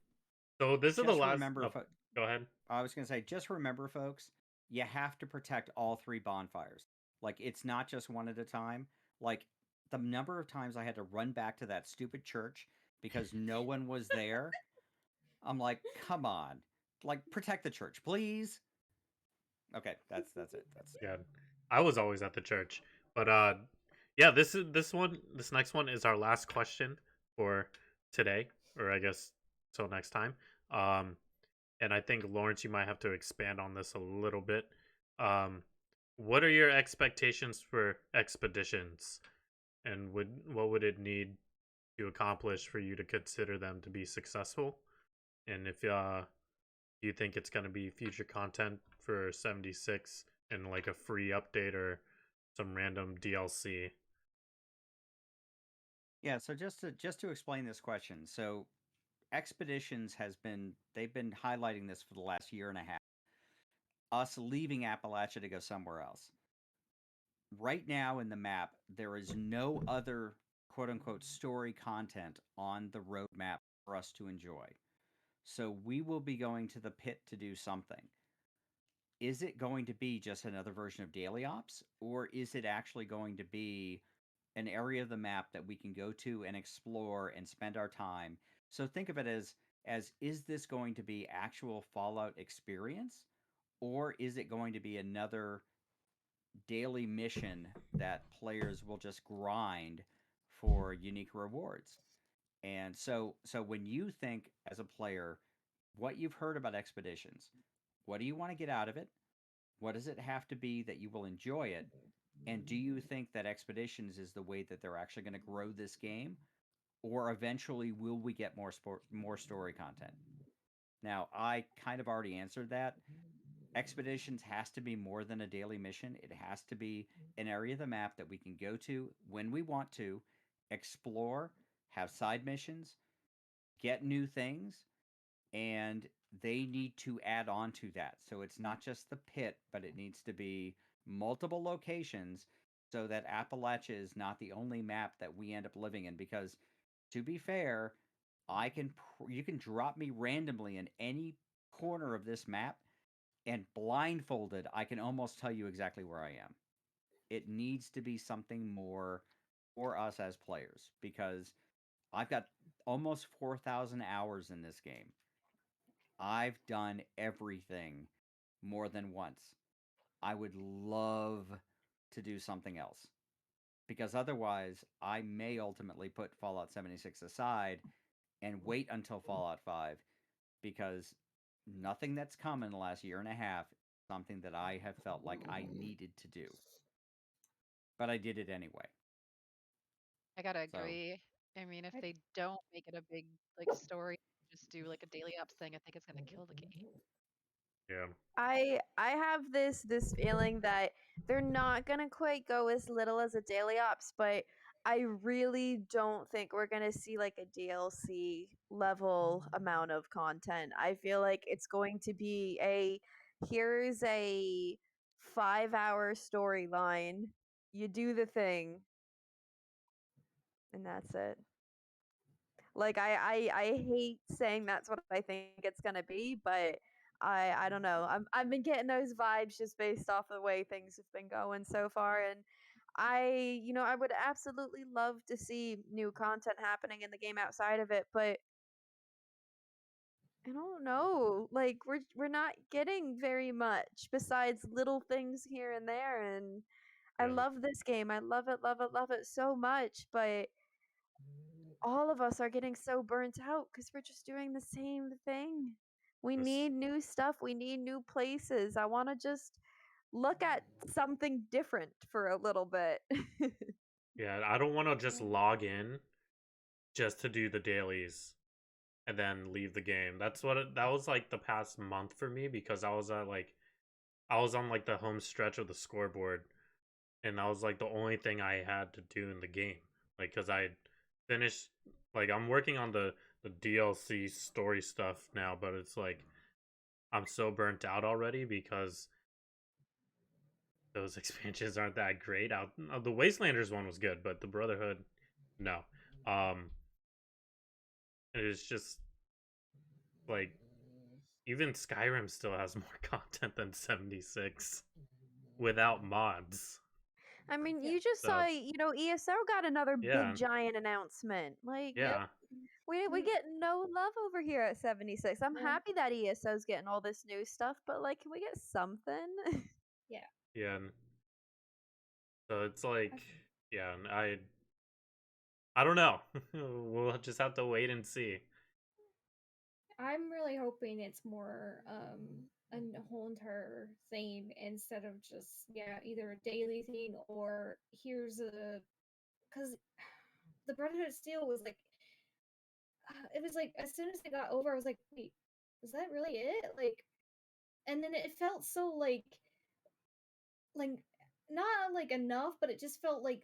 so this is the
Just
last.
remember,
Oh, go ahead.
I was gonna say, just remember, folks, you have to protect all three bonfires. Like it's not just one at a time. Like the number of times I had to run back to that stupid church because no one was there. I'm like, come on, like protect the church, please. Okay, that's it. That's
Yeah, I was always at the church, but yeah, this next one is our last question for today, or I guess till next time. Um, and I think Lawrence, you might have to expand on this a little bit. Um, what are your expectations for expeditions, and what would it need to accomplish for you to consider them to be successful? And if do you think it's going to be future content for 76 and like a free update or some random DLC?
yeah. So just to explain this question, so expeditions has been they've been highlighting this for the last year and a half. Us leaving Appalachia to go somewhere else. Right now in the map, there is no other quote unquote story content on the roadmap for us to enjoy. So we will be going to the pit to do something. Is it going to be just another version of Daily Ops, or is it actually going to be an area of the map that we can go to and explore and spend our time? So think of it as is this going to be actual Fallout experience, or is it going to be another daily mission that players will just grind for unique rewards? And so when you think as a player what you've heard about expeditions, what do you want to get out of it? What does it have to be that you will enjoy it? And do you think that Expeditions is the way that they're actually going to grow this game, or eventually will we get more story content? Now, I kind of already answered that. Expeditions has to be more than a daily mission. It has to be an area of the map that we can go to when we want to, explore, have side missions, get new things, and they need to add on to that. So it's not just the pit, but it needs to be multiple locations so that Appalachia is not the only map that we end up living in. Because to be fair, you can drop me randomly in any corner of this map, and blindfolded, I can almost tell you exactly where I am. It needs to be something more for us as players because I've got almost 4,000 hours in this game. I've done everything more than once. I would love to do something else because otherwise, I may ultimately put Fallout 76 aside and wait until Fallout 5 because nothing that's come in the last year and a half is something that I have felt like I needed to do. But I did it anyway.
I gotta
So,
agree. I mean, if
I,
they don't make it a big like story, just do like a daily ops thing, I think it's gonna kill the game.
Yeah.
I have this feeling that they're not gonna quite go as little as a daily ops, but I really don't think we're gonna see like a DLC level amount of content. I feel like it's going to be here's a 5-hour storyline. You do the thing, and that's it. Like I hate saying that's what I think it's gonna be, but I don't know. I've been getting those vibes just based off the way things have been going so far, and I would absolutely love to see new content happening in the game outside of it, but I don't know. Like we're not getting very much besides little things here and there, and I
Yeah.
love this game. I love it so much, but all of us are getting so burnt out because we're just doing the same thing. We
This.
need new stuff. We need new places. I want to just look at something different for a little bit.
Yeah. I don't want to just log in just to do the dailies and then leave the game. That was like the past month for me because I was on like the home stretch of the scoreboard, and that was like the only thing I had to do in the game. Like, cause I finished, like, I'm working on the DLC story stuff now, but it's like I'm so burnt out already because those expansions aren't that great. Out the Wastelanders one was good, but the Brotherhood, no. It's just like even Skyrim still has more content than 76 without mods.
I mean,
yeah.
you just
So
saw, ESO got another
yeah,
big giant announcement. Like,
yeah,
we get no love over here at 76. I'm
Yeah.
happy that ESO's getting all this new stuff, but like, can we get something?
Yeah.
yeah. So it's like,
I-
yeah, I don't know. We'll just have to wait and see.
I'm really hoping it's more a whole entire thing instead of just either a daily thing or here's a because the Brotherhood Steel was like it was like as soon as it got over I was like wait is that really it like and then it felt so like not like enough but it just felt like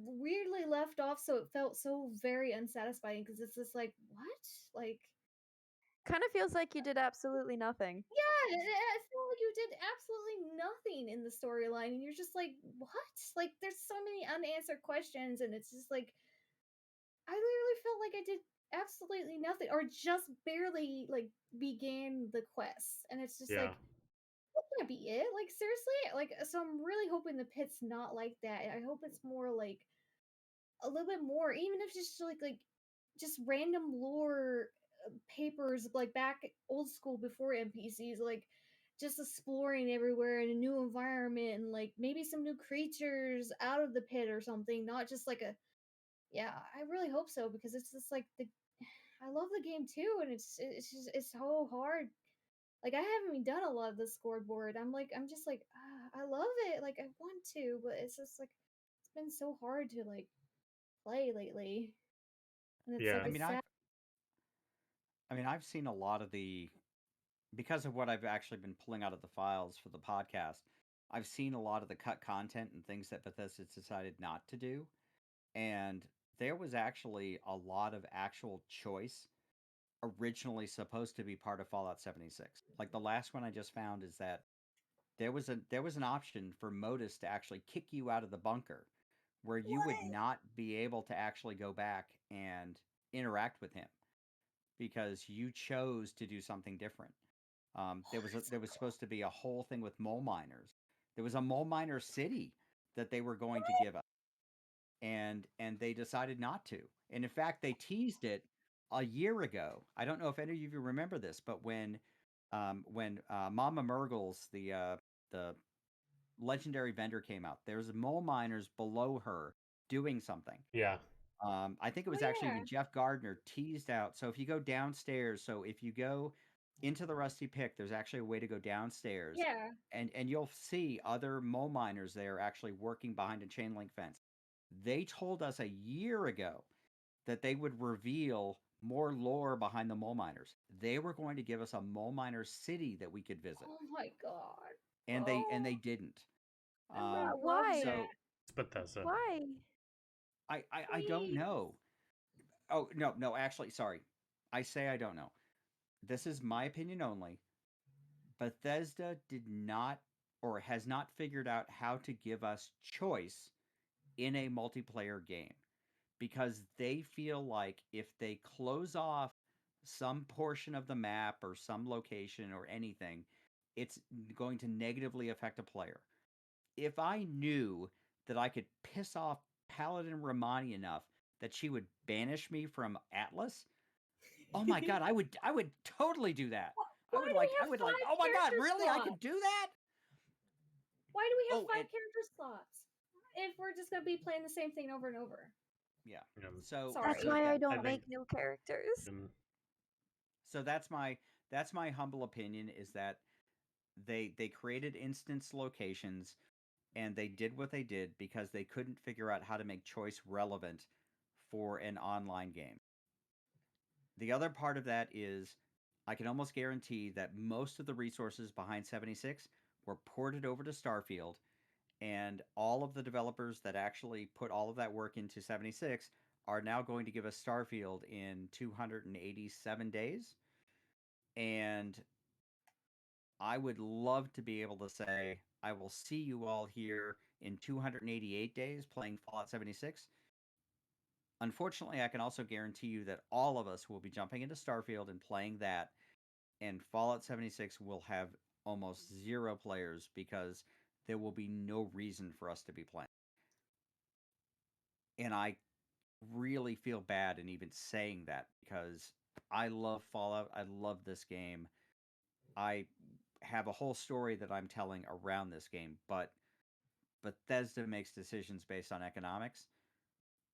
weirdly left off so it felt so very unsatisfying because it's just like what like
Kind of feels like you did absolutely nothing.
yeah, I feel like you did absolutely nothing in the storyline, and you're just like, what? Like, there's so many unanswered questions, and it's just like, I literally felt like I did absolutely nothing, or just barely like began the quest, and it's just
Yeah,
like, that can't be it. Like, seriously, like, so I'm really hoping the pit's not like that. I hope it's more like a little bit more, even if it's just like just random lore papers like back old school before NPCs, like just exploring everywhere in a new environment and like maybe some new creatures out of the pit or something, not just like a yeah, I really hope so because it's just like the I love the game too and it's so hard. Like I haven't even done a lot of the scoreboard. I'm just like I love it. Like I want to, but it's just like it's been so hard to like play lately, and it's
Yeah.
like
I
it's
mean,
sad.
I've seen a lot of the because of what I've actually been pulling out of the files for the podcast. I've seen a lot of the cut content and things that Bethesda decided not to do, and there was actually a lot of actual choice originally supposed to be part of Fallout 76. Like the last one I just found is that there was an option for Modus to actually kick you out of the bunker where you would
What?
not be able to actually go back and interact with him because you chose to do something different. There was supposed to be a whole thing with mole miners. There was a mole miner city that they were going to give us, and they decided not to. And in fact, they teased it a year ago. I don't know if any of you remember this, but when Mama Murgles, the legendary vendor, came out, there's mole miners below her doing something.
Yeah.
I think it
Oh
was actually
yeah,
even Jeff Gardner teased out. So if you go downstairs, so if you go into the Rusty Pick, there's actually a way to go downstairs,
yeah.
and you'll see other mole miners there actually working behind a chain link fence. They told us a year ago that they would reveal more lore behind the mole miners. They were going to give us a mole miner city that we could visit,
Oh my god.
and they
Oh,
didn't.
I would have loved
Why?
So
that.
It's Bethesda.
Why?
I don't
Please.
know. Oh no, actually, sorry. I say I don't know. This is my opinion only. Bethesda did not or has not figured out how to give us choice in a multiplayer game because they feel like if they close off some portion of the map or some location or anything, it's going to negatively affect a player. If I knew that I could piss off Paladin Romani enough that she would banish me from Atlas, oh my god, I would totally do that.
Why do we
I
have
would like,
five
oh my god,
character
really? I could
slots?
do that?
Why do we have
Oh,
five
and
character slots if we're just gonna be playing the same thing over and over?
yeah.
Um,
So
That's
Sorry.
so
why
yeah.
I
I
don't
think.
make new characters.
Um,
So that's my humble opinion is that they created instance locations and they did what they did because they couldn't figure out how to make choice relevant for an online game. The other part of that is I can almost guarantee that most of the resources behind 76 were ported over to Starfield, and all of the developers that actually put all of that work into 76 are now going to give us Starfield in 287 days. And I would love to be able to say, I will see you all here in 288 days playing Fallout 76. Unfortunately, I can also guarantee you that all of us will be jumping into Starfield and playing that, and Fallout 76 will have almost zero players because there will be no reason for us to be playing. And I really feel bad in even saying that because I love Fallout. I love this game. I have a whole story that I'm telling around this game, but Bethesda makes decisions based on economics.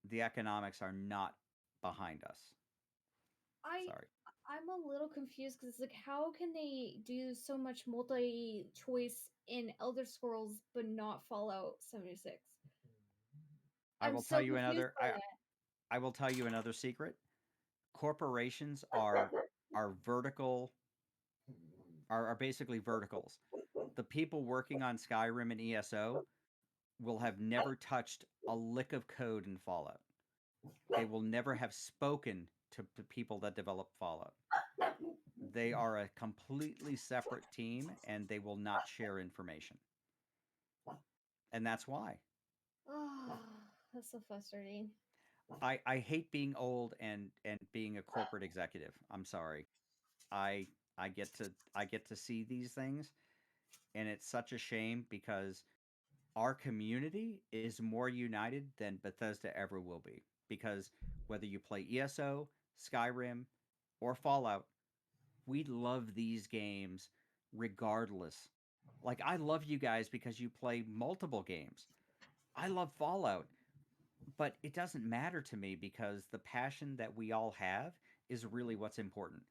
The economics are not behind us.
I
Sorry.
I'm a little confused because it's like, how can they do so much multi-choice in Elder Scrolls but not Fallout 76?
I
I'm
will tell
so
you
confused
another
by that.
I will tell you another secret. Corporations are vertical are basically verticals. The people working on Skyrim and ESO will have never touched a lick of code in Fallout. They will never have spoken to the people that develop Fallout. They are a completely separate team and they will not share information. And that's why.
Oh, that's so frustrating.
I hate being old and being a corporate executive. I'm sorry. I I get to see these things and it's such a shame because our community is more united than Bethesda ever will be. Because whether you play ESO, Skyrim, or Fallout, we love these games regardless. Like, I love you guys because you play multiple games. I love Fallout, but it doesn't matter to me because the passion that we all have is really what's important.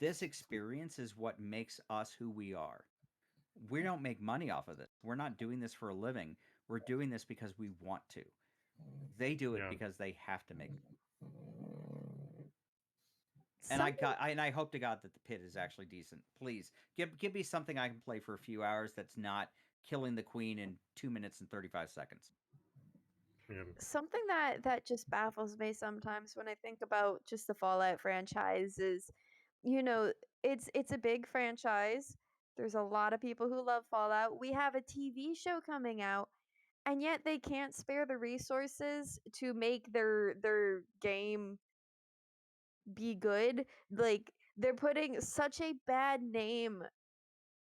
This experience is what makes us who we are. we don't make money off of this. We're not doing this for a living. We're doing this because we want to. They do it
Yeah.
because they have to make. And
Something
I hope to God that the pit is actually decent. Please give me something I can play for a few hours that's not killing the queen in 2 minutes and 35 seconds.
Yeah.
something that just baffles me sometimes when I think about just the Fallout franchise is, you know, it's a big franchise. There's a lot of people who love Fallout. We have a TV show coming out, and yet they can't spare the resources to make their game be good. Like they're putting such a bad name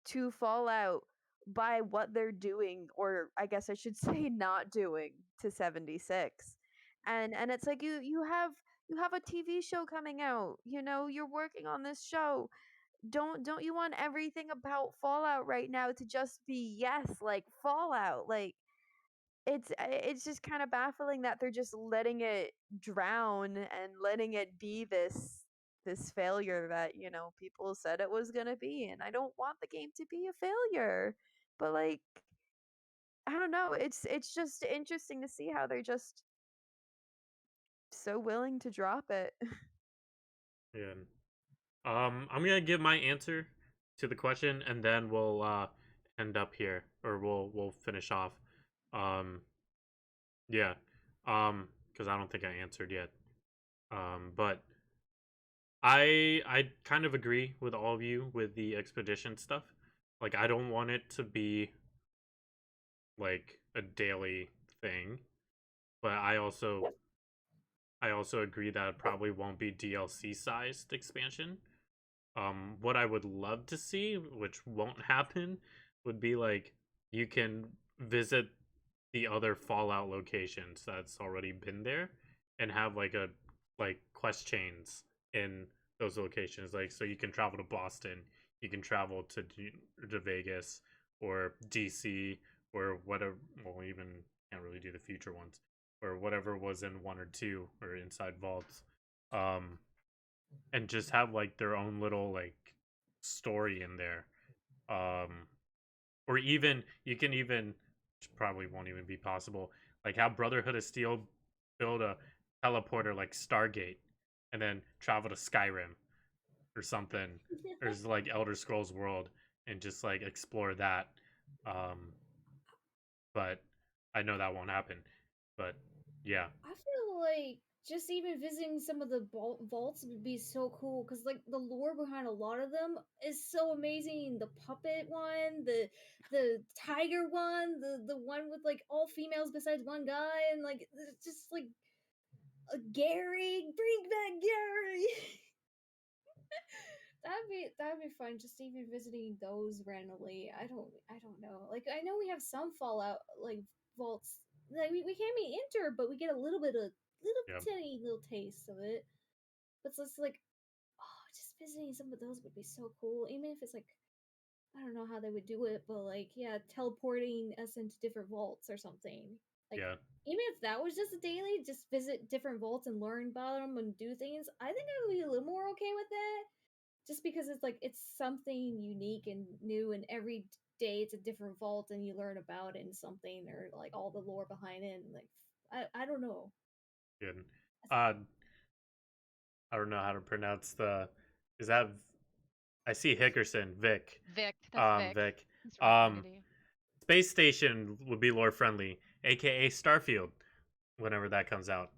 to Fallout by what they're doing, or I guess I should say not doing, to 76. And it's like you have a TV show coming out. You know, you're working on this show. Don't you want everything about Fallout right now to just be yes, like Fallout? Like it's just kind of baffling that they're just letting it drown and letting it be this failure that, people said it was going to be. And I don't want the game to be a failure, but like, I don't know, it's just interesting to see how they're just so willing to drop it.
Yeah. I'm gonna give my answer to the question, and then we'll end up here, or we'll finish off. Um, yeah. Because I don't think I answered yet. But I kind of agree with all of you with the expedition stuff. Like, I don't want it to be like a daily thing, but I also agree that it probably won't be DLC sized expansion. What I would love to see, which won't happen, would be like you can visit the other Fallout locations that's already been there and have like quest chains in those locations. Like, so you can travel to Boston, you can travel to Vegas or DC or whatever. Well, even can't really do the future ones or whatever was in 1 or 2 or inside vaults. Um, and just have like their own little like story in there. Or even you can even, which probably won't even be possible, like have Brotherhood of Steel build a teleporter like Stargate and then travel to Skyrim or something. There's like Elder Scrolls World and just like explore that. Um, but I know that won't happen. But yeah,
I feel like just even visiting some of the vaults would be so cool because like the lore behind a lot of them is so amazing. The puppet one, the tiger one, the one with like all females besides one guy, and like it's just like Gary, bring back Gary. That'd be fun. Just even visiting those randomly. I don't know. Like I know we have some Fallout like vaults. Like we can't be enter, but we get a little bit of little
yeah,
tiny little taste of it. But it's just like, oh, just visiting some of those would be so cool. Even if it's like I don't know how they would do it, but like yeah, teleporting us into different vaults or something. Like
yeah,
even if that was just a daily, just visit different vaults and learn about them and do things. I think I would be a little more okay with that just because it's like it's something unique and new and every day it's a different vault and you learn about it and something or like all the lore behind it and like I don't know.
good. Uh, I don't know how to pronounce the. Is that I see Hickerson, Vic.
Vic, that's Vic.
Vic.
He's from the
Um,
community.
Space Station would be lore friendly, aka Starfield, whenever that comes out,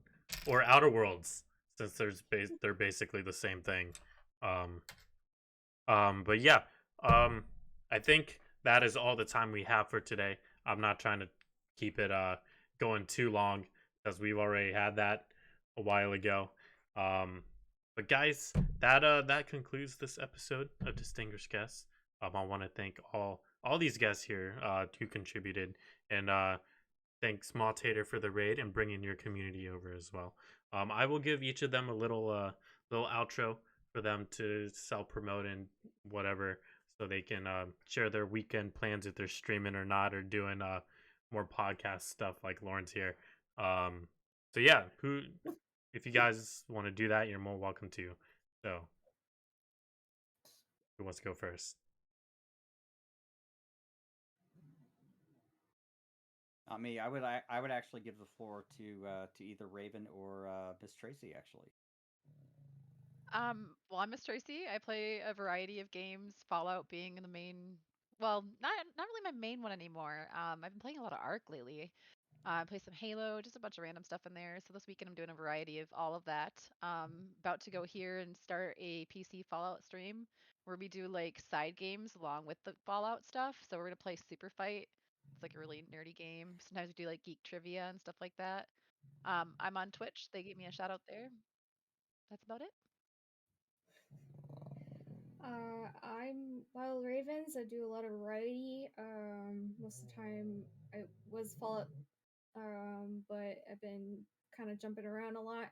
or Outer Worlds, since they're basically the same thing. Um, but yeah, I think that is all the time we have for today. I'm not trying to keep it going too long because we've already had that a while ago. But guys, that concludes this episode of Distinguished Guests. I want to thank all these guests here who contributed, and thanks Small Tater for the raid and bringing your community over as well. I will give each of them a little outro for them to self promote and whatever, so they can share their weekend plans if they're streaming or not, or doing more podcast stuff like Lauren's here. So yeah, if you guys want to do that, you're more welcome to. So who wants to go first?
Me, I would actually give the floor to either Raven or Miss Tracy. Actually,
Well, I'm Miss Tracy. I play a variety of games, Fallout being the main. Well, not really my main one anymore. I've been playing a lot of Ark lately. I play some Halo, just a bunch of random stuff in there. So this weekend I'm doing a variety of all of that. About to go here and start a PC Fallout stream where we do like side games along with the Fallout stuff. So we're gonna play Super Fight. It's like a really nerdy game. Sometimes we do like geek trivia and stuff like that. I'm on Twitch. They gave me a shout out there. That's about it.
I'm Wild Ravens. I do a lot of variety. Most of the time I was Fallout, but I've been kind of jumping around a lot.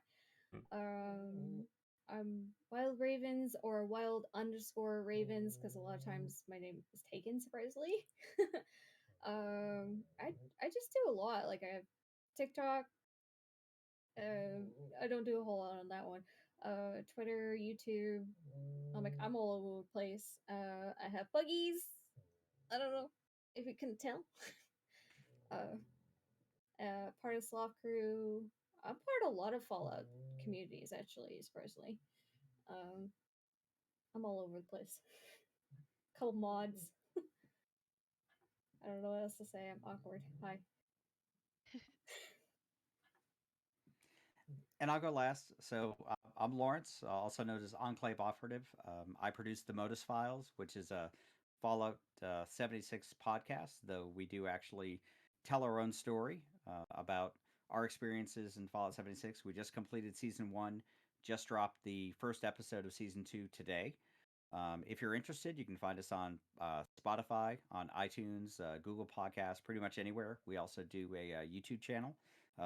I'm Wild Ravens or Wild underscore Ravens because a lot of times my name is taken surprisingly. I just do a lot. Like I have TikTok. I don't do a whole lot on that one. Twitter, YouTube. I'm all over the place. I have buggies. I don't know if you can tell. uh, Part of Sloth Crew. I'm part of a lot of Fallout communities actually, surprisingly. Um, I'm all over the place. Couple mods. I don't know what else to say. I'm awkward. Hi.
and I'll go last. So I'm Lawrence, also known as Enclave Operative. I produce the Modus Files, which is a Fallout 76 podcast, though we do actually tell our own story about our experiences in Fallout 76. We just completed season one, just dropped the first episode of season two today. If you're interested, you can find us on Spotify, on iTunes, Google Podcasts, pretty much anywhere. We also do a YouTube channel.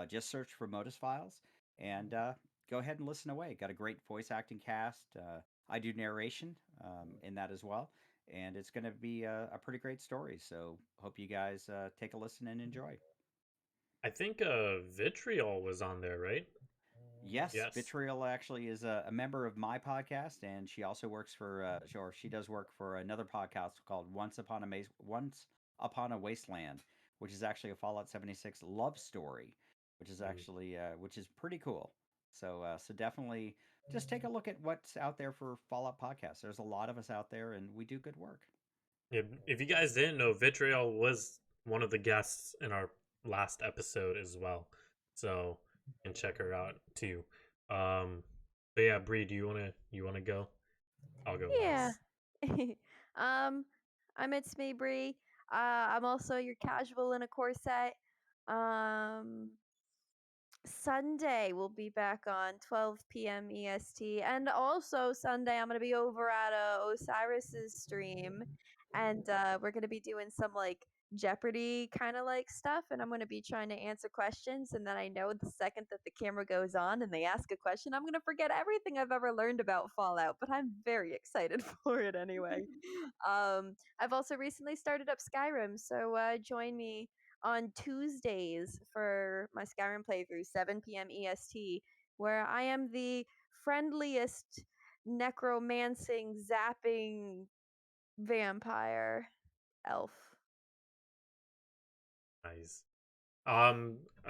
Just search for Modus Files and go ahead and listen away. Got a great voice acting cast. I do narration in that as well. And it's going to be a pretty great story. So hope you guys take a listen and enjoy.
I think Vitriol was on there, right?
Yes,
Yes.
Vitriol actually is a member of my podcast, and she also works for, or she does work for another podcast called Once Upon a Wasteland, which is actually a Fallout 76 love story, which is
Mm.
actually which is pretty cool. So definitely just take a look at what's out there for Fallout podcasts. There's a lot of us out there, and we do good work.
If you guys didn't know, Vitriol was one of the guests in our last episode as well, so you can check her out too. But yeah, Bree, do you wanna go? I'll go
Yeah.
last.
um, it's me, Bree. I'm also your casual in a corset. Um, Sunday we'll be back on 12 p.m. EST, and also Sunday I'm gonna be over at Osiris's stream, and we're gonna be doing some like Jeopardy kind of like stuff, and I'm gonna be trying to answer questions, and then I know the second that the camera goes on and they ask a question, I'm gonna forget everything I've ever learned about Fallout, but I'm very excited for it anyway. I've also recently started up Skyrim, so join me on Tuesdays for my Skyrim playthrough, 7 p.m. EST, where I am the friendliest necromancing, zapping vampire elf.
Nice.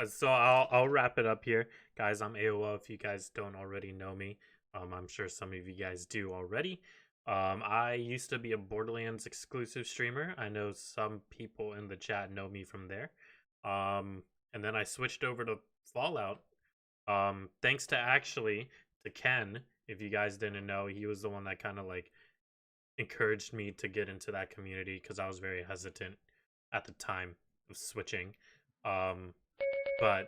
So I'll wrap it up here, guys. I'm AOL. If you guys don't already know me, I'm sure some of you guys do already. I used to be a Borderlands exclusive streamer. I know some people in the chat know me from there. And then I switched over to Fallout. Thanks to Ken. If you guys didn't know, he was the one that kind of like encouraged me to get into that community because I was very hesitant at the time of switching. Um, but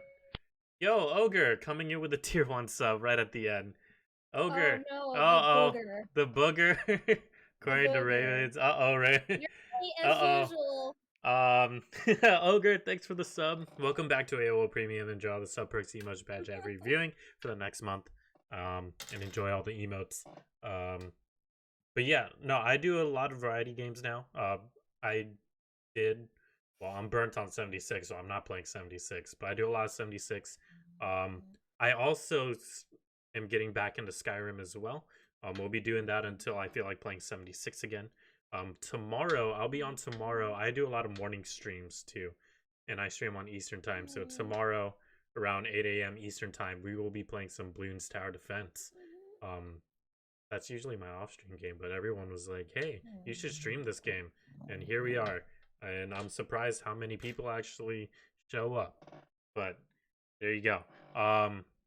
yo, Ogre coming in with a tier one sub right at the end.
Oh
Ogre.
no,
Uh
the
oh.
booger.
The booger.
The
According to
booger.
Ravens. Uh oh, Raven.
You're right as
Uh
usual.
oh. Ogre, thanks for the sub. Welcome back to AOL Premium. Enjoy all the sub perks, emoji badge every viewing for the next month. And enjoy all the emotes. But yeah, no, I do a lot of variety games now. I did. Well, I'm burnt on 76, so I'm not playing 76, but I do a lot of 76. I also am getting back into Skyrim as well. We'll be doing that until I feel like playing 76 again. Tomorrow, I'll be on tomorrow. I do a lot of morning streams too. and I stream on Eastern time. So tomorrow around 8 a.m. Eastern time, we will be playing some Bloons Tower Defense. That's usually my off-stream game, but everyone was like, "Hey, you should stream this game," and here we are. And I'm surprised how many people actually show up. But there you go.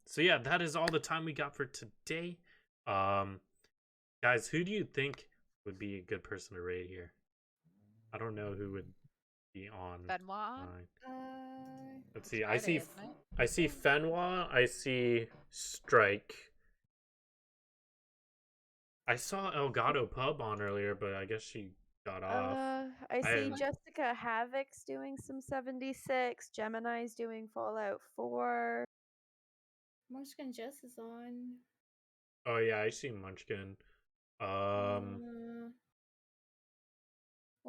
So yeah, that is all the time we got for today. Guys, who do you think would be a good person to raid here? I don't know who would be on.
Benoit?
Let's
It's
see.
Friday, isn't it?
I see Fenwa. I see Strike. I saw Elgato Pub on earlier, but I guess she got off.
I see
am-
Jessica Havoc's doing some 76. Gemini's doing Fallout 4.
Munchkin Jess is on.
Oh yeah, I see Munchkin.
Well,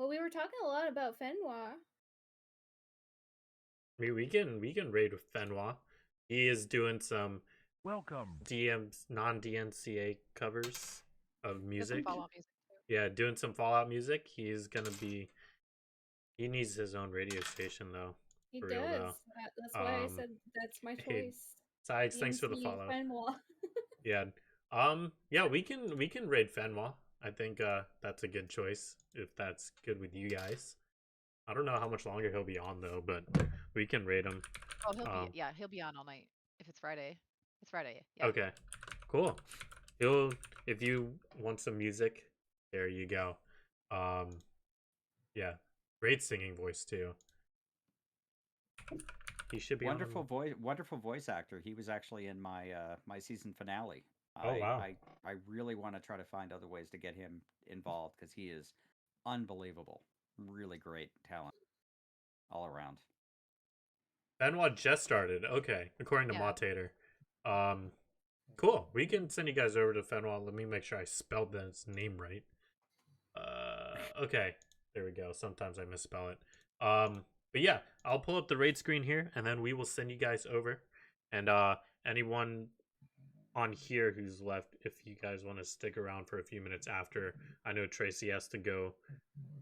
we were talking a lot about Fenwa.
I mean, we can raid with Fenwa. He is doing some non-DMCA covers of music.
Fallout music too.
Yeah, doing some Fallout music. He's gonna be. He needs his own radio station though.
He
For
does.
real, though.
That's why I said that's my
hey,
choice.
Sides, thanks for the
DMC
follow.
Fenwa.
Yeah. Yeah, we can raid Fenwa. I think that's a good choice if that's good with you guys. I don't know how much longer he'll be on though, but we can raid him.
Oh, he'll be on all night if it's Friday. It's Friday. Yeah.
Okay. Cool. If you want some music, there you go. Yeah. Great singing voice too. He should be
wonderful voice actor. He was actually in my my season finale.
Wow.
I really want to try to find other ways to get him involved because he is unbelievable. Really great talent all around.
Benoit just started. Okay, according to Mutator. Cool. We can send you guys over to Fenwa. Let me make sure I spelled his name right. Okay. There we go. Sometimes I misspell it. But yeah, I'll pull up the raid screen here, and then we will send you guys over. And anyone on here who's left, if you guys want to stick around for a few minutes after, I know Tracy has to go.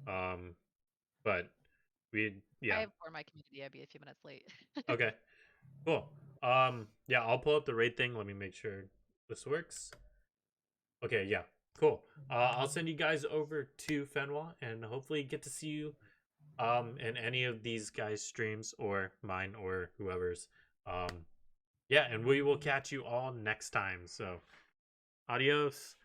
But I
have for my community. I'd be a few minutes late.
Okay. Cool. Yeah, I'll pull up the raid thing. Let me make sure this works. Okay, yeah. Cool. I'll send you guys over to Fenwa and hopefully get to see you in any of these guys' streams or mine or whoever's. Yeah, and we will catch you all next time. So, adios.